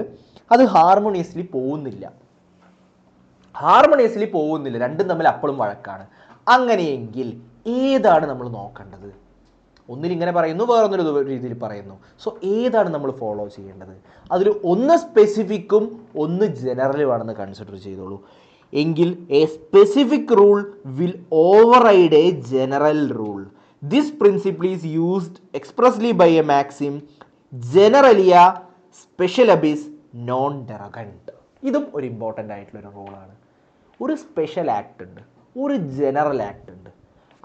അത് ഹാർമോണിയസ്ലി പോകുന്നില്ല, രണ്ടും തമ്മിൽ അപ്പോഴും വഴക്കാണ്. അങ്ങനെയെങ്കിൽ ഏതാണ് നമ്മൾ നോക്കേണ്ടത്? ഒന്നിലിങ്ങനെ പറയുന്നു, വേറൊന്നൊരു രീതിയിൽ പറയുന്നു. സോ ഏതാണ് നമ്മൾ ഫോളോ ചെയ്യേണ്ടത്? അതിൽ ഒന്ന് സ്പെസിഫിക്കും ഒന്ന് ജനറലുമാണെന്ന് കൺസിഡർ ചെയ്തോളൂ. എങ്കിൽ a specific rule will override a general rule. This principle is used expressly by a maxim generalia specialibus non derogant. ഇതും ഒരു ഇമ്പോർട്ടൻ്റ് ആയിട്ടുള്ളൊരു റൂളാണ്. ഒരു സ്പെഷ്യൽ ആക്ട് ഉണ്ട്, ഒരു ജനറൽ ആക്ട് ഉണ്ട്.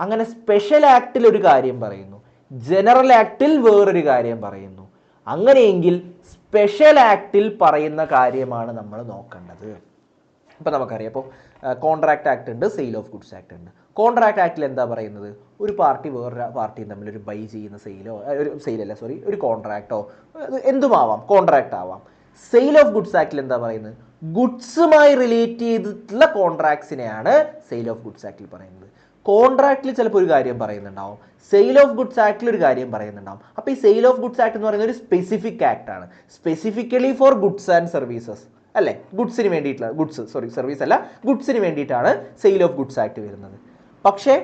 അങ്ങനെ സ്പെഷ്യൽ ആക്ടിൽ ഒരു കാര്യം പറയുന്നു, ജനറൽ ആക്ടിൽ വേറൊരു കാര്യം പറയുന്നു. അങ്ങനെയെങ്കിൽ സ്പെഷ്യൽ ആക്ടിൽ പറയുന്ന കാര്യമാണ് നമ്മൾ നോക്കേണ്ടത്. ഇപ്പം നമുക്കറിയാം, ഇപ്പോൾ കോൺട്രാക്ട് ആക്ട് ഉണ്ട്, സെയിൽ ഓഫ് ഗുഡ്സ് ആക്ട് ഉണ്ട്. കോൺട്രാക്ട് ആക്ടിൽ എന്താ പറയുന്നത്? ഒരു പാർട്ടി വേറൊരു പാർട്ടിയും തമ്മിൽ ഒരു ബൈ ചെയ്യുന്ന ഒരു കോൺട്രാക്റ്റോ എന്തുമാവാം, കോൺട്രാക്റ്റ് ആവാം. സെയിൽ ഓഫ് ഗുഡ്സ് ആക്ടിൽ എന്താ പറയുന്നത്? ഗുഡ്സുമായി റിലേറ്റ് ചെയ്തിട്ടുള്ള കോൺട്രാക്ട്സിനെയാണ് സെയിൽ ഓഫ് ഗുഡ്സ് ആക്ടിൽ പറയുന്നത്. കോൺട്രാക്റ്റിൽ ചിലപ്പോൾ ഒരു കാര്യം പറയുന്നുണ്ടാവും, സെയിൽ ഓഫ് ഗുഡ്സ് ആക്ടിൽ ഒരു കാര്യം പറയുന്നുണ്ടാവും. അപ്പോൾ ഈ സെയിൽ ഓഫ് ഗുഡ്സ് ആക്ട് എന്ന് പറയുന്ന ഒരു സ്പെസിഫിക് ആക്ട് ആണ്, specifically four goods and services അല്ലേ, ഗുഡ്സിന് വേണ്ടിയിട്ടുള്ള സർവീസ് അല്ല, ഗുഡ്സിന് വേണ്ടിയിട്ടാണ് സെയിൽ ഓഫ് ഗുഡ്സ് ആക്ട് വരുന്നത്. പക്ഷേ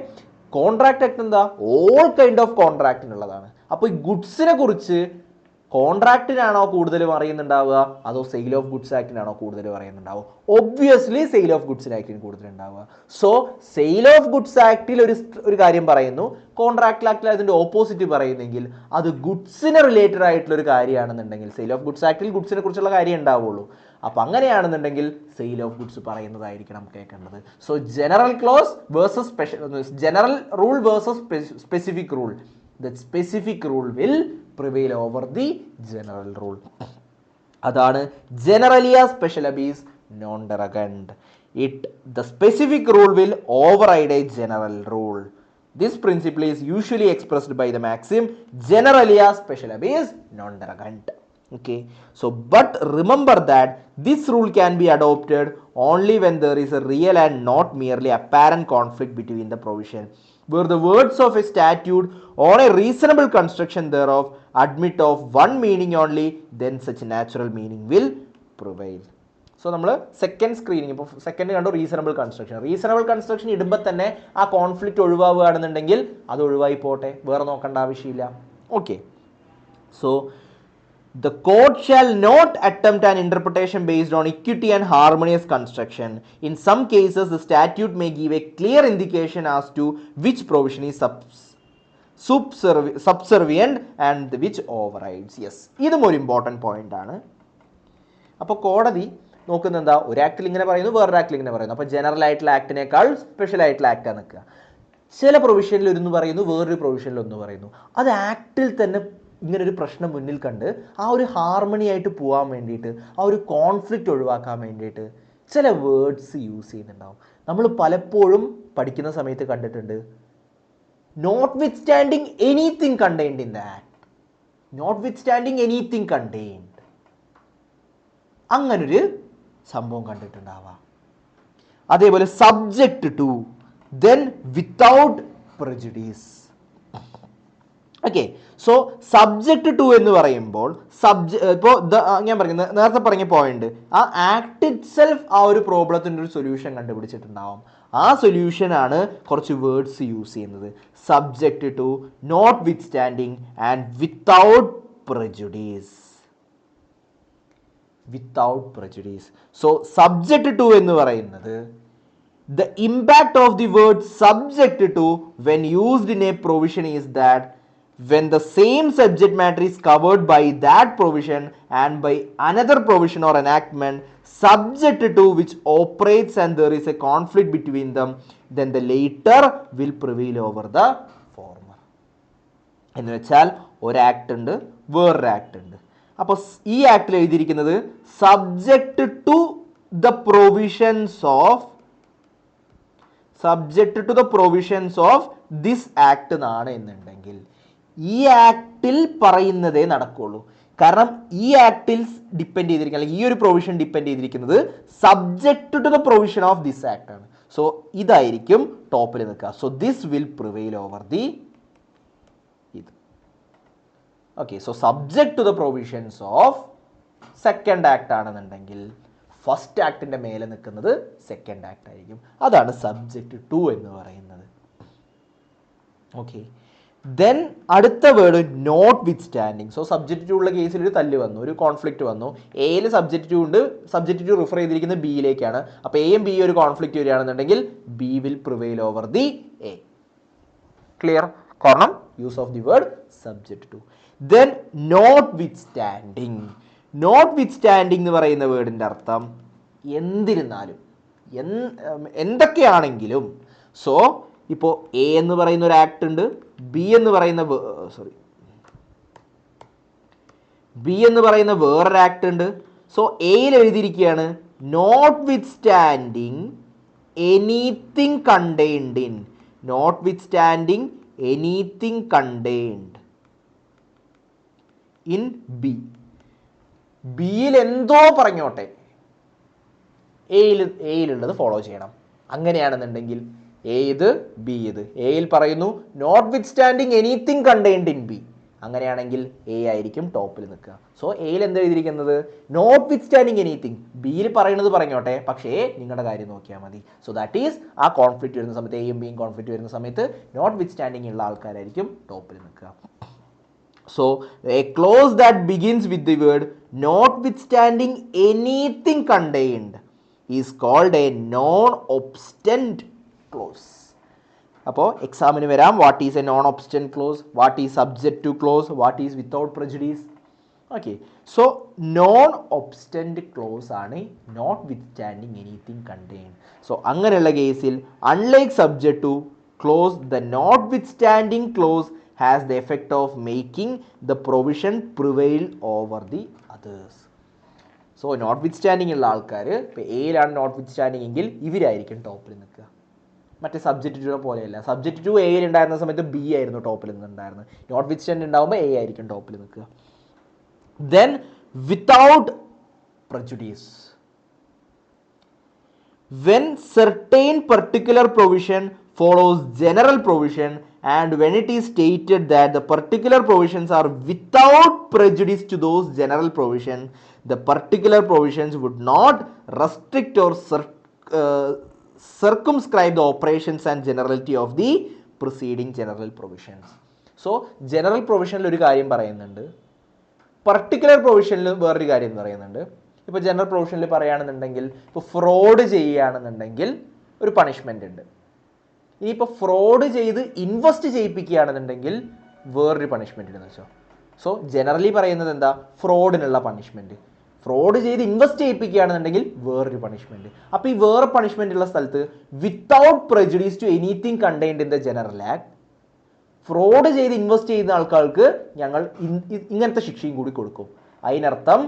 കോൺട്രാക്ട് ആക്ട് എന്താ, ഓൾ കൈൻഡ് ഓഫ് കോൺട്രാക്റ്റിനുള്ളതാണ്. അപ്പോൾ ഈ ഗുഡ്സിനെ കുറിച്ച് കോൺട്രാക്റ്റിനാണോ കൂടുതൽ പറയുന്നുണ്ടാവുക അതോ സെയിൽ ഓഫ് ഗുഡ്സ് ആക്ടിനാണോ കൂടുതൽ പറയുന്നുണ്ടാവുക? ഒബ്വിയസ്ലി സെയിൽ ഓഫ് ഗുഡ്സ് ആക്ടിന് കൂടുതൽ ഉണ്ടാവുക. സോ സെയിൽ ഓഫ് ഗുഡ്സ് ആക്ടിൽ ഒരു കാര്യം പറയുന്നു, കോൺട്രാക്ട് ആക്ടിൽ അതിൻ്റെ ഓപ്പോസിറ്റ് പറയുന്നെങ്കിൽ അത് ഗുഡ്സിന് റിലേറ്റഡ് ആയിട്ടുള്ള ഒരു കാര്യമാണെന്നുണ്ടെങ്കിൽ സെയിൽ ഓഫ് ഗുഡ്സ് ആക്ടിൽ ഗുഡ്സിനെ കുറിച്ചുള്ള കാര്യം ഉണ്ടാവുള്ളൂ. അപ്പം അങ്ങനെയാണെന്നുണ്ടെങ്കിൽ സെയിൽ ഓഫ് ഗുഡ്സ് പറയുന്നതായിരിക്കണം കേൾക്കേണ്ടത്. So general close versus general rule versus specific rule. The specific rule will prevail over the general rule. അതാണ് generalia specialibus non derogant. The specific rule will override a general rule. This principle is usually expressed by the maxim generalia specialibus non derogant. Okay, so but remember that this rule can be adopted only when there is a real and not merely apparent conflict between the provision, where the words of a statute or a reasonable construction thereof admit of one meaning only, then such natural meaning will prevail. So നമ്മൾ second screening, ഇപ്പോൾ second കണ്ടു reasonable construction ഇടുമ്പോൾ തന്നെ ആ conflict ഒഴിവാവുകയാണെന്നുണ്ടെങ്കിൽ അത് ഒഴിവായി പോട്ടെ, വേറെ നോക്കേണ്ട ആവശ്യമില്ല. Okay, so the court shall not attempt an interpretation based on equity and harmonious construction. In some cases, the statute may give a clear indication as to which provision is subservient and which overrides. Yes, ഇതും ഒരു important point ആണ്. അപ്പോൾ കോടതി നോക്കുന്നത് എന്താ, ഒരു ആക്ടിൽ ഇങ്ങനെ പറയുന്നു, വേറൊരു ആക്ടിൽ ഇങ്ങനെ പറയുന്നു. അപ്പോൾ ജനറൽ ആയിട്ടുള്ള ആക്ടിനേക്കാൾ സ്പെഷ്യൽ ആയിട്ടുള്ള ആക്റ്റാണ് നിൽക്കുക. ചില പ്രൊവിഷനിൽ ഒന്ന് പറയുന്നു, വേറൊരു പ്രൊവിഷനിൽ ഒന്ന് പറയുന്നു. അത് ആക്ടിൽ തന്നെ ഇങ്ങനൊരു പ്രശ്നം മുന്നിൽ കണ്ട് ആ ഒരു ഹാർമണി ആയിട്ട് പോകാൻ വേണ്ടിയിട്ട്, ആ ഒരു കോൺഫ്ലിക്റ്റ് ഒഴിവാക്കാൻ വേണ്ടിയിട്ട് ചില വേർഡ്സ് യൂസ് ചെയ്യുന്നുണ്ടാവും. നമ്മൾ പലപ്പോഴും പഠിക്കുന്ന സമയത്ത് കണ്ടിട്ടുണ്ട്, notwithstanding anything contained in the act, notwithstanding anything contained, അങ്ങനൊരു സംഭവം കണ്ടിട്ടുണ്ടാവാം. അതേപോലെ subject to, then without prejudice. Okay, so subject to എന്ന് പറയുമ്പോൾ ഇപ്പോൾ ഞാൻ പറയുന്നത് നേരത്തെ പറഞ്ഞ പോയിന്റ്, ആ ആക്ട് ഇറ്റ് സെൽഫ് ആ ഒരു പ്രോബ്ലത്തിൻ്റെ ഒരു സൊല്യൂഷൻ കണ്ടുപിടിച്ചിട്ടുണ്ടാവും. ആ സൊല്യൂഷനാണ് കുറച്ച് വേർഡ്സ് യൂസ് ചെയ്യുന്നത്, subject to, notwithstanding and without prejudice. So subject to എന്ന് പറയുന്നത്, the impact of the word subject to when used in a provision is that when the same subject matter is covered by that provision and by another provision or enactment subject to which operates and there is a conflict between them, then the later will prevail over the former. എന്ന് വെച്ചാൽ ഒരു act ഉണ്ട്, വേറൊരു act ഉണ്ട്. അപ്പോൾ ഈ ആക്ടിൽ എഴുതിയിരിക്കുന്നത് subject to the provisions of this act എന്നാണ് എന്നുണ്ടെങ്കിൽ ഈ ആക്ടിൽ പറയുന്നതേ നടക്കുള്ളൂ. കാരണം ഈ ആക്ടിൽ ഡിപ്പെൻഡ് ചെയ്തിരിക്കുന്നത്, അല്ലെങ്കിൽ ഈ ഒരു പ്രൊവിഷൻ ഡിപ്പെൻഡ് ചെയ്തിരിക്കുന്നത് subject to the provision of this act ആണ്. സോ ഇതായിരിക്കും ടോപ്പിൽ നിൽക്കുക. So this will prevail over the ഇത്. Okay, so subject to the provisions of second act ആണെന്നുണ്ടെങ്കിൽ ഫസ്റ്റ് ആക്ടിൻ്റെ മേലെ നിൽക്കുന്നത് സെക്കൻഡ് ആക്ട് ആയിരിക്കും. അതാണ് സബ്ജക്റ്റ് ടു എന്ന് പറയുന്നത്. ഓക്കെ, ദെൻ അടുത്ത word notwithstanding. So subject to ഉള്ള കേസിൽ ഒരു തല്ല് വന്നു, ഒരു കോൺഫ്ലിക്റ്റ് വന്നു. എയിൽ സബ്ജക്റ്റ് ടു ഉണ്ട്, സബ്ജക്റ്റ് ടു റിഫർ ചെയ്തിരിക്കുന്നത് ബിയിലേക്കാണ്. അപ്പോൾ എയും ബി ഒരു കോൺഫ്ലിക്റ്റ് വരികയാണെന്നുണ്ടെങ്കിൽ B will prevail over the A. Clear? കാരണം use of the word subject to. Then notwithstanding. Notwithstanding എന്ന് പറയുന്ന വേർഡിൻ്റെ അർത്ഥം എന്തിരുന്നാലും, എന്തൊക്കെയാണെങ്കിലും. സോ ഇപ്പോൾ എ എന്ന് പറയുന്ന ഒരു ആക്ട് ഉണ്ട്, ബി എന്ന് പറയുന്ന വേറൊരു ആക്ട് ഉണ്ട്. സോ എയിൽ എഴുതിയിരിക്കുകയാണ് notwithstanding anything contained in, notwithstanding anything contained in B. ബിയിൽ എന്തോ പറഞ്ഞോട്ടെ, എയിലുള്ളത് ഫോളോ ചെയ്യണം. അങ്ങനെയാണെന്നുണ്ടെങ്കിൽ എ ഇത് ബി ഇത്. എയിൽ പറയുന്നു notwithstanding anything contained in B. അങ്ങനെയാണെങ്കിൽ എ ആയിരിക്കും ടോപ്പിൽ നിൽക്കുക. സോ എയിൽ എന്താ എഴുതിയിരിക്കുന്നത്? Notwithstanding anything. ബിയിൽ പറയുന്നത് പറഞ്ഞോട്ടെ, പക്ഷേ നിങ്ങളുടെ കാര്യം നോക്കിയാൽ മതി. സോ ദാറ്റ് ഈസ് ആ കോൺഫ്ലിക്റ്റ് വരുന്ന സമയത്ത്, എയും ബിയും കോൺഫ്ലിക്റ്റ് വരുന്ന സമയത്ത് നോട്ട് വിത്ത് സ്റ്റാൻഡിങ് ഉള്ള ആൾക്കാരായിരിക്കും ടോപ്പിൽ നിൽക്കുക. So a clause that begins with the word notwithstanding anything contained is called a non-obstant clause. അപ്പോൾ എക്സാമിന് വരാം, what is a non obstante clause, what is subject to clause, what is without prejudice. Okay, so non obstante clause ആണ് notwithstanding anything contained. So അങ്ങനെയുള്ള കേസിൽ unlike subject to clause, the notwithstanding clause has the effect of making the provision prevail over the others. So notwithstanding ഉള്ള ആൾക്കാർ, ഇപ്പോൾ എയിലാണ് നോട്ട്വിത്ത്സ്റ്റാൻഡിങ് എങ്കിൽ ഇവരായിരിക്കും ടോപ്പിൽ നിൽക്കുക. മറ്റേ സബ്ജക്റ്റ് ടു പോലെയല്ല. സബ്ജക്റ്റ് ടു എയിൽ ഉണ്ടായിരുന്ന സമയത്ത് ബി ആയിരുന്നു ടോപ്പിൽ നിന്നുണ്ടായിരുന്നത്. നോട്ട്വിത്ത്സ്റ്റാൻഡിങ് ഉണ്ടാകുമ്പോൾ എ ആയിരിക്കും ടോപ്പിൽ നിൽക്കുക. Then without prejudice, when certain particular provision follows general provision and when it is stated that the particular provisions are without prejudice to those general provisions, the particular provisions would not restrict or circumscribe the operations and generality of the preceding general provisions. So general provisionൽ ഒരു കാര്യം പറയുന്നുണ്ട്, particular പ്രൊവിഷനിൽ വേറൊരു കാര്യം പറയുന്നുണ്ട്. ഇപ്പോൾ general പ്രൊവിഷനിൽ പറയുകയാണെന്നുണ്ടെങ്കിൽ, ഇപ്പോൾ fraud ചെയ്യുകയാണെന്നുണ്ടെങ്കിൽ ഒരു പണിഷ്മെൻ്റ് ഉണ്ട്. ഇനിയിപ്പോൾ ഫ്രോഡ് ചെയ്ത് ഇൻവെസ്റ്റ് ചെയ്യിപ്പിക്കുകയാണെന്നുണ്ടെങ്കിൽ വേറൊരു പണിഷ്മെൻ്റ് എന്ന് വെച്ചോ. സോ ജനറലി പറയുന്നത് എന്താ? ഫ്രോഡിനുള്ള പണിഷ്മെൻറ്റ്. ഫ്രോഡ് ചെയ്ത് ഇൻവെസ്റ്റ് ചെയ്യിപ്പിക്കുകയാണെന്നുണ്ടെങ്കിൽ വേറൊരു പണിഷ്മെൻറ്റ്. അപ്പോൾ ഈ വേറെ പണിഷ്മെൻ്റ് ഉള്ള സ്ഥലത്ത് without prejudice to anything contained in the general act, fraud ചെയ്ത് ഇൻവെസ്റ്റ് ചെയ്യുന്ന ആൾക്കാർക്ക് ഞങ്ങൾ ഇങ്ങനത്തെ ശിക്ഷയും കൂടി കൊടുക്കും. അതിനർത്ഥം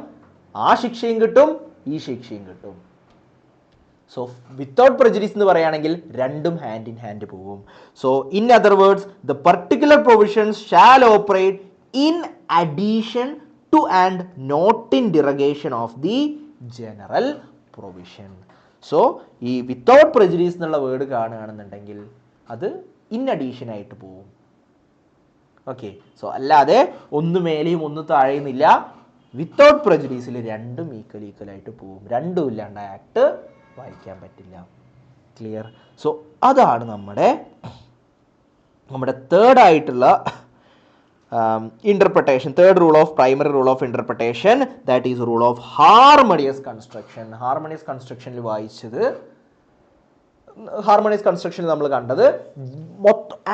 ആ ശിക്ഷയും കിട്ടും, ഈ ശിക്ഷയും കിട്ടും. സോ വിത്തൗട്ട് പ്രെജുഡീസ് എന്ന് പറയുകയാണെങ്കിൽ രണ്ടും ഹാൻഡ് ഇൻ ഹാൻഡ് പോവും. So in other words, the particular provisions shall operate in addition to and not in derogation of the general provision. So ഈ വിത്തൗട്ട് പ്രെജുഡീസ് എന്നുള്ള വേർഡ് കാണുകയാണെന്നുണ്ടെങ്കിൽ അത് ഇൻ അഡീഷൻ ആയിട്ട് പോവും. Okay, so അല്ലാതെ ഒന്ന് മേലെയും ഒന്ന് താഴെയുമില്ല. Without പ്രെജുഡീസിൽ രണ്ടും ഈക്വലായിട്ട് പോവും. രണ്ടും ഇല്ലാണ്ട് ആക്ട് വായിക്കാൻ പറ്റില്ല. ക്ലിയർ? സോ അതാണ് നമ്മുടെ തേർഡ് ആയിട്ടുള്ള interpretation, third rule of primary rule of interpretation, that is rule of harmonious construction. Harmonious കൺസ്ട്രക്ഷനിൽ വായിച്ചത്, ഹാർമണിയസ് കൺസ്ട്രക്ഷനിൽ നമ്മൾ കണ്ടത്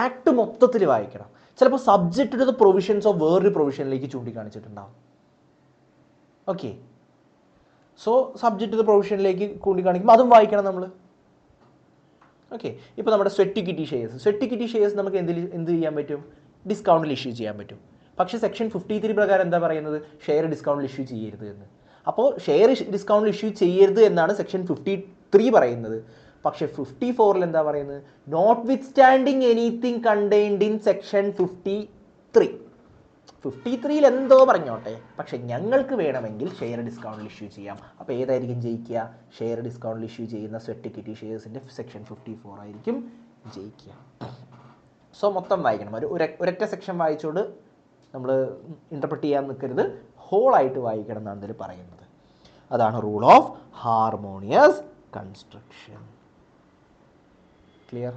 ആക്ട് മൊത്തത്തിൽ വായിക്കണം. ചിലപ്പോൾ subject to the provisions of വേറൊരു പ്രൊവിഷനിലേക്ക് ചൂണ്ടിക്കാണിച്ചിട്ടുണ്ടാവും. ഓക്കെ, സോ സബ്ജക്റ്റ് ടു ദ പ്രൊവിഷനിലേക്ക് ചൂണ്ടിക്കാണിക്കുമ്പോൾ അതും വായിക്കണം നമ്മൾ. ഓക്കെ, ഇപ്പോൾ നമ്മുടെ സ്വെറ്റ് ഇക്വിറ്റി ഷെയർസ് നമുക്ക് എന്ത് ചെയ്യാൻ പറ്റും? ഡിസ്കൗണ്ടിൽ ഇഷ്യൂ ചെയ്യാൻ പറ്റും. പക്ഷേ സെക്ഷൻ 53 പ്രകാരം എന്താ പറയുന്നത്? ഷെയർ ഡിസ്കൗണ്ടിൽ ഇഷ്യൂ ചെയ്യരുത് എന്ന്. അപ്പോൾ ഷെയർ ഡിസ്കൗണ്ടിൽ ഇഷ്യൂ ചെയ്യരുത് എന്നാണ് സെക്ഷൻ 53 പറയുന്നത്. പക്ഷേ 54 എന്താ പറയുന്നത്? Notwithstanding anything contained in section 53. 53 എന്തോ പറഞ്ഞോട്ടെ, പക്ഷെ ഞങ്ങൾക്ക് വേണമെങ്കിൽ ഷെയർ ഡിസ്കൗണ്ടിൽ ഇഷ്യൂ ചെയ്യാം. അപ്പോൾ ഏതായിരിക്കും ജയിക്കുക? ഷെയർ ഡിസ്കൗണ്ടിൽ ഇഷ്യൂ ചെയ്യുന്ന സ്വെറ്റ് ഇക്വിറ്റി ഷെയർസിൻ്റെ സെക്ഷൻ 54 ആയിരിക്കും ജയിക്കുക. സോ മൊത്തം വായിക്കണം. ഒരൊറ്റ സെക്ഷൻ വായിച്ചുകൊണ്ട് നമ്മൾ ഇൻ്റർപ്രറ്റ് ചെയ്യാൻ നിൽക്കരുത്, ഹോളായിട്ട് വായിക്കണം എന്നാണ് ഇതിൽ പറയുന്നത്. അതാണ് rule of harmonious construction. Clear?